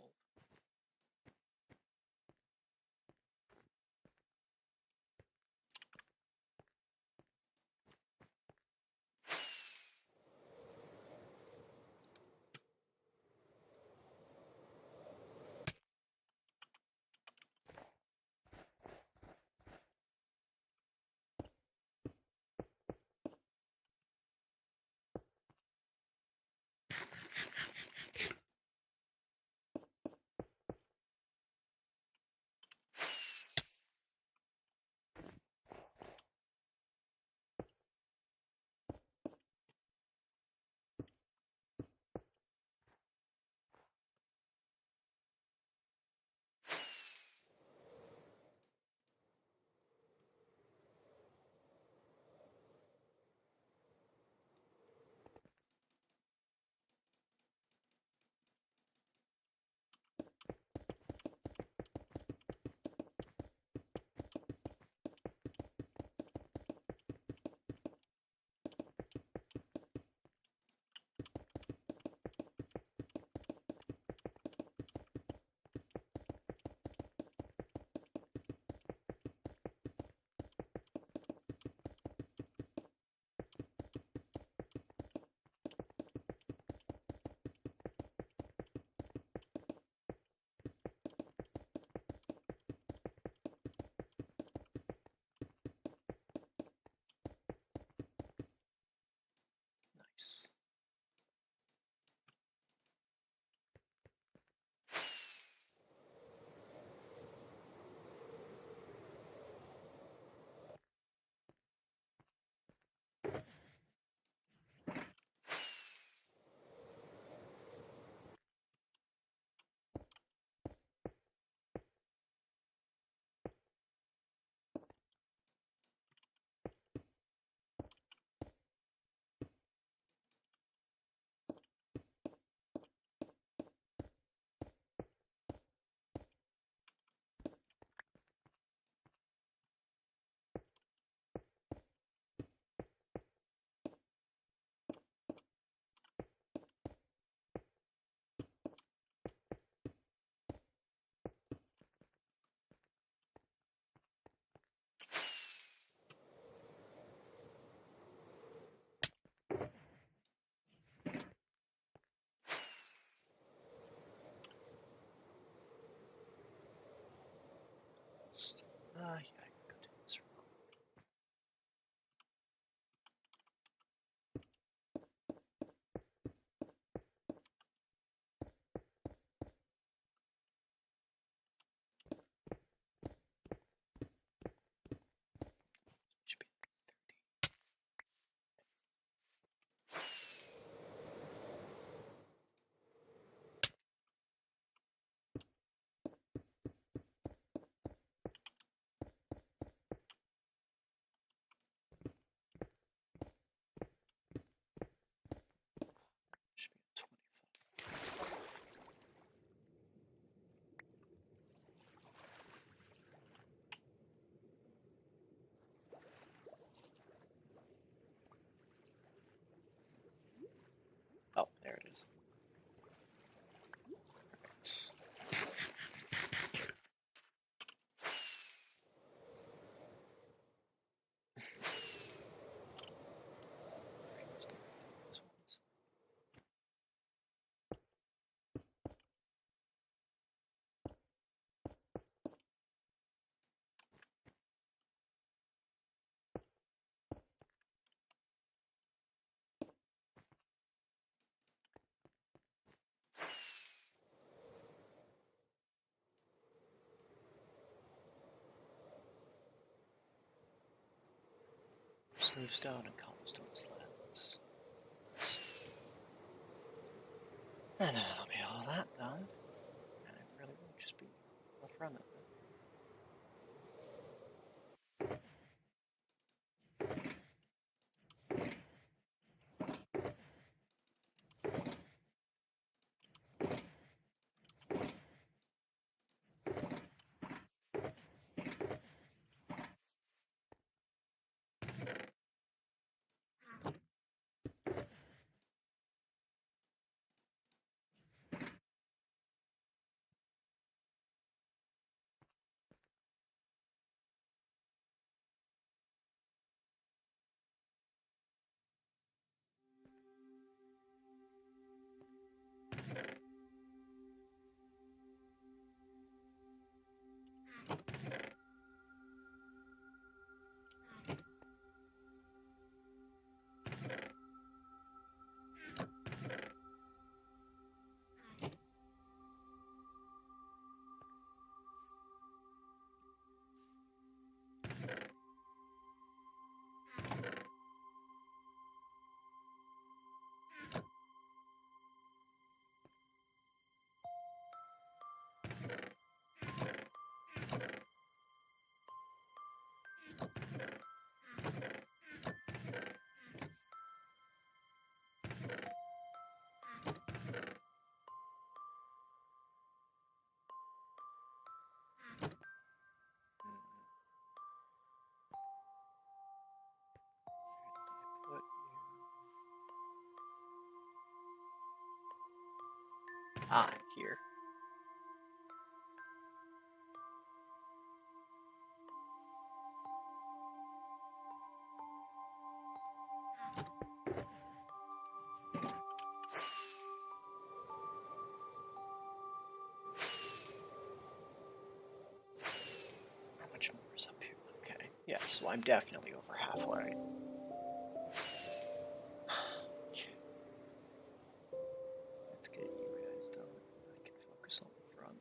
Nice. Yeah, I can go do this real quick. Should be 30. Should be at 25. Oh, there it is. Perfect. Let's do these ones. Smooth stone and cobblestone slabs. And that'll be all that done. And it really will just be a from it. here. How much more is up here? Okay, yeah, so I'm definitely over halfway. Okay. Let's get you guys done. I can focus on the front.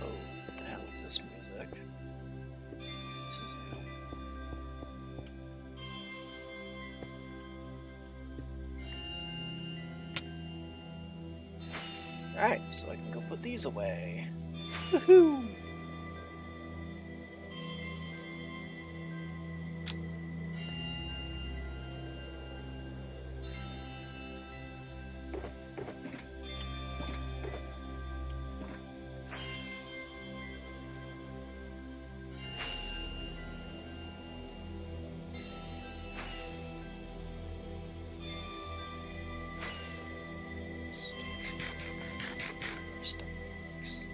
Oh, what the hell is this music? This is new. Alright, so I can go put these away. Woohoo! Stocks.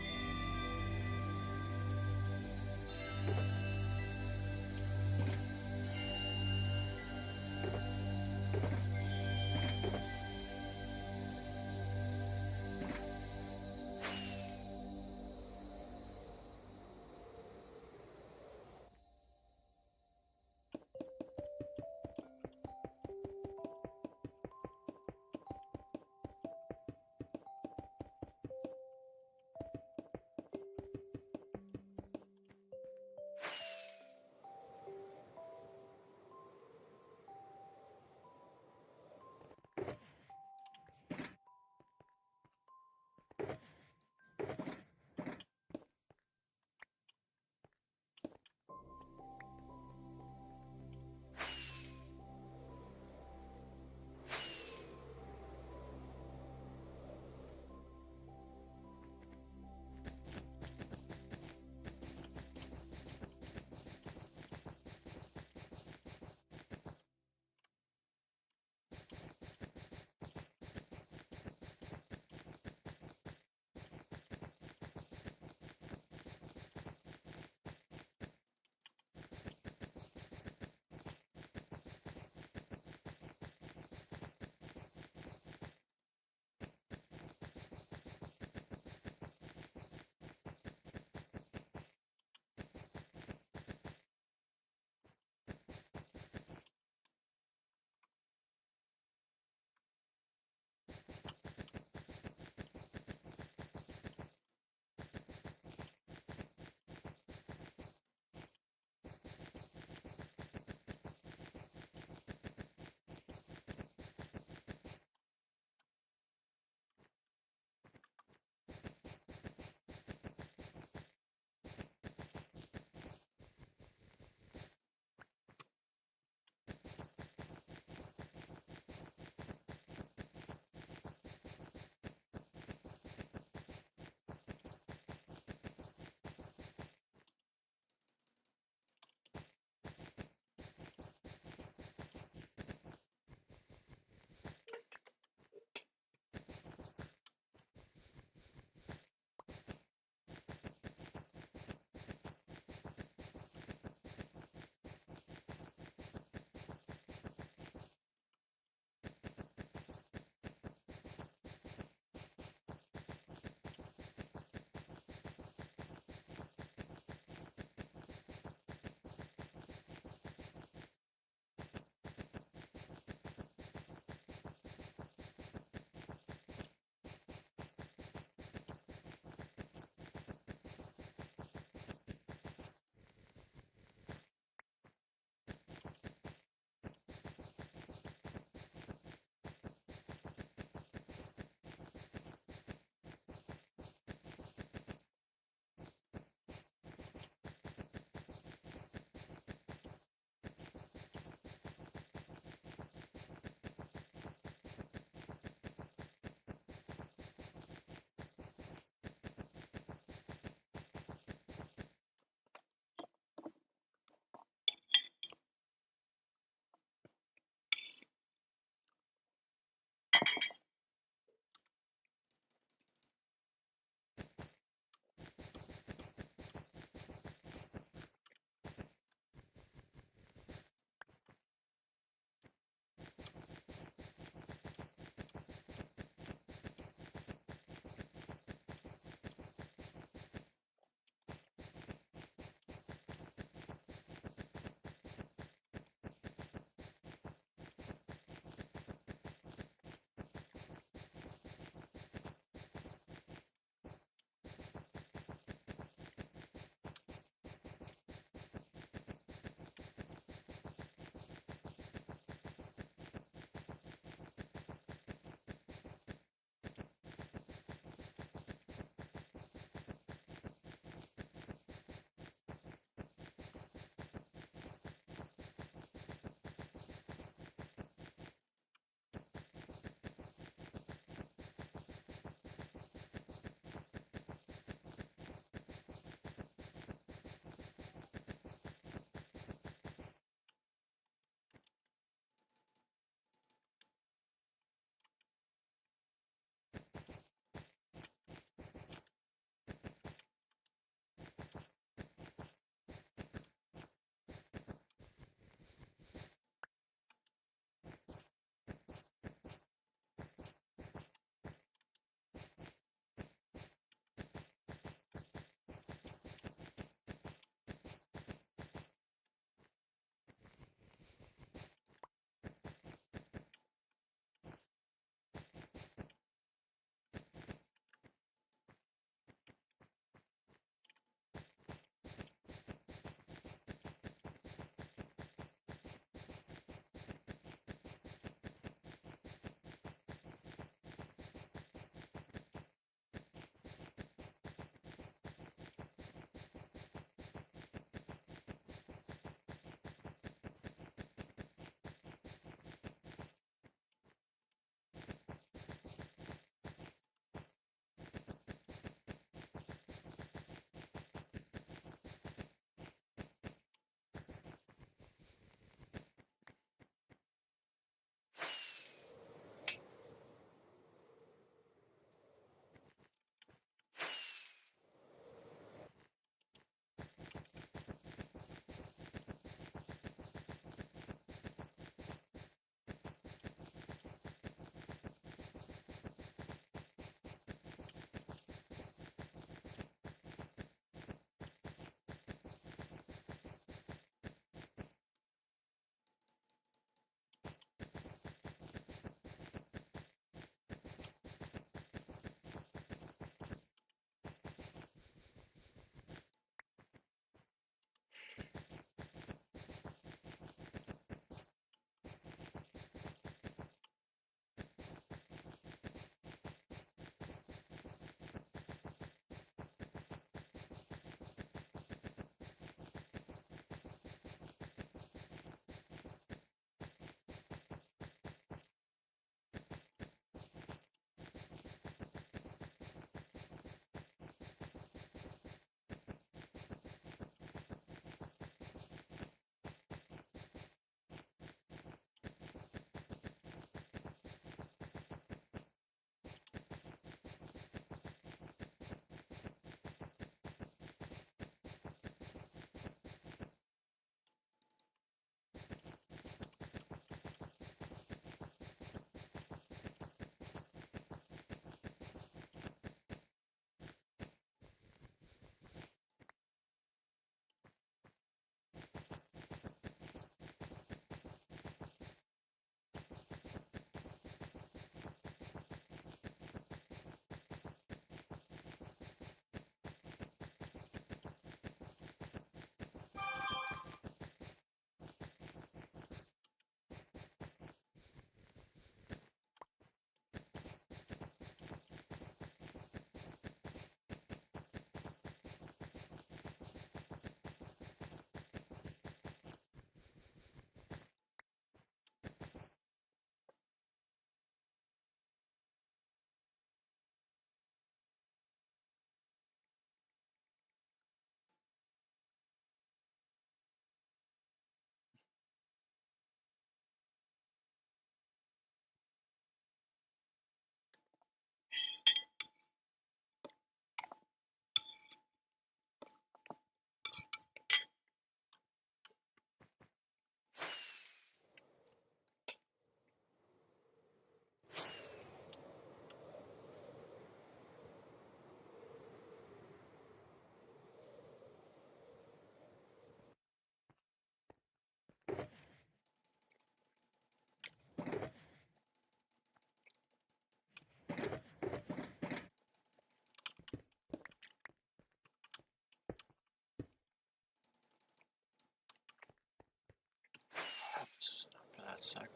that segment.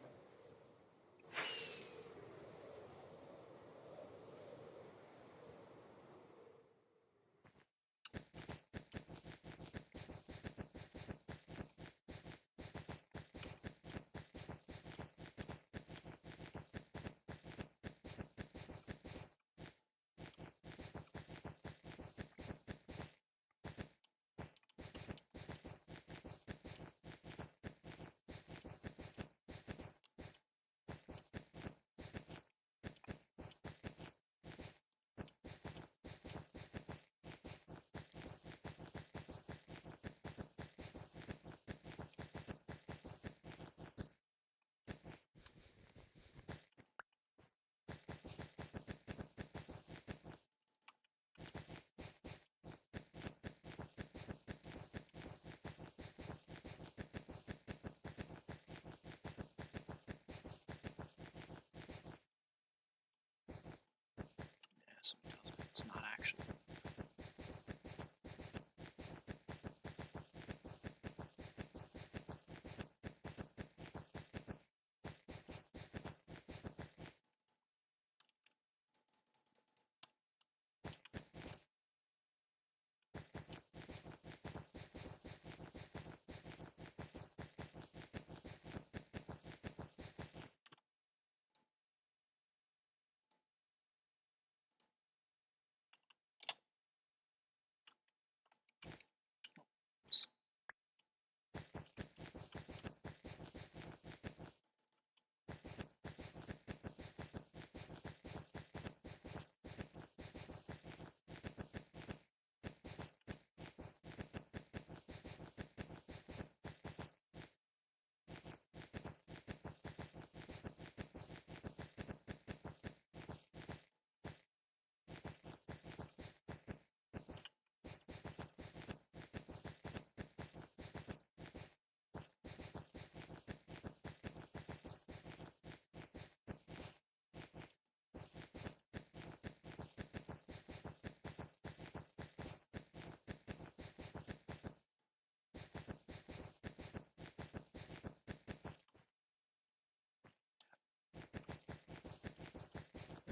Yeah, somebody tells me it's not action.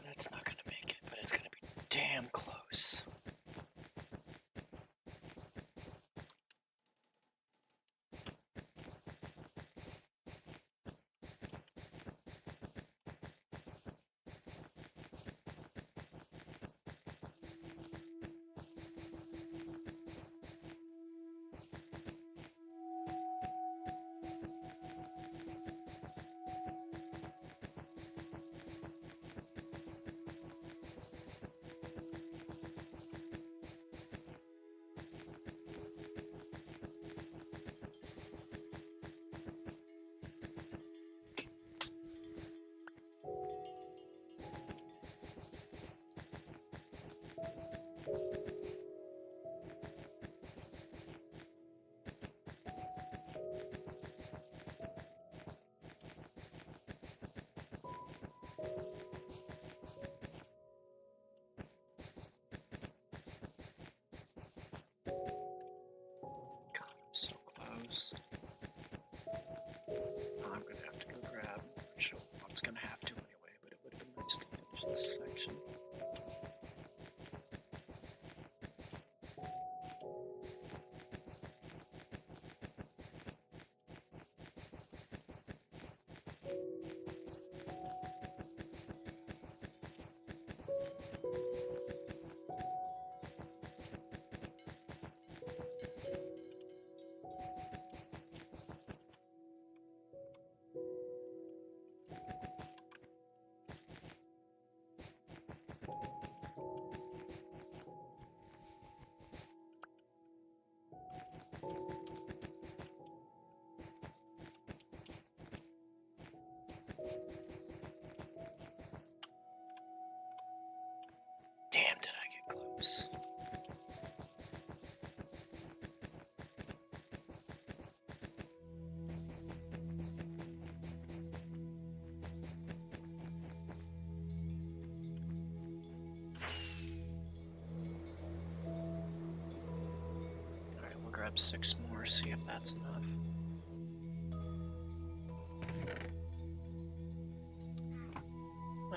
That's not gonna make it, but it's gonna be damn close. God, I'm so close. I'm gonna have to go grab. Sure, I was gonna have to anyway, but it would have been nice to finish this section. Damn, did I get close? Alright, we'll grab 6 more, see if that's enough.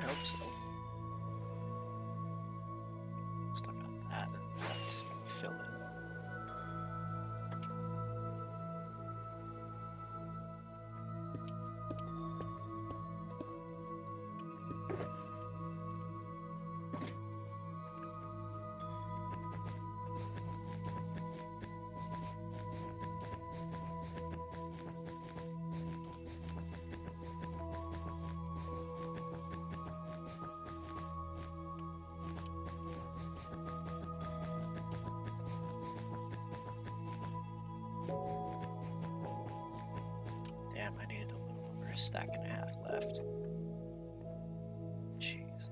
I hope so. Stuck on that and let's fill in. Damn, I needed a little over a stack and a half left. Jeez.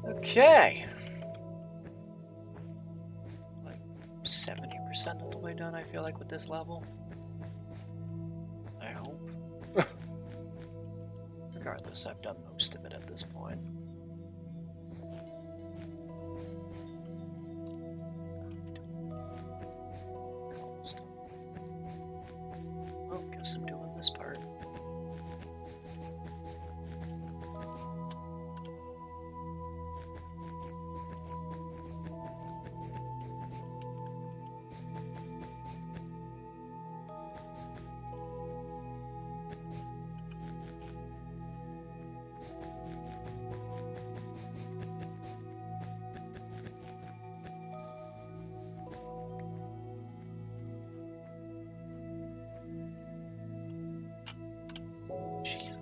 Okay. Like 70% of the way done, I feel like, with this level. I hope. Regardless, I've done most of it at this point. Well, guess I'm doing this part. Jesus.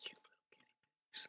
Cute little guinea pigs.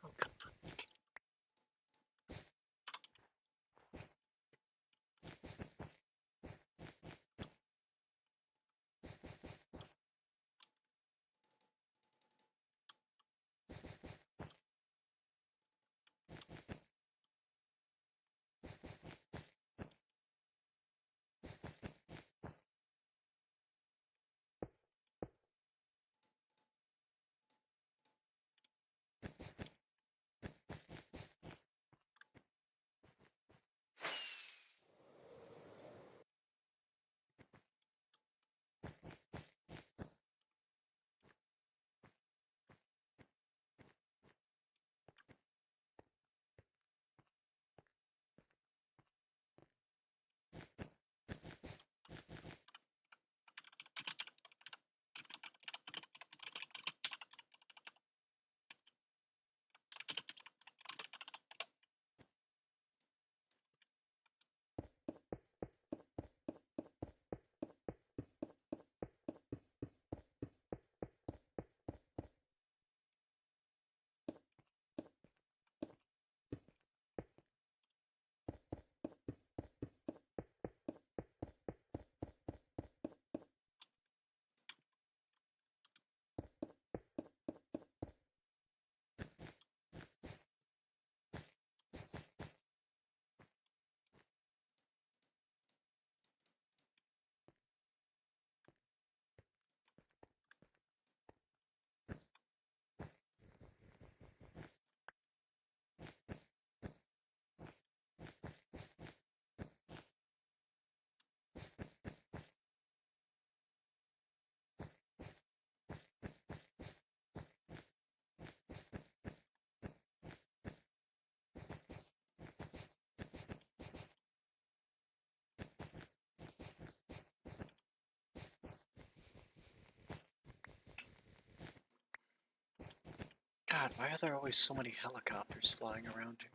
Oh, come on. God, why are there always so many helicopters flying around here?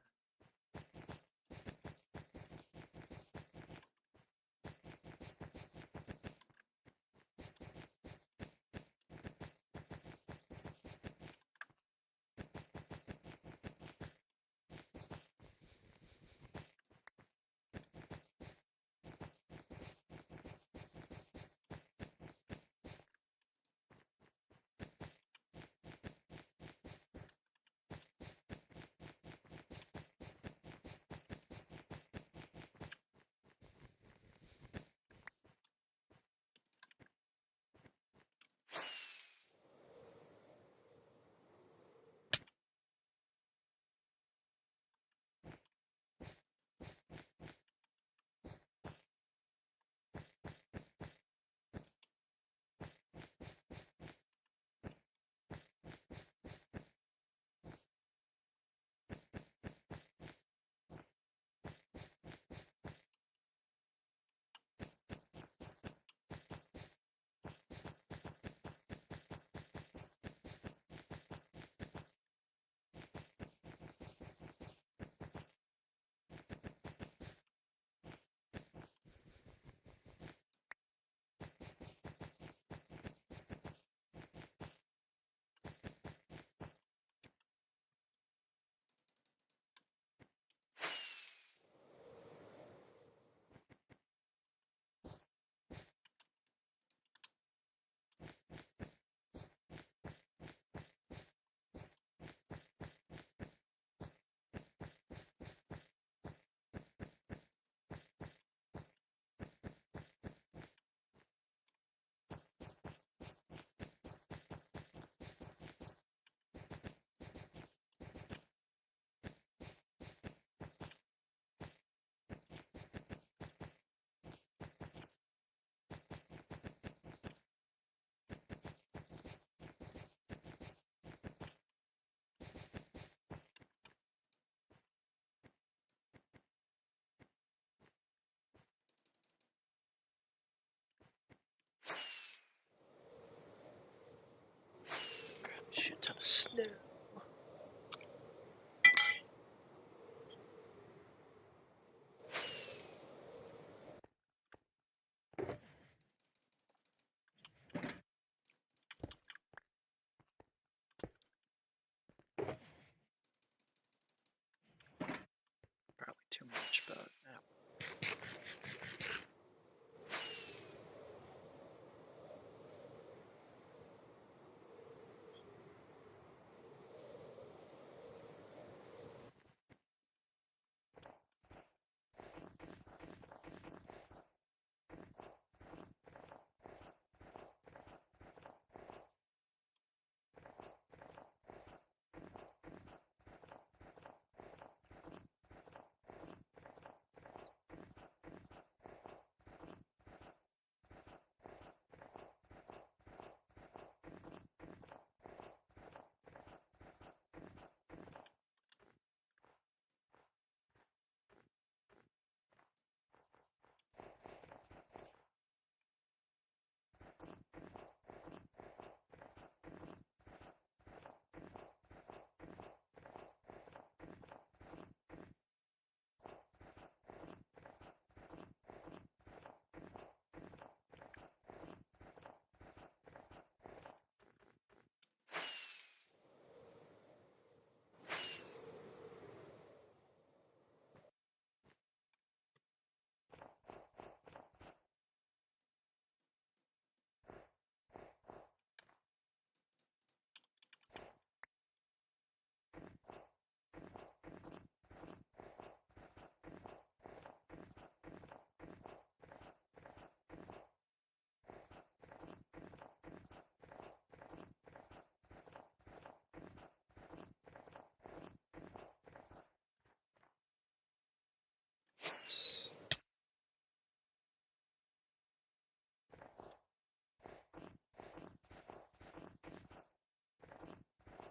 much, but yeah.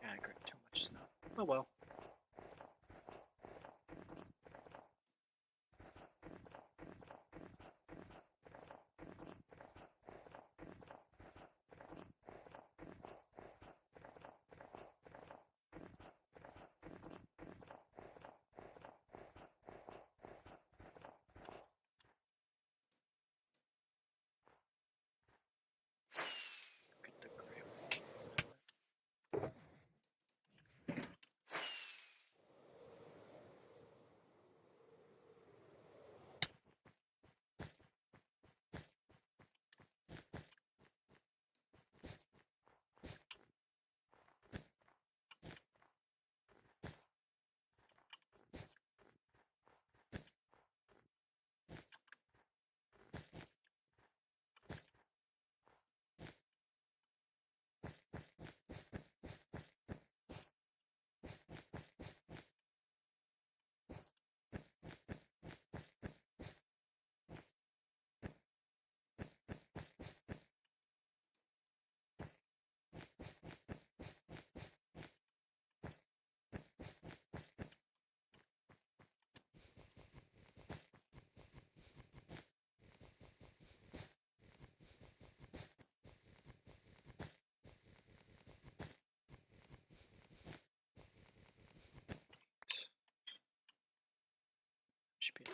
Yeah, I grabbed too much snow. Oh well. Get the gray. Should be.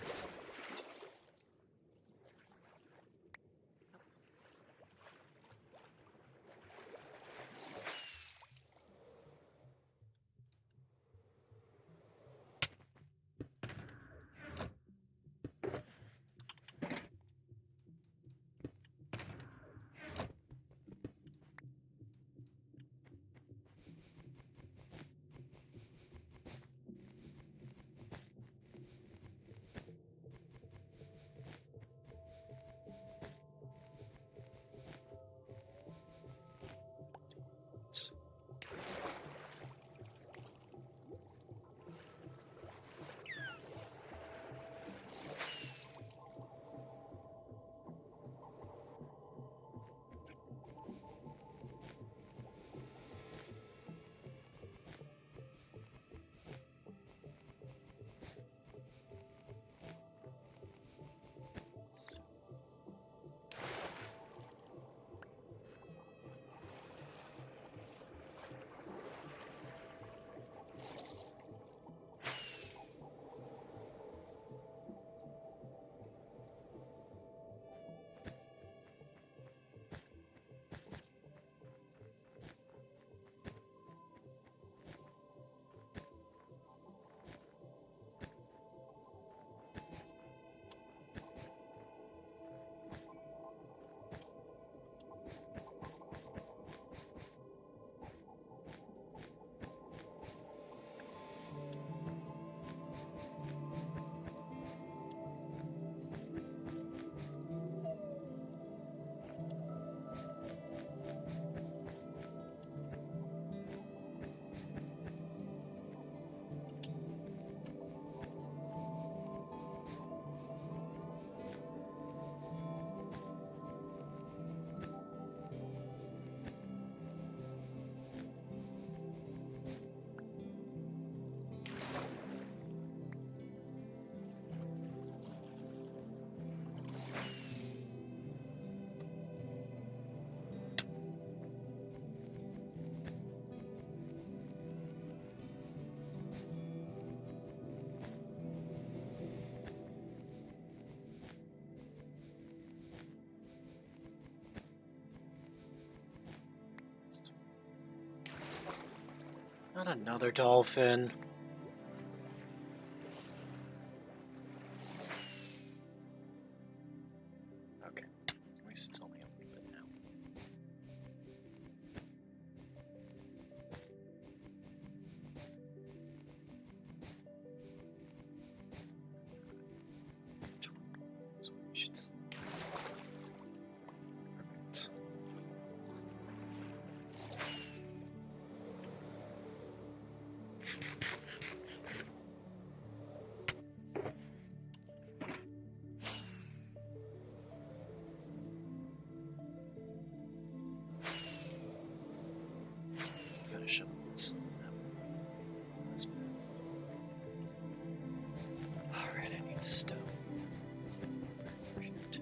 Not another dolphin. Okay, at least it's only a little bit now. So we should see. Perfect. Finish up this. Alright, I need stone. Perfect.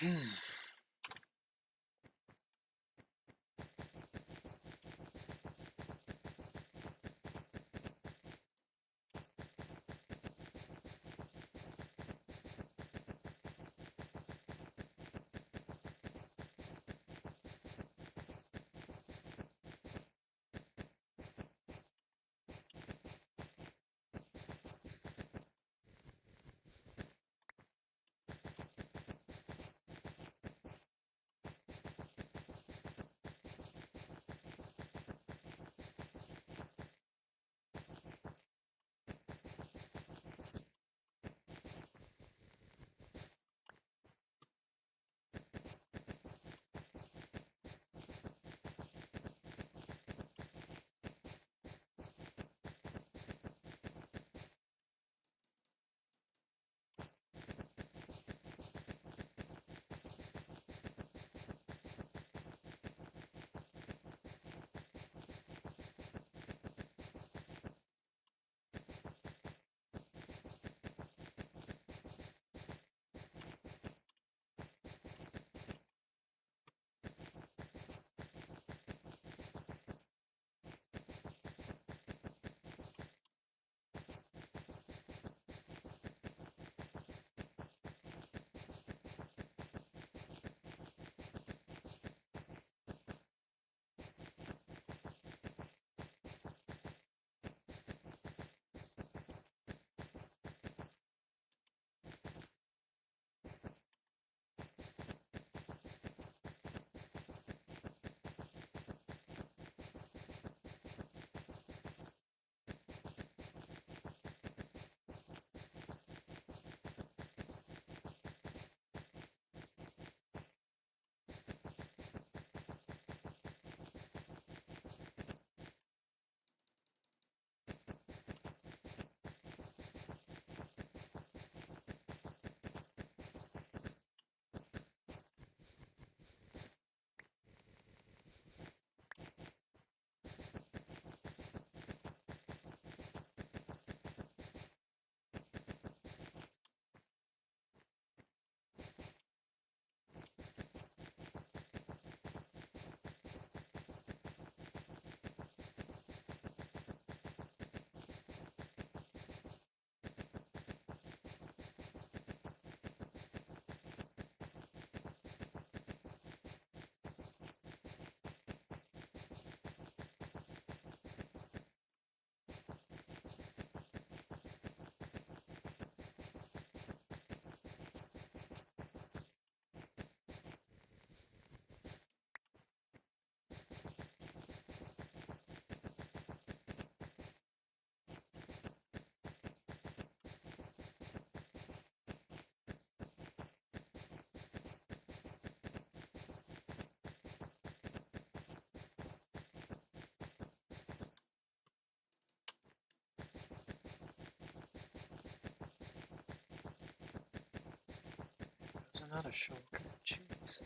There's another shulker. Jeez.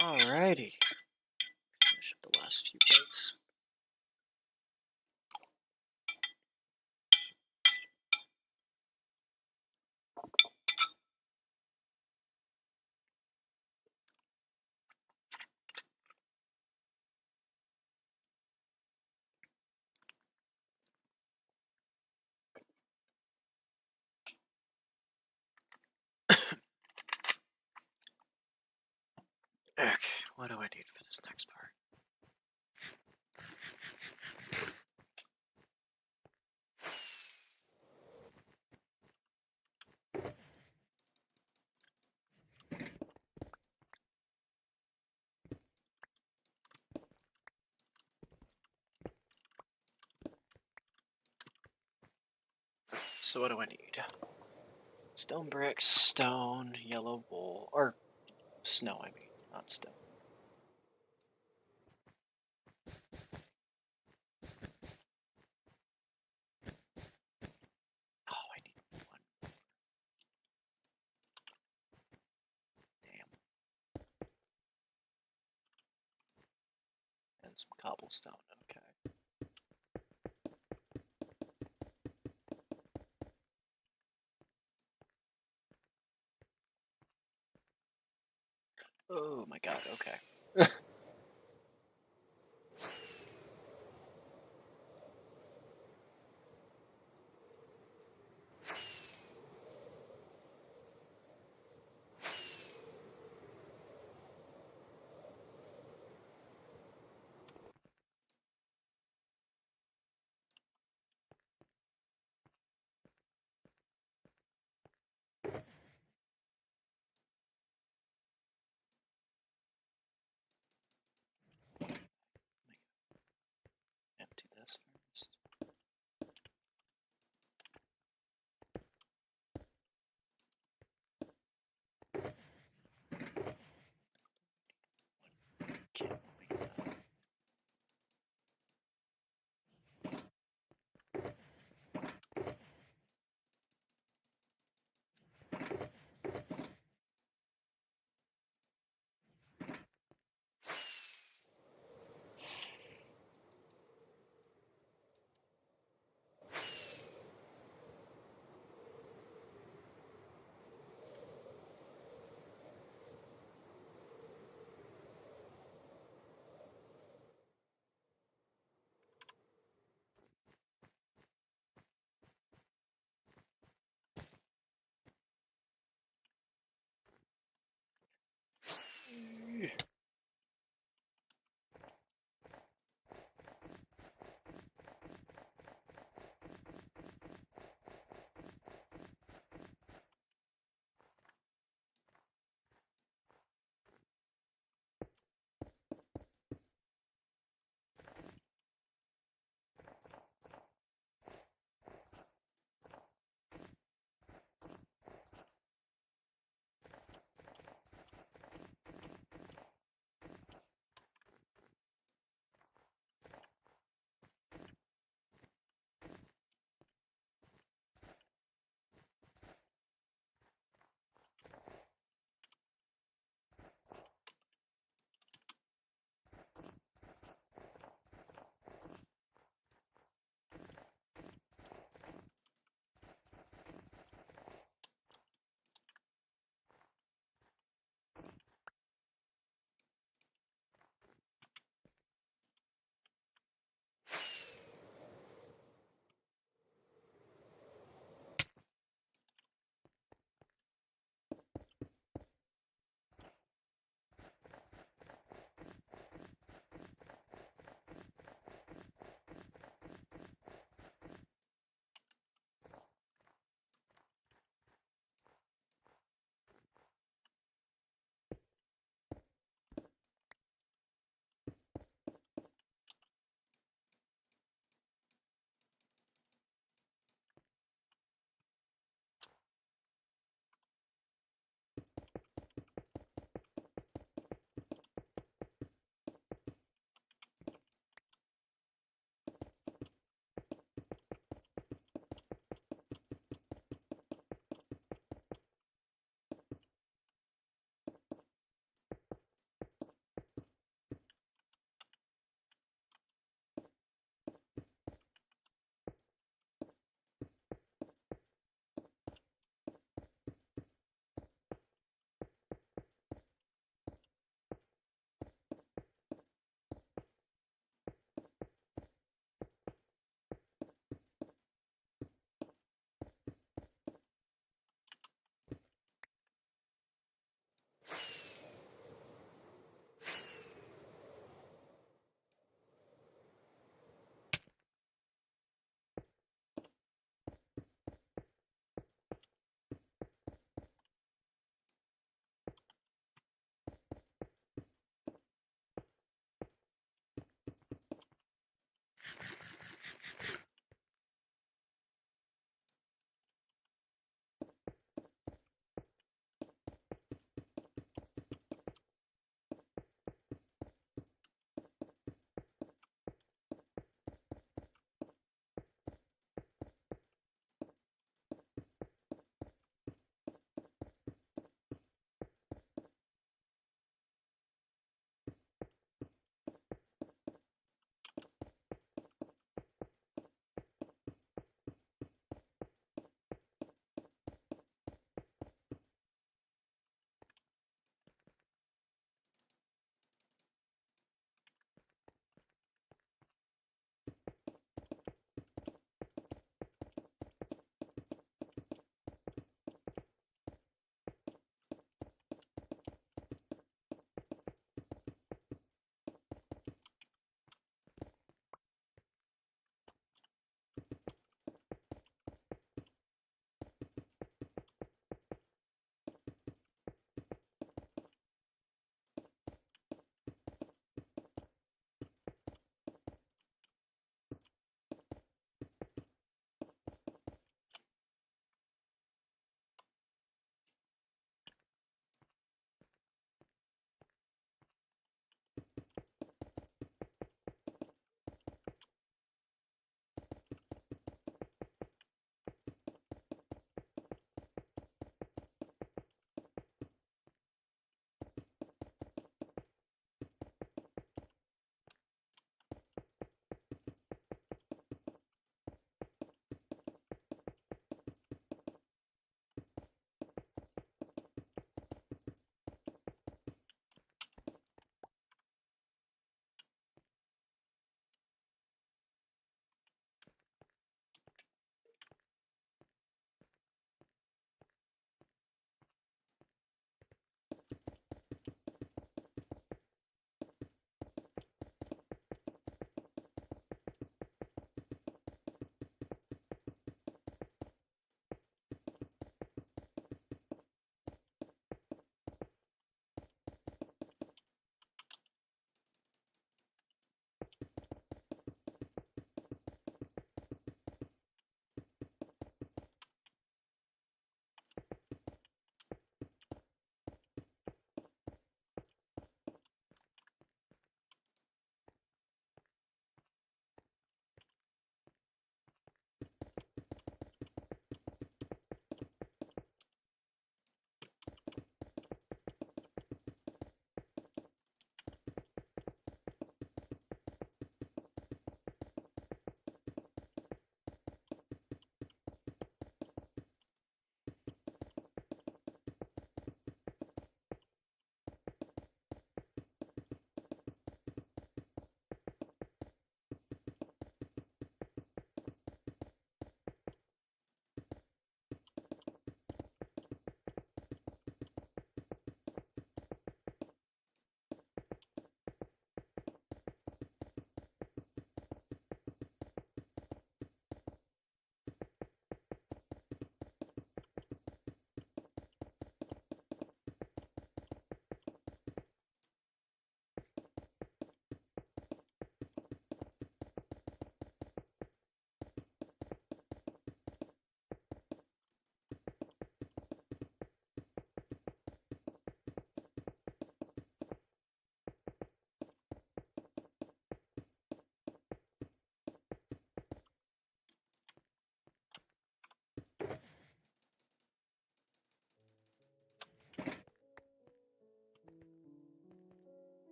Alrighty. Finish up the last few bits. Okay, what do I need for this next part? So what do I need? Stone bricks, stone, yellow wool, or snow, I mean, not stone. Oh, I need one. Damn. And some cobblestone, okay. Oh my god, okay. Empty this first. Can't make that.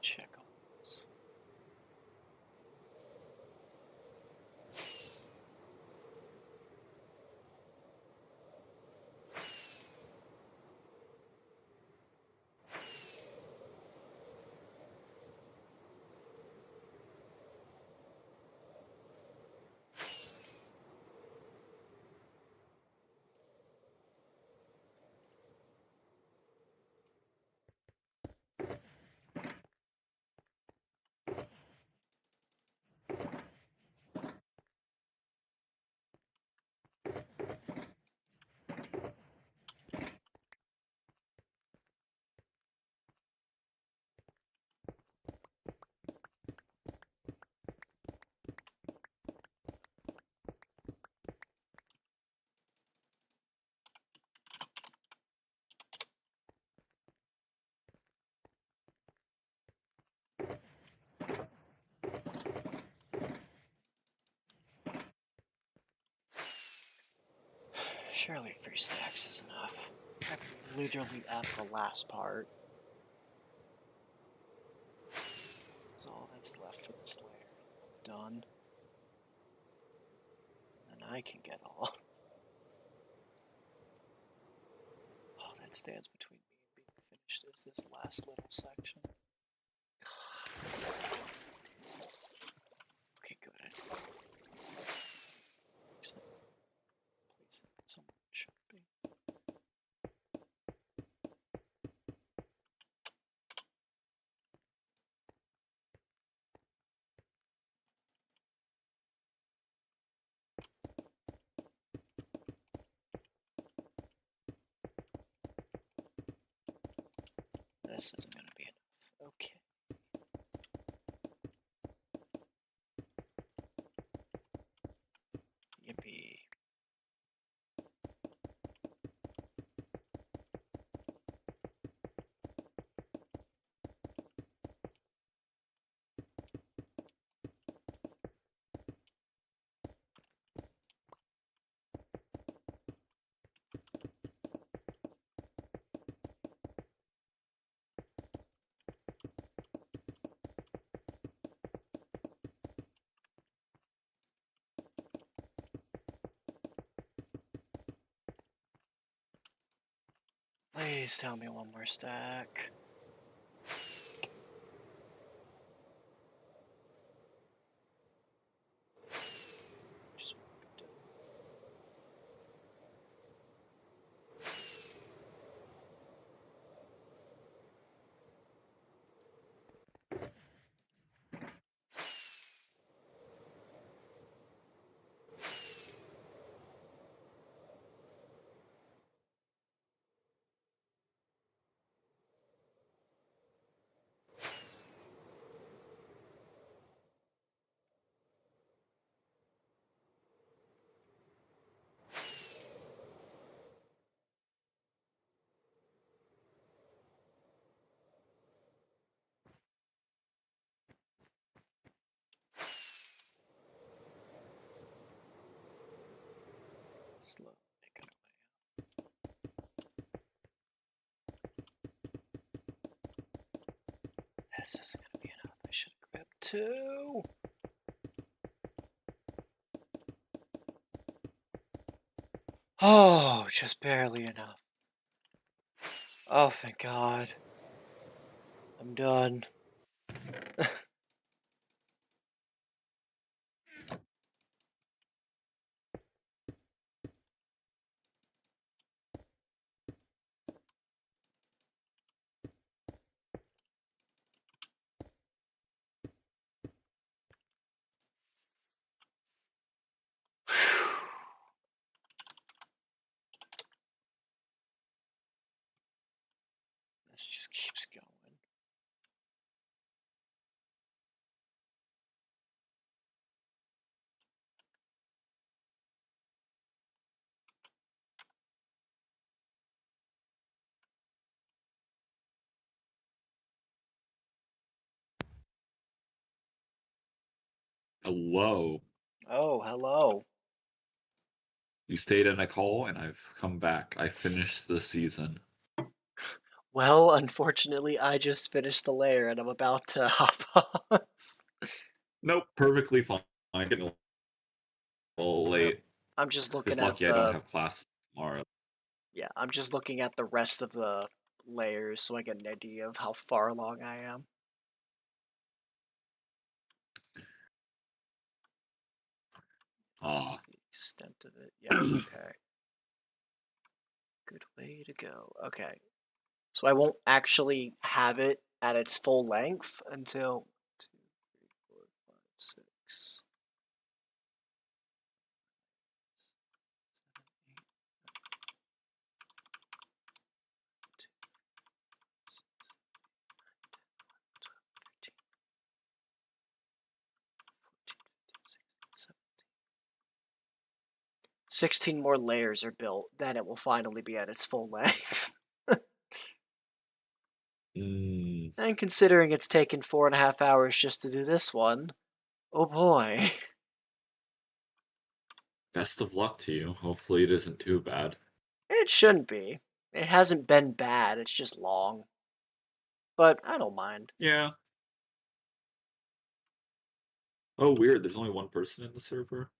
Check on this. Surely 3 stacks is enough. I'm literally at the last part. This is all that's left for this layer. Done. And I can get all. Oh, that stands between me and being finished is this last little section. Okay, good. Please, someone should be. This isn't going to be enough. Okay. Yippee. Please tell me one more stack. Just slowly making our way. This isn't gonna be enough. I should have grabbed 2. Oh, just barely enough. Oh, thank God. I'm done. This just keeps going. Hello. Oh, hello. You stayed in a call, and I've come back. I finished the season. Well, unfortunately, I just finished the layer and I'm about to hop off. Nope, perfectly fine. Getting a little late. I'm just looking Just at lucky I don't have class tomorrow. yeah, I'm just looking at the rest of the layers so I get an idea of how far along I am. Ah, That's the extent of it. Yeah, okay. Good way to go. Okay. So I won't actually have it at its full length until 2, 3, 4, 5, 6. 16 more layers are built, then it will finally be at its full length. mm, And considering it's taken 4.5 hours just to do this one, oh boy. best of luck to you. Hopefully it isn't too bad. It shouldn't be. It hasn't been bad, it's just long. But I don't mind. Yeah. Oh, weird. There's only one person in the server.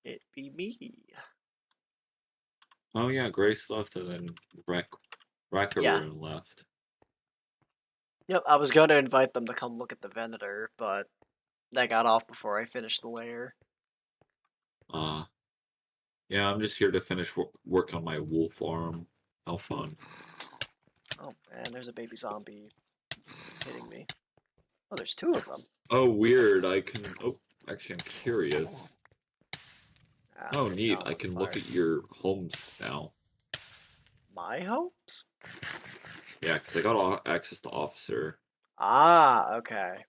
It be me. Oh yeah, Grace left, and then Yeah. Rackaroon left. Yep, I was going to invite them to come look at the Venator, but they got off before I finished the layer. Yeah, I'm just here to finish work on my wool farm. How fun. Oh man, there's a baby zombie hitting me. Oh, there's 2 of them. Oh, weird. I can. Oh, actually, I'm curious. Ah, Oh, they're neat. down I on can fire. look at your homes now. My hopes? Yeah, because I got access to Officer. Ah, okay.